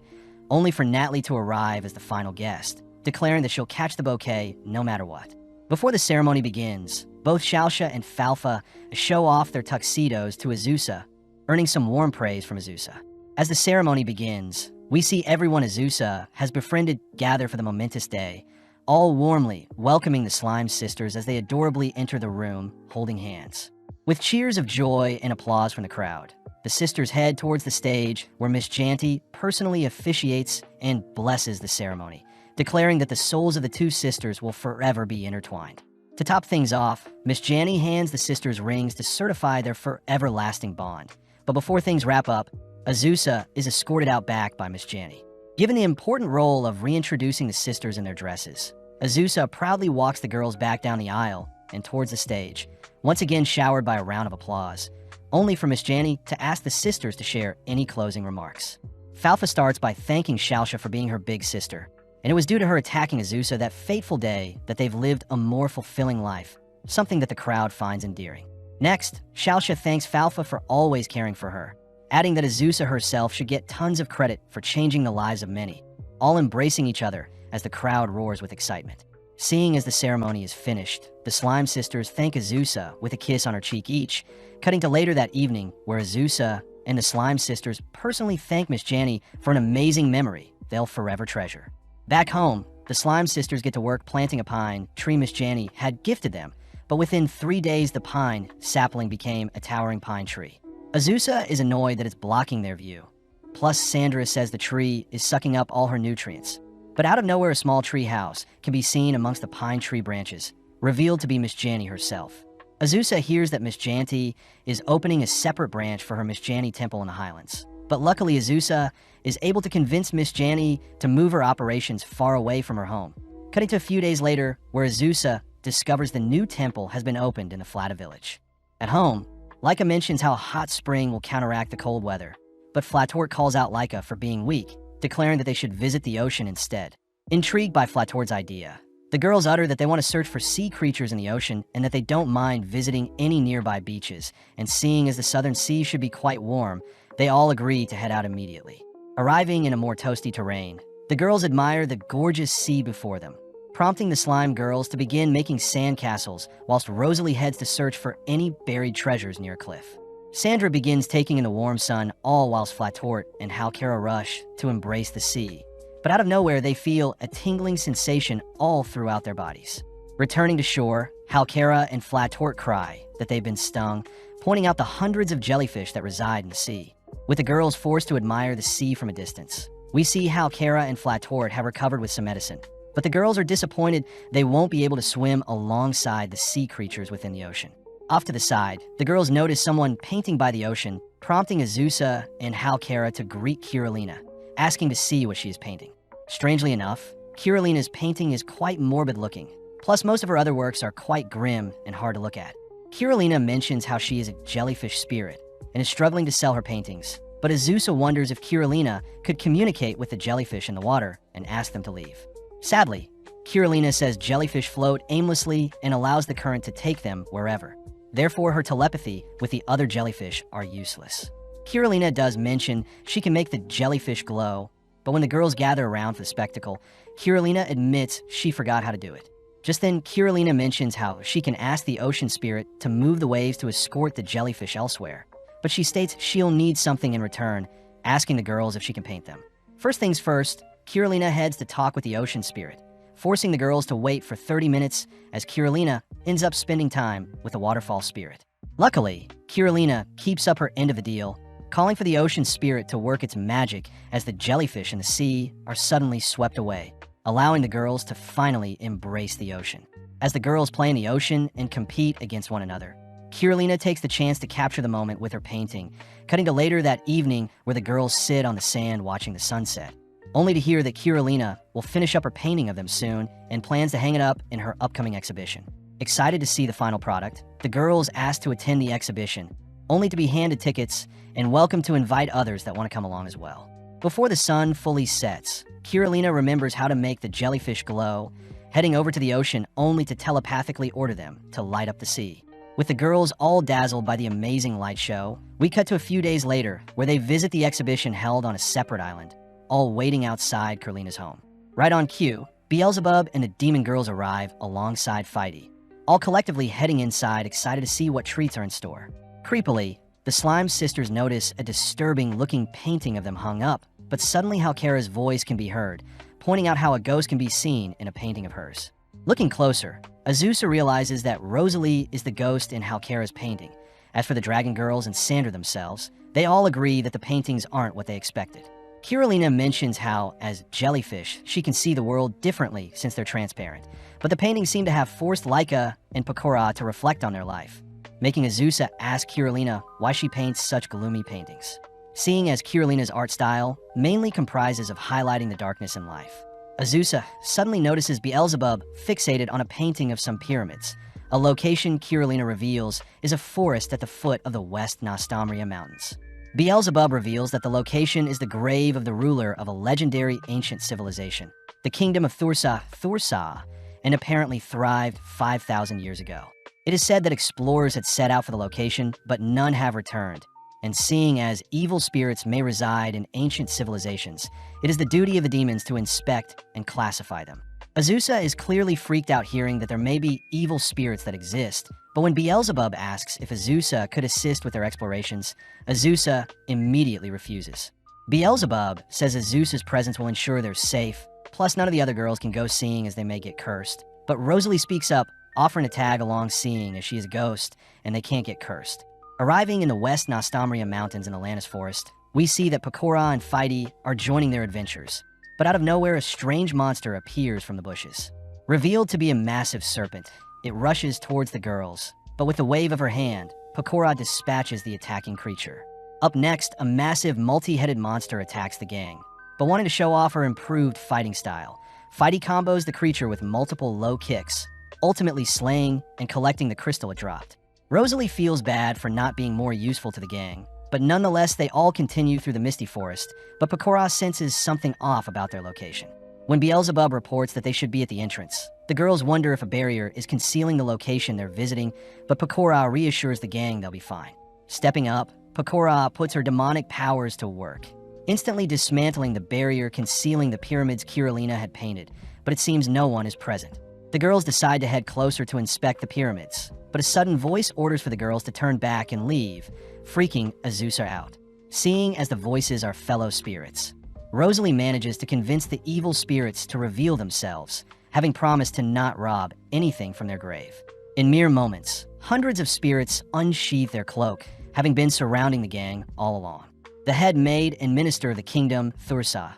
only for Natalie to arrive as the final guest, declaring that she'll catch the bouquet no matter what. Before the ceremony begins, both Shalsha and Falfa show off their tuxedos to Azusa, earning some warm praise from Azusa. As the ceremony begins, we see everyone Azusa has befriended gather for the momentous day, all warmly welcoming the Slime Sisters as they adorably enter the room, holding hands. With cheers of joy and applause from the crowd, the sisters head towards the stage where Miss Janty personally officiates and blesses the ceremony, declaring that the souls of the two sisters will forever be intertwined. To top things off, Miss Janny hands the sisters rings to certify their forever-lasting bond. But before things wrap up, Azusa is escorted out back by Miss Janny. Given the important role of reintroducing the sisters in their dresses, Azusa proudly walks the girls back down the aisle and towards the stage, once again showered by a round of applause, only for Miss Janny to ask the sisters to share any closing remarks. Falfa starts by thanking Shalsha for being her big sister, and it was due to her attacking Azusa that fateful day that they've lived a more fulfilling life, something that the crowd finds endearing. Next, Shalsha thanks Falfa for always caring for her, adding that Azusa herself should get tons of credit for changing the lives of many, all embracing each other as the crowd roars with excitement. Seeing as the ceremony is finished, the Slime Sisters thank Azusa with a kiss on her cheek each, cutting to later that evening where Azusa and the Slime Sisters personally thank Miss Janny for an amazing memory they'll forever treasure. Back home, the Slime Sisters get to work planting a pine tree Miss Janny had gifted them, but within 3 days the pine sapling became a towering pine tree. Azusa is annoyed that it's blocking their view. Plus, Sandra says the tree is sucking up all her nutrients. But out of nowhere, a small tree house can be seen amongst the pine tree branches, revealed to be Miss Janny herself. Azusa hears that Miss Janty is opening a separate branch for her Miss Janny temple in the Highlands. But luckily, Azusa is able to convince Miss Janny to move her operations far away from her home. Cutting to a few days later, where Azusa discovers the new temple has been opened in the Flattor village. At home, Laika mentions how a hot spring will counteract the cold weather, but Flattor calls out Laika for being weak, declaring that they should visit the ocean instead. Intrigued by Flattor's idea, the girls utter that they want to search for sea creatures in the ocean and that they don't mind visiting any nearby beaches, and seeing as the southern sea should be quite warm, they all agree to head out immediately. Arriving in a more toasty terrain, the girls admire the gorgeous sea before them, prompting the slime girls to begin making sandcastles whilst Rosalie heads to search for any buried treasures near a cliff. Sandra begins taking in the warm sun, all whilst Flattor and Halkara rush to embrace the sea. But out of nowhere, they feel a tingling sensation all throughout their bodies. Returning to shore, Halkara and Flattor cry that they've been stung, pointing out the hundreds of jellyfish that reside in the sea. With the girls forced to admire the sea from a distance, we see Halkara and Flattor have recovered with some medicine. But the girls are disappointed they won't be able to swim alongside the sea creatures within the ocean. Off to the side, the girls notice someone painting by the ocean, prompting Azusa and Halkara to greet Kirillina, asking to see what she is painting. Strangely enough, Kirillina's painting is quite morbid looking, plus most of her other works are quite grim and hard to look at. Kirillina mentions how she is a jellyfish spirit and is struggling to sell her paintings, but Azusa wonders if Kirillina could communicate with the jellyfish in the water and ask them to leave. Sadly, Kirillina says jellyfish float aimlessly and allows the current to take them wherever. Therefore, her telepathy with the other jellyfish are useless. Kirillina does mention she can make the jellyfish glow, but when the girls gather around for the spectacle, Kirillina admits she forgot how to do it. Just then, Kirillina mentions how she can ask the ocean spirit to move the waves to escort the jellyfish elsewhere, but she states she'll need something in return, asking the girls if she can paint them. First things first, Kirillina heads to talk with the ocean spirit, forcing the girls to wait for 30 minutes as Kirillina ends up spending time with the waterfall spirit. Luckily, Kirillina keeps up her end of the deal, calling for the ocean spirit to work its magic as the jellyfish in the sea are suddenly swept away, allowing the girls to finally embrace the ocean. As the girls play in the ocean and compete against one another, Kirillina takes the chance to capture the moment with her painting, cutting to later that evening where the girls sit on the sand watching the sunset, only to hear that Kirillina will finish up her painting of them soon and plans to hang it up in her upcoming exhibition. Excited to see the final product, the girls ask to attend the exhibition, only to be handed tickets and welcome to invite others that want to come along as well. Before the sun fully sets, Kirillina remembers how to make the jellyfish glow, heading over to the ocean only to telepathically order them to light up the sea. With the girls all dazzled by the amazing light show, we cut to a few days later where they visit the exhibition held on a separate island, all waiting outside Kirillina's home. Right on cue, Beelzebub and the demon girls arrive alongside Fighty, all collectively heading inside excited to see what treats are in store. Creepily, the Slime sisters notice a disturbing-looking painting of them hung up, but suddenly Halkara's voice can be heard, pointing out how a ghost can be seen in a painting of hers. Looking closer, Azusa realizes that Rosalie is the ghost in Halkara's painting. As for the Dragon Girls and Sandra themselves, they all agree that the paintings aren't what they expected. Kirillina mentions how, as jellyfish, she can see the world differently since they're transparent, but the paintings seem to have forced Laika and Pakora to reflect on their life, making Azusa ask Kirillina why she paints such gloomy paintings. Seeing as Kirillina's art style mainly comprises of highlighting the darkness in life, Azusa suddenly notices Beelzebub fixated on a painting of some pyramids, a location Kirillina reveals is a forest at the foot of the West Nostamria Mountains. Beelzebub reveals that the location is the grave of the ruler of a legendary ancient civilization, the kingdom of Thorsa, and apparently thrived 5,000 years ago. It is said that explorers had set out for the location, but none have returned, and seeing as evil spirits may reside in ancient civilizations, it is the duty of the demons to inspect and classify them. Azusa is clearly freaked out hearing that there may be evil spirits that exist, but when Beelzebub asks if Azusa could assist with their explorations, Azusa immediately refuses. Beelzebub says Azusa's presence will ensure they're safe, plus none of the other girls can go seeing as they may get cursed. But Rosalie speaks up, offering to tag along seeing as she is a ghost and they can't get cursed. Arriving in the West Nostamria Mountains in the Lannis Forest, we see that Pakora and Fighty are joining their adventures. But out of nowhere, a strange monster appears from the bushes. Revealed to be a massive serpent, it rushes towards the girls, but with a wave of her hand, Pakora dispatches the attacking creature. Up next, a massive multi-headed monster attacks the gang. But wanting to show off her improved fighting style, Fighty combos the creature with multiple low kicks, ultimately slaying and collecting the crystal it dropped. Rosalie feels bad for not being more useful to the gang, but nonetheless they all continue through the misty forest, but Pecora senses something off about their location. When Beelzebub reports that they should be at the entrance, the girls wonder if a barrier is concealing the location they're visiting, but Pecora reassures the gang they'll be fine. Stepping up, Pecora puts her demonic powers to work, instantly dismantling the barrier concealing the pyramids Kirillina had painted, but it seems no one is present. The girls decide to head closer to inspect the pyramids, but a sudden voice orders for the girls to turn back and leave, freaking Azusa out. Seeing as the voices are fellow spirits, Rosalie manages to convince the evil spirits to reveal themselves, having promised to not rob anything from their grave. In mere moments, hundreds of spirits unsheath their cloak, having been surrounding the gang all along. The head maid and minister of the kingdom, Thorsa,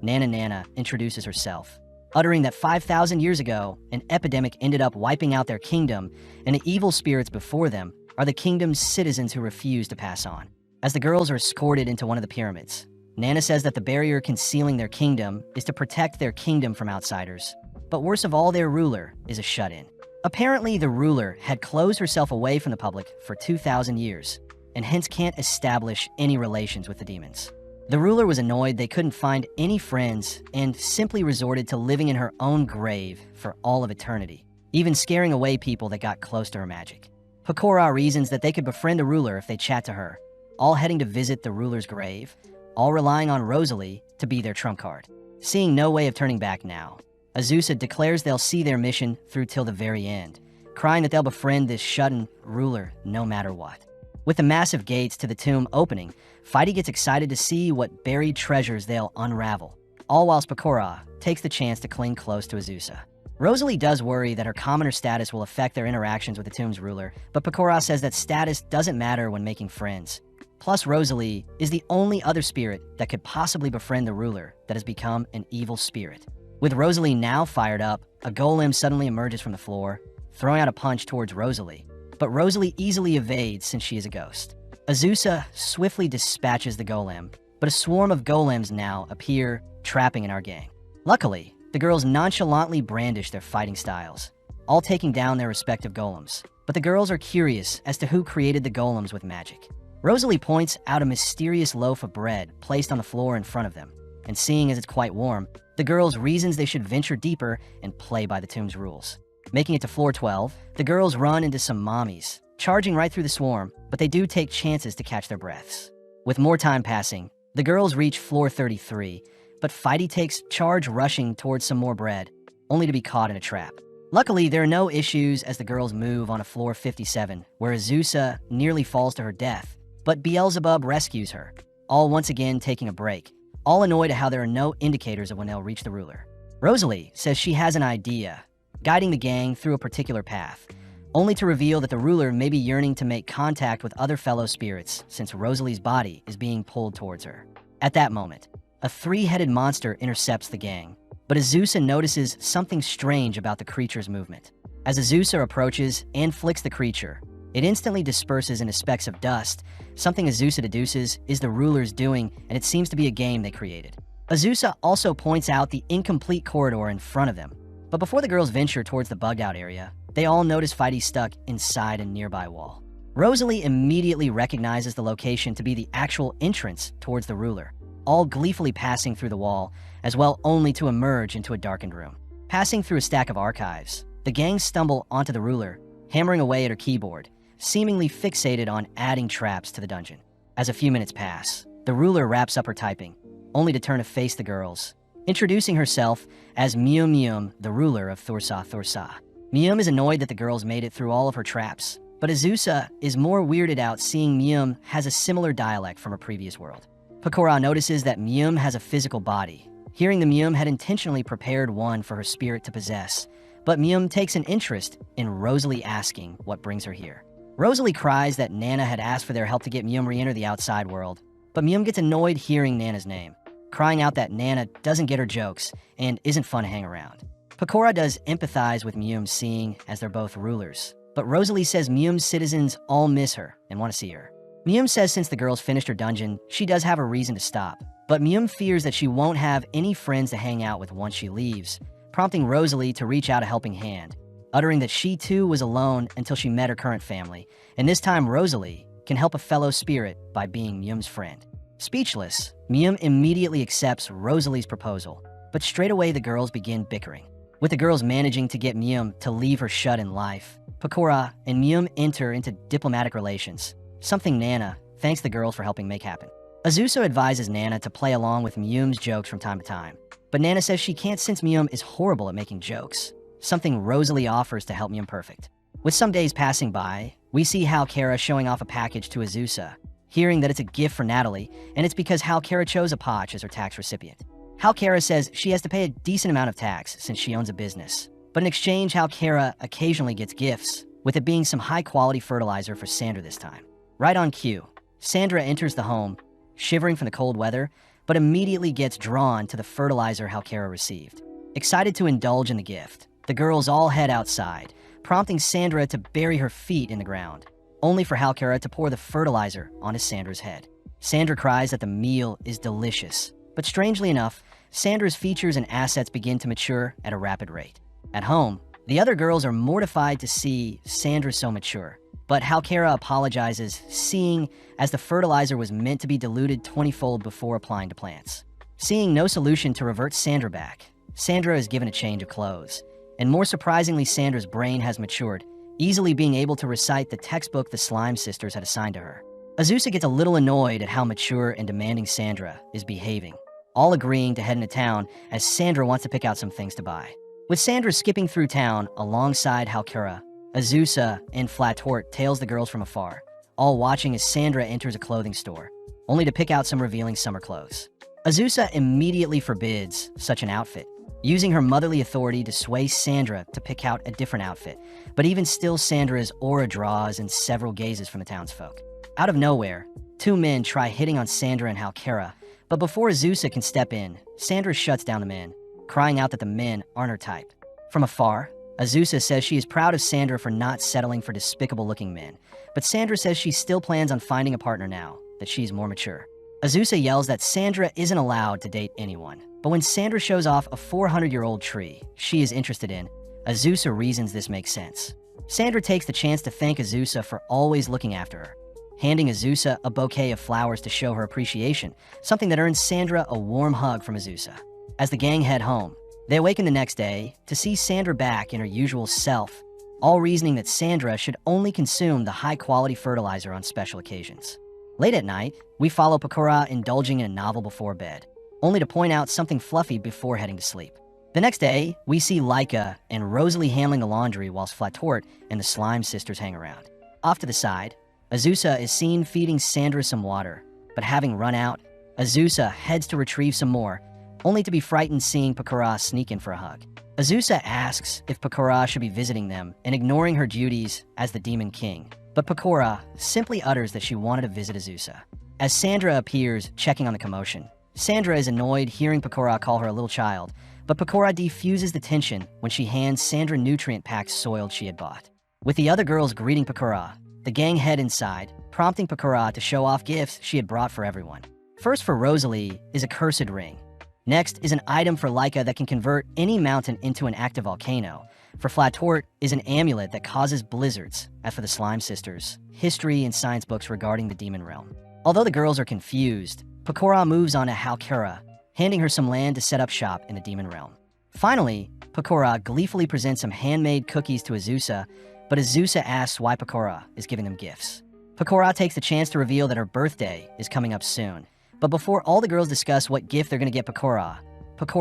Nana introduces herself, uttering that 5,000 years ago, an epidemic ended up wiping out their kingdom, and the evil spirits before them are the kingdom's citizens who refuse to pass on. As the girls are escorted into one of the pyramids, Nana says that the barrier concealing their kingdom is to protect their kingdom from outsiders. But worst of all, their ruler is a shut-in. Apparently, the ruler had closed herself away from the public for 2,000 years, and hence can't establish any relations with the demons. The ruler was annoyed they couldn't find any friends and simply resorted to living in her own grave for all of eternity, even scaring away people that got close to her magic. Pecora reasons that they could befriend the ruler if they chat to her, all heading to visit the ruler's grave, all relying on Rosalie to be their trump card. Seeing no way of turning back now, Azusa declares they'll see their mission through till the very end, crying that they'll befriend this shut-in ruler no matter what. With the massive gates to the tomb opening, Fighty gets excited to see what buried treasures they'll unravel, all whilst Pecora takes the chance to cling close to Azusa. Rosalie does worry that her commoner status will affect their interactions with the tomb's ruler, but Pecora says that status doesn't matter when making friends. Plus, Rosalie is the only other spirit that could possibly befriend the ruler that has become an evil spirit. With Rosalie now fired up, a golem suddenly emerges from the floor, throwing out a punch towards Rosalie, but Rosalie easily evades since she is a ghost. Azusa swiftly dispatches the golem, but a swarm of golems now appear, trapping in our gang. Luckily, the girls nonchalantly brandish their fighting styles, all taking down their respective golems, but the girls are curious as to who created the golems with magic. Rosalie points out a mysterious loaf of bread placed on the floor in front of them, and seeing as it's quite warm, the girls reasons they should venture deeper and play by the tomb's rules. Making it to floor 12, the girls run into some mommies, charging right through the swarm, but they do take chances to catch their breaths. With more time passing, the girls reach floor 33, but Fighty takes charge rushing towards some more bread, only to be caught in a trap. Luckily, there are no issues as the girls move on to floor 57, where Azusa nearly falls to her death, but Beelzebub rescues her, all once again taking a break, all annoyed at how there are no indicators of when they'll reach the ruler. Rosalie says she has an idea, guiding the gang through a particular path, only to reveal that the ruler may be yearning to make contact with other fellow spirits since Rosalie's body is being pulled towards her. At that moment, a three-headed monster intercepts the gang, but Azusa notices something strange about the creature's movement. As Azusa approaches and flicks the creature, it instantly disperses into specks of dust, something Azusa deduces is the ruler's doing, and it seems to be a game they created. Azusa also points out the incomplete corridor in front of them, but before the girls venture towards the bugged-out area, they all notice Fighty stuck inside a nearby wall. Rosalie immediately recognizes the location to be the actual entrance towards the ruler, all gleefully passing through the wall, as well only to emerge into a darkened room. Passing through a stack of archives, the gang stumble onto the ruler, hammering away at her keyboard, seemingly fixated on adding traps to the dungeon. As a few minutes pass, the ruler wraps up her typing, only to turn to face the girls, introducing herself as Mium, the ruler of Thorsa. Mium is annoyed that the girls made it through all of her traps, but Azusa is more weirded out seeing Mium has a similar dialect from her previous world. Pecora notices that Mium has a physical body, hearing the Mium had intentionally prepared one for her spirit to possess, but Mium takes an interest in Rosalie asking what brings her here. Rosalie cries that Nana had asked for their help to get Mium re-enter the outside world, but Mium gets annoyed hearing Nana's name, crying out that Nana doesn't get her jokes and isn't fun to hang around. Pecora does empathize with Mium seeing as they're both rulers, but Rosalie says Mium's citizens all miss her and want to see her. Mium says since the girls finished her dungeon, she does have a reason to stop, but Mium fears that she won't have any friends to hang out with once she leaves, prompting Rosalie to reach out a helping hand, uttering that she too was alone until she met her current family, and this time Rosalie can help a fellow spirit by being Myum's friend. Speechless, Myum immediately accepts Rosalie's proposal, but straight away the girls begin bickering. With the girls managing to get Myum to leave her shut in life, Pecora and Myum enter into diplomatic relations, something Nana thanks the girls for helping make happen. Azusa advises Nana to play along with Myum's jokes from time to time, but Nana says she can't since Myum is horrible at making jokes, something Rosalie offers to help Myum perfect. With some days passing by, we see Halkara showing off a package to Azusa, hearing that it's a gift for Natalie, and it's because Halkara chose Apache as her tax recipient. Halkara says she has to pay a decent amount of tax since she owns a business, but in exchange Halkara occasionally gets gifts, with it being some high-quality fertilizer for Sandra this time. Right on cue, Sandra enters the home, shivering from the cold weather, but immediately gets drawn to the fertilizer Halkara received. Excited to indulge in the gift, the girls all head outside, prompting Sandra to bury her feet in the ground, only for Halkara to pour the fertilizer onto Sandra's head. Sandra cries that the meal is delicious, but strangely enough, Sandra's features and assets begin to mature at a rapid rate. At home, the other girls are mortified to see Sandra so mature, but Halkara apologizes, seeing as the fertilizer was meant to be diluted 20-fold before applying to plants. Seeing no solution to revert Sandra back, Sandra is given a change of clothes, and more surprisingly, Sandra's brain has matured, easily being able to recite the textbook the Slime Sisters had assigned to her. Azusa gets a little annoyed at how mature and demanding Sandra is behaving, all agreeing to head into town as Sandra wants to pick out some things to buy. With Sandra skipping through town alongside Halkara, Azusa and Flattor tails the girls from afar, all watching as Sandra enters a clothing store, only to pick out some revealing summer clothes. Azusa immediately forbids such an outfit, using her motherly authority to sway Sandra to pick out a different outfit, but even still Sandra's aura draws in several gazes from the townsfolk. Out of nowhere, two men try hitting on Sandra and Halkara, but before Azusa can step in, Sandra shuts down the men, crying out that the men aren't her type. From afar, Azusa says she is proud of Sandra for not settling for despicable-looking men, but Sandra says she still plans on finding a partner now that she's more mature. Azusa yells that Sandra isn't allowed to date anyone, but when Sandra shows off a 400-year-old tree she is interested in, Azusa reasons this makes sense. Sandra takes the chance to thank Azusa for always looking after her, handing Azusa a bouquet of flowers to show her appreciation, something that earns Sandra a warm hug from Azusa. As the gang head home, they awaken the next day to see Sandra back in her usual self, all reasoning that Sandra should only consume the high-quality fertilizer on special occasions. Late at night, we follow Pecora indulging in a novel before bed, only to point out something fluffy before heading to sleep. The next day, we see Laika and Rosalie handling the laundry whilst Flattor and the Slime Sisters hang around. Off to the side, Azusa is seen feeding Sandra some water, but having run out, Azusa heads to retrieve some more, only to be frightened seeing Pecora sneak in for a hug. Azusa asks if Pecora should be visiting them and ignoring her duties as the Demon King, but Pecora simply utters that she wanted to visit Azusa. As Sandra appears checking on the commotion, Sandra is annoyed hearing Pecora call her a little child, but Pecora defuses the tension when she hands Sandra nutrient-packed soiled she had bought. With the other girls greeting Pecora, the gang head inside, prompting Pecora to show off gifts she had brought for everyone. First for Rosalie is a cursed ring. Next is an item for Laika that can convert any mountain into an active volcano. For Flattor is an amulet that causes blizzards, as for the Slime Sisters, history and science books regarding the demon realm. Although the girls are confused, Pecora moves on to Halkara, handing her some land to set up shop in the demon realm. Finally, Pecora gleefully presents some handmade cookies to Azusa, but Azusa asks why Pecora is giving them gifts. Pecora takes the chance to reveal that her birthday is coming up soon, but before all the girls discuss what gift they're going to get Pecora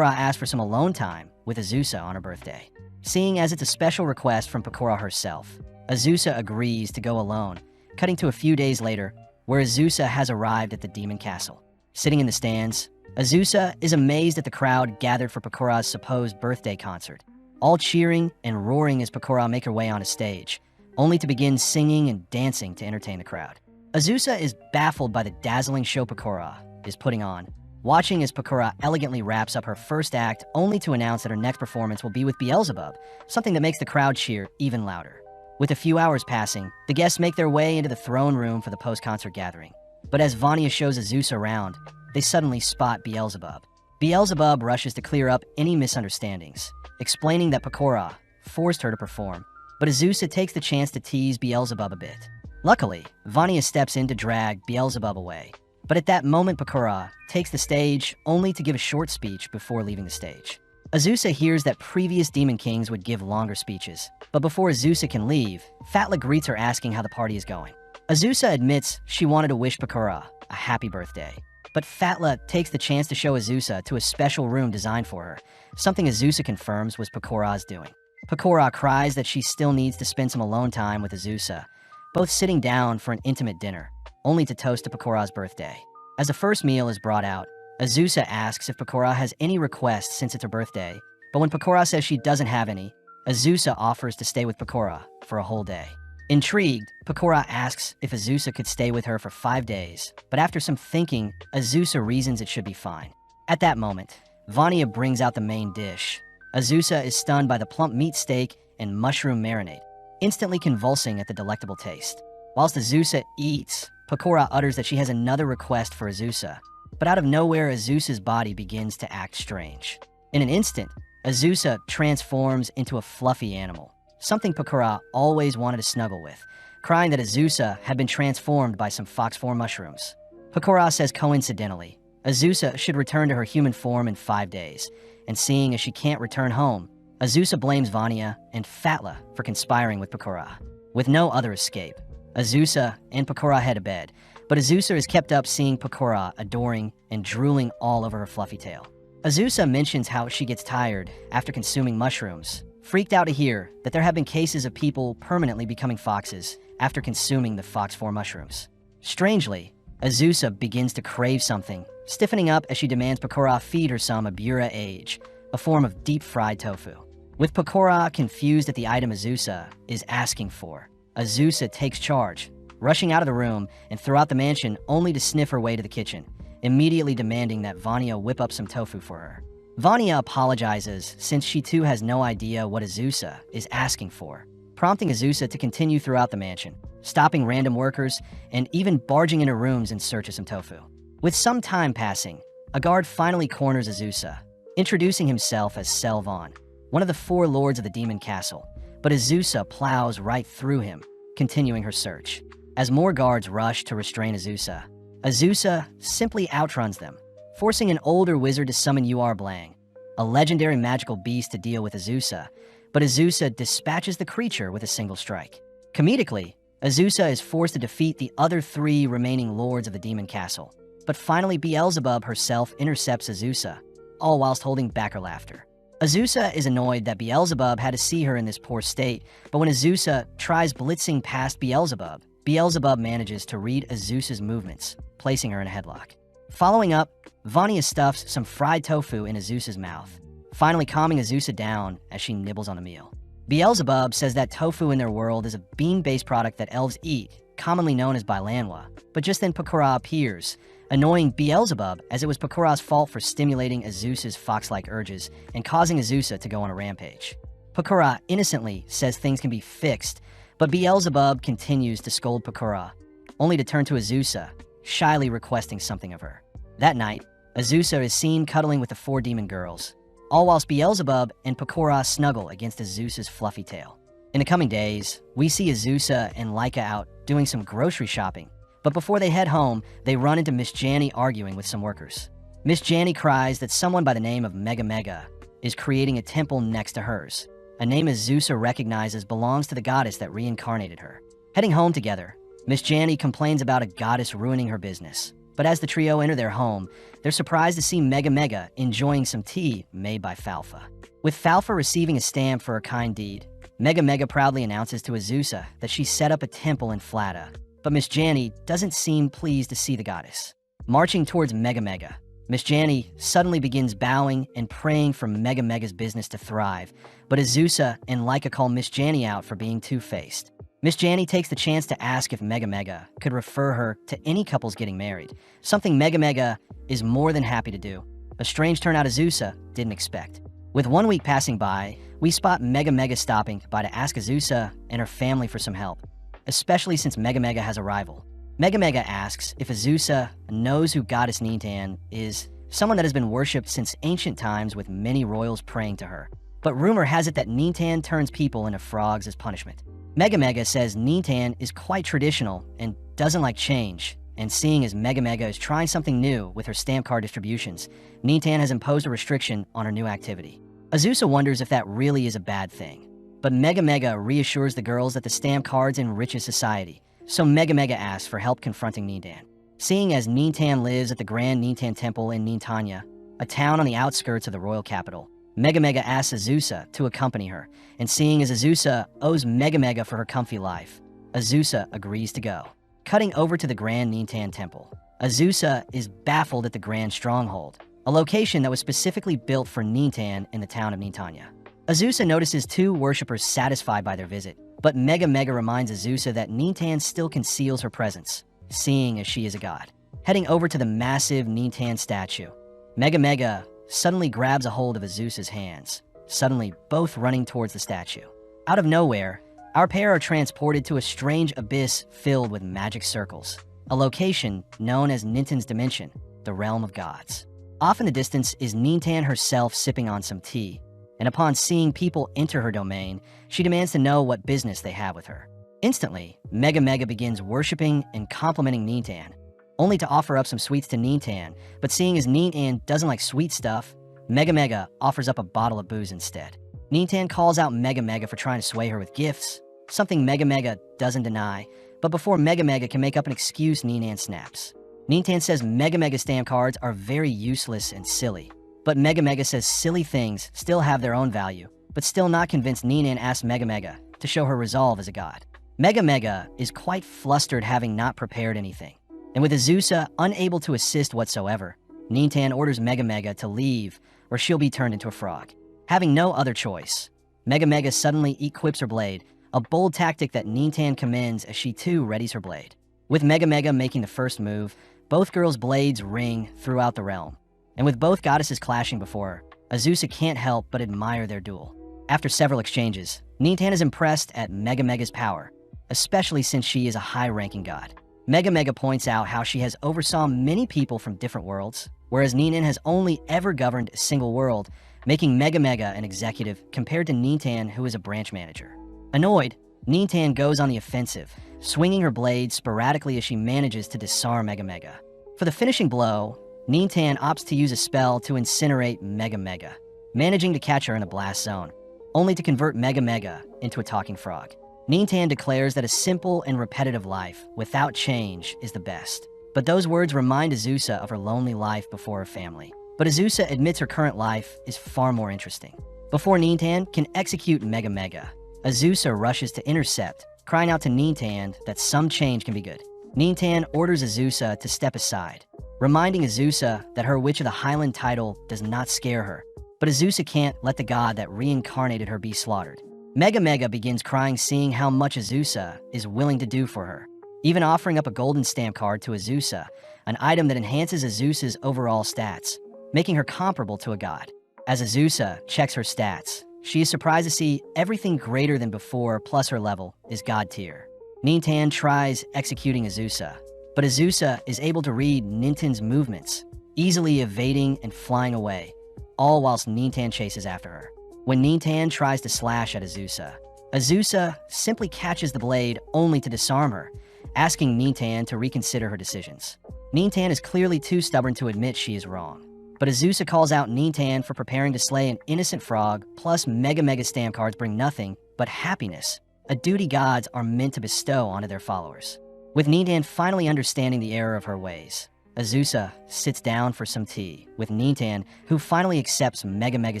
asks for some alone time with Azusa on her birthday. Seeing as it's a special request from Pecora herself, Azusa agrees to go alone, cutting to a few days later, where Azusa has arrived at the Demon Castle. Sitting in the stands, Azusa is amazed at the crowd gathered for Pecora's supposed birthday concert, all cheering and roaring as Pecora make her way on a stage, only to begin singing and dancing to entertain the crowd. Azusa is baffled by the dazzling show Pecora is putting on, watching as Pecora elegantly wraps up her first act only to announce that her next performance will be with Beelzebub, something that makes the crowd cheer even louder. With a few hours passing, the guests make their way into the throne room for the post-concert gathering. But as Vanya shows Azusa around, they suddenly spot Beelzebub. Beelzebub rushes to clear up any misunderstandings, explaining that Pecora, forced her to perform, but Azusa takes the chance to tease Beelzebub a bit. Luckily, Vanya steps in to drag Beelzebub away, but at that moment Pakura takes the stage only to give a short speech before leaving the stage. Azusa hears that previous Demon Kings would give longer speeches, but before Azusa can leave, Fatla greets her asking how the party is going. Azusa admits she wanted to wish Pakura a happy birthday, but Fatla takes the chance to show Azusa to a special room designed for her, something Azusa confirms was Pakura's doing. Pakura cries that she still needs to spend some alone time with Azusa, both sitting down for an intimate dinner, only to toast to Pakura's birthday. As the first meal is brought out, Azusa asks if Pakura has any requests since it's her birthday, but when Pakura says she doesn't have any, Azusa offers to stay with Pakura for a whole day. Intrigued, Pakura asks if Azusa could stay with her for 5 days, but after some thinking, Azusa reasons it should be fine. At that moment, Vanya brings out the main dish. Azusa is stunned by the plump meat steak and mushroom marinade, instantly convulsing at the delectable taste. Whilst Azusa eats, Pakura utters that she has another request for Azusa, but out of nowhere Azusa's body begins to act strange. In an instant, Azusa transforms into a fluffy animal, something Pakura always wanted to snuggle with, crying that Azusa had been transformed by some fox-form mushrooms. Pakura says coincidentally, Azusa should return to her human form in 5 days, and seeing as she can't return home, Azusa blames Vanya and Fatla for conspiring with Pakura. With no other escape, Azusa and Pakura head to bed, but Azusa is kept up seeing Pakura adoring and drooling all over her fluffy tail. Azusa mentions how she gets tired after consuming mushrooms, freaked out to hear that there have been cases of people permanently becoming foxes after consuming the fox-4 mushrooms. Strangely, Azusa begins to crave something, stiffening up as she demands Pakura feed her some Abura age, a form of deep-fried tofu. With Pakura confused at the item Azusa is asking for, Azusa takes charge, rushing out of the room and throughout the mansion only to sniff her way to the kitchen, immediately demanding that Vanya whip up some tofu for her. Vanya apologizes since she too has no idea what Azusa is asking for, prompting Azusa to continue throughout the mansion, stopping random workers and even barging into rooms in search of some tofu. With some time passing, a guard finally corners Azusa, introducing himself as Selvan, one of the 4 lords of the demon castle, but Azusa plows right through him, continuing her search. As more guards rush to restrain Azusa, Azusa simply outruns them, forcing an older wizard to summon Blang, a legendary magical beast to deal with Azusa, but Azusa dispatches the creature with a single strike. Comedically, Azusa is forced to defeat the other 3 remaining lords of the demon castle, but finally Beelzebub herself intercepts Azusa, all whilst holding back her laughter. Azusa is annoyed that Beelzebub had to see her in this poor state, but when Azusa tries blitzing past Beelzebub, Beelzebub manages to read Azusa's movements, placing her in a headlock. Following up, Vanya stuffs some fried tofu in Azusa's mouth, finally calming Azusa down as she nibbles on the meal. Beelzebub says that tofu in their world is a bean-based product that elves eat, commonly known as bilanwa, but just then Pakura appears, annoying Beelzebub as it was Pakura's fault for stimulating Azusa's fox-like urges and causing Azusa to go on a rampage. Pakura innocently says things can be fixed, but Beelzebub continues to scold Pakura, only to turn to Azusa, shyly requesting something of her. That night, Azusa is seen cuddling with the 4 demon girls, all whilst Beelzebub and Pakura snuggle against Azusa's fluffy tail. In the coming days, we see Azusa and Laika out doing some grocery shopping, but before they head home, they run into Miss Janny arguing with some workers. Miss Janny cries that someone by the name of Mega Mega is creating a temple next to hers, a name Azusa recognizes belongs to the goddess that reincarnated her. Heading home together, Miss Janny complains about a goddess ruining her business, but as the trio enter their home, they're surprised to see Mega Mega enjoying some tea made by Falfa. With Falfa receiving a stamp for her kind deed, Mega Mega proudly announces to Azusa that she set up a temple in Flattor, but Miss Janny doesn't seem pleased to see the goddess. Marching towards Mega Mega, Miss Janny suddenly begins bowing and praying for Mega Mega's business to thrive, but Azusa and Laika call Miss Janny out for being two-faced. Miss Janny takes the chance to ask if Mega Mega could refer her to any couples getting married, something Mega Mega is more than happy to do, a strange turnout Azusa didn't expect. With 1 week passing by, we spot Mega Mega stopping by to ask Azusa and her family for some help, especially since Mega Mega has a rival. Mega Mega asks if Azusa knows who Goddess Nintan is, someone that has been worshipped since ancient times with many royals praying to her. but rumor has it that Nintan turns people into frogs as punishment. Mega Mega says Nintan is quite traditional and doesn't like change, and seeing as Mega Mega is trying something new with her stamp card distributions, Nintan has imposed a restriction on her new activity. Azusa wonders if that really is a bad thing, but Mega Mega reassures the girls that the stamp cards enriches society, so Mega Mega asks for help confronting Nintan. Seeing as Nintan lives at the Grand Nintan Temple in Nintanya, a town on the outskirts of the royal capital, Mega Mega asks Azusa to accompany her, and seeing as Azusa owes Mega Mega for her comfy life, Azusa agrees to go. Cutting over to the Grand Nintan Temple, Azusa is baffled at the Grand Stronghold, a location that was specifically built for Nintan in the town of Nintanya. Azusa notices two worshippers satisfied by their visit, but Mega Mega reminds Azusa that Nintan still conceals her presence, seeing as she is a god. Heading over to the massive Nintan statue, Mega Mega suddenly grabs a hold of Azusa's hands, suddenly both running towards the statue. Out of nowhere, our pair are transported to a strange abyss filled with magic circles, a location known as Nintan's Dimension, the realm of gods. Off in the distance is Nintan herself sipping on some tea, and upon seeing people enter her domain, she demands to know what business they have with her. Instantly, Mega Mega begins worshipping and complimenting Nintan, only to offer up some sweets to Nintan, but seeing as Nintan doesn't like sweet stuff, Mega Mega offers up a bottle of booze instead. Nintan calls out Mega Mega for trying to sway her with gifts, something Mega Mega doesn't deny, but before Mega Mega can make up an excuse, Nintan snaps. Nintan says Mega Mega stamp cards are very useless and silly, but Mega Mega says silly things still have their own value, but still not convinced, Nintan asks Mega Mega to show her resolve as a god. Mega Mega is quite flustered having not prepared anything, and with Azusa unable to assist whatsoever, Nintan orders Mega Mega to leave or she'll be turned into a frog. Having no other choice, Mega Mega suddenly equips her blade, a bold tactic that Nintan commends as she too readies her blade. With Mega Mega making the first move, both girls' blades ring throughout the realm, and with both goddesses clashing before her, Azusa can't help but admire their duel. After several exchanges, Nintan is impressed at Mega Mega's power, especially since she is a high-ranking god. Mega Mega points out how she has oversaw many people from different worlds, whereas Nintan has only ever governed a single world, making Mega Mega an executive compared to Nintan, who is a branch manager. Annoyed, Nintan goes on the offensive, swinging her blade sporadically as she manages to disarm Mega Mega. For the finishing blow, Nintan opts to use a spell to incinerate Mega Mega, managing to catch her in a blast zone, only to convert Mega Mega into a talking frog. Nintan declares that a simple and repetitive life without change is the best. But those words remind Azusa of her lonely life before her family. But Azusa admits her current life is far more interesting. Before Nintan can execute Mega Mega, Azusa rushes to intercept, crying out to Nintan that some change can be good. Nintan orders Azusa to step aside, reminding Azusa that her Witch of the Highland title does not scare her. But Azusa can't let the god that reincarnated her be slaughtered. Mega Mega begins crying seeing how much Azusa is willing to do for her, even offering up a golden stamp card to Azusa, an item that enhances Azusa's overall stats, making her comparable to a god. As Azusa checks her stats, she is surprised to see everything greater than before plus her level is god tier. Nintan tries executing Azusa, but Azusa is able to read Nintan's movements, easily evading and flying away, all whilst Nintan chases after her. When Nintan tries to slash at Azusa, Azusa simply catches the blade only to disarm her, asking Nintan to reconsider her decisions. Nintan is clearly too stubborn to admit she is wrong, but Azusa calls out Nintan for preparing to slay an innocent frog, plus Mega Mega stamp cards bring nothing but happiness, a duty gods are meant to bestow onto their followers. With Nintan finally understanding the error of her ways, Azusa sits down for some tea with Nintan, who finally accepts Mega Mega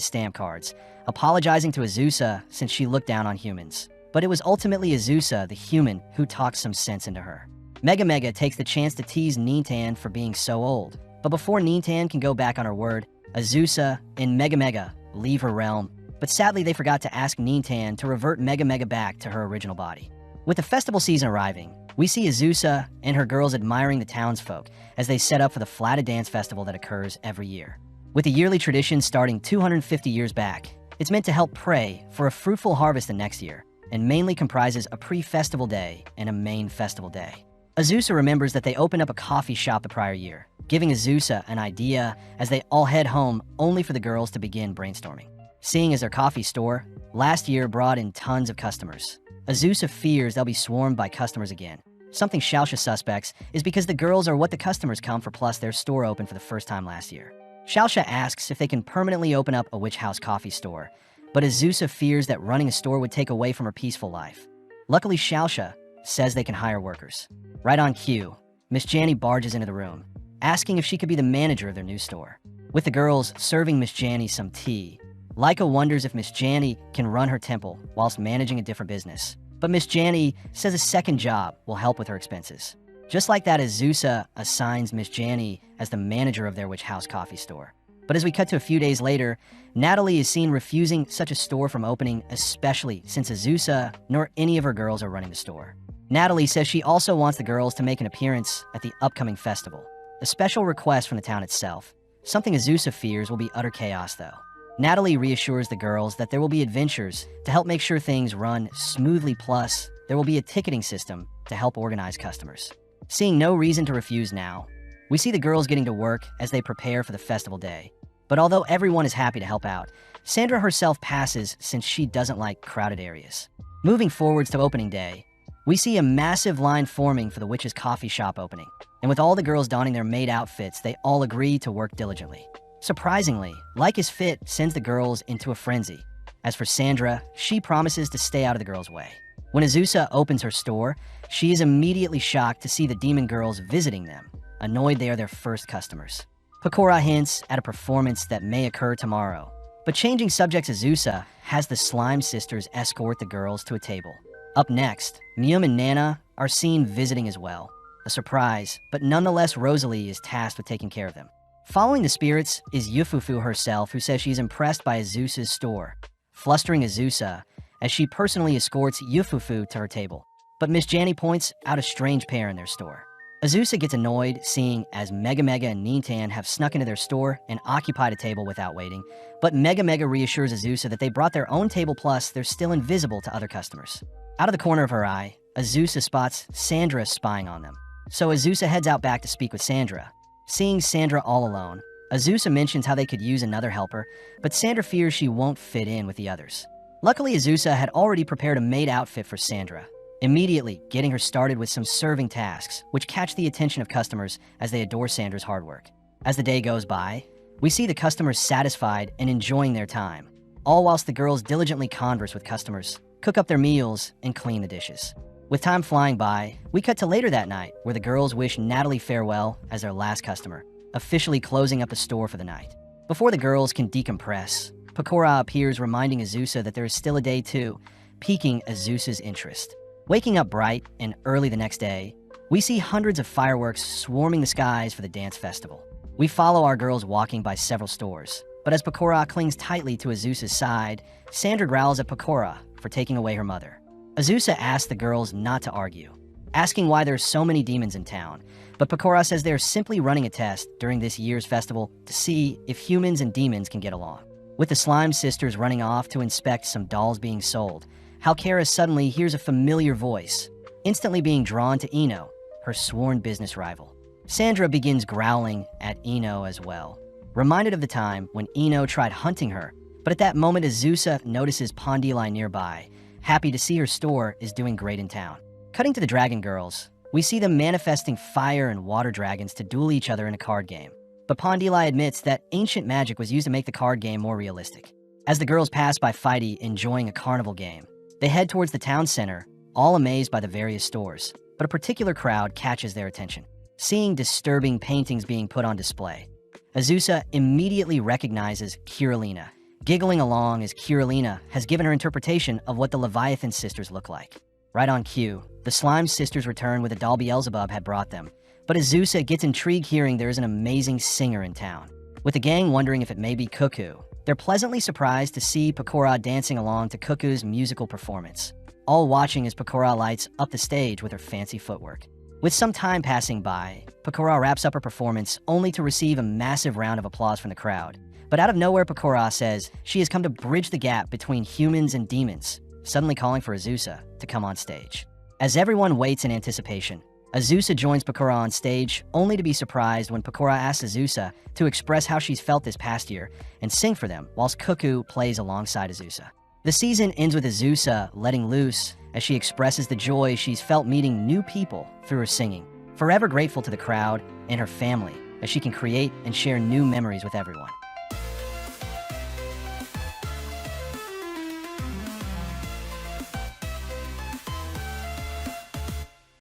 stamp cards, apologizing to Azusa since she looked down on humans. But it was ultimately Azusa, the human, who talked some sense into her. Mega Mega takes the chance to tease Nintan for being so old, but before Nintan can go back on her word, Azusa and Mega Mega leave her realm, but sadly they forgot to ask Nintan to revert Mega Mega back to her original body. With the festival season arriving, we see Azusa and her girls admiring the townsfolk as they set up for the Flattor Dance Festival that occurs every year. With the yearly tradition starting 250 years back, it's meant to help pray for a fruitful harvest the next year, and mainly comprises a pre-festival day and a main festival day. Azusa remembers that they opened up a coffee shop the prior year, giving Azusa an idea as they all head home only for the girls to begin brainstorming. Seeing as their coffee store last year brought in tons of customers, Azusa fears they'll be swarmed by customers again. Something Xiaoxia suspects is because the girls are what the customers come for, plus their store opened for the first time last year. Xiaoxia asks if they can permanently open up a witch house coffee store, but Azusa fears that running a store would take away from her peaceful life. Luckily, Xiaoxia says they can hire workers. Right on cue, Miss Janny barges into the room, asking if she could be the manager of their new store. With the girls serving Miss Janny some tea, Laika wonders if Miss Janny can run her temple whilst managing a different business. But Miss Janny says a second job will help with her expenses. Just like that, Azusa assigns Miss Janny as the manager of their witch house coffee store. But as we cut to a few days later, Natalie is seen refusing such a store from opening, especially since Azusa nor any of her girls are running the store. Natalie says she also wants the girls to make an appearance at the upcoming festival, a special request from the town itself. Something Azusa fears will be utter chaos, though. Natalie reassures the girls that there will be adventures to help make sure things run smoothly, plus there will be a ticketing system to help organize customers. Seeing no reason to refuse now, we see the girls getting to work as they prepare for the festival day. But although everyone is happy to help out, Sandra herself passes since she doesn't like crowded areas. Moving forwards to opening day, we see a massive line forming for the witch's coffee shop opening. And with all the girls donning their maid outfits, they all agree to work diligently. Surprisingly, Laika's fit sends the girls into a frenzy. As for Sandra, she promises to stay out of the girls' way. When Azusa opens her store, she is immediately shocked to see the demon girls visiting them, annoyed they are their first customers. Pecora hints at a performance that may occur tomorrow. But changing subjects, Azusa has the Slime Sisters escort the girls to a table. Up next, Mium and Nana are seen visiting as well. A surprise, but nonetheless Rosalie is tasked with taking care of them. Following the spirits is Yufu herself, who says she's impressed by Azusa's store, flustering Azusa as she personally escorts Yufu to her table. But Miss Janny points out a strange pair in their store. Azusa gets annoyed seeing as Mega and Nintan have snuck into their store and occupied a table without waiting, but Mega reassures Azusa that they brought their own table, plus they're still invisible to other customers. Out of the corner of her eye, Azusa spots Sandra spying on them. So Azusa heads out back to speak with Sandra. Seeing Sandra all alone, Azusa mentions how they could use another helper, but Sandra fears she won't fit in with the others. Luckily, Azusa had already prepared a maid outfit for Sandra, immediately getting her started with some serving tasks, which catch the attention of customers as they adore Sandra's hard work. As the day goes by, we see the customers satisfied and enjoying their time, all whilst the girls diligently converse with customers, cook up their meals, and clean the dishes. With time flying by, we cut to later that night, where the girls wish Natalie farewell as their last customer, officially closing up the store for the night. Before the girls can decompress, Pecora appears, reminding Azusa that there is still a day too, piquing Azusa's interest. Waking up bright and early the next day, we see hundreds of fireworks swarming the skies for the dance festival. We follow our girls walking by several stores, but as Pecora clings tightly to Azusa's side, Sandra growls at Pecora for taking away her mother. Azusa asks the girls not to argue, asking why there's so many demons in town, but Pecora says they're simply running a test during this year's festival to see if humans and demons can get along. With the Slime Sisters running off to inspect some dolls being sold, Halkara suddenly hears a familiar voice, instantly being drawn to Ino, her sworn business rival. Sandra begins growling at Ino as well, reminded of the time when Ino tried hunting her, but at that moment Azusa notices Pondeli nearby, happy to see her store is doing great in town. Cutting to the Dragon Girls, we see them manifesting fire and water dragons to duel each other in a card game. But Pondeli admits that ancient magic was used to make the card game more realistic. As the girls pass by Fighty enjoying a carnival game, they head towards the town center, all amazed by the various stores, but a particular crowd catches their attention. Seeing disturbing paintings being put on display, Azusa immediately recognizes Kirillina, giggling along as Kirillina has given her interpretation of what the Leviathan sisters look like. Right on cue, the Slime Sisters return with a doll Beelzebub had brought them, but Azusa gets intrigued hearing there is an amazing singer in town. With the gang wondering if it may be Cuckoo, they're pleasantly surprised to see Pecora dancing along to Cuckoo's musical performance, all watching as Pecora lights up the stage with her fancy footwork. With some time passing by, Pecora wraps up her performance only to receive a massive round of applause from the crowd. But out of nowhere, Pecora says she has come to bridge the gap between humans and demons, suddenly calling for Azusa to come on stage. As everyone waits in anticipation, Azusa joins Pakura on stage, only to be surprised when Pakura asks Azusa to express how she's felt this past year and sing for them, whilst Cuckoo plays alongside Azusa. The season ends with Azusa letting loose as she expresses the joy she's felt meeting new people through her singing, forever grateful to the crowd and her family as she can create and share new memories with everyone.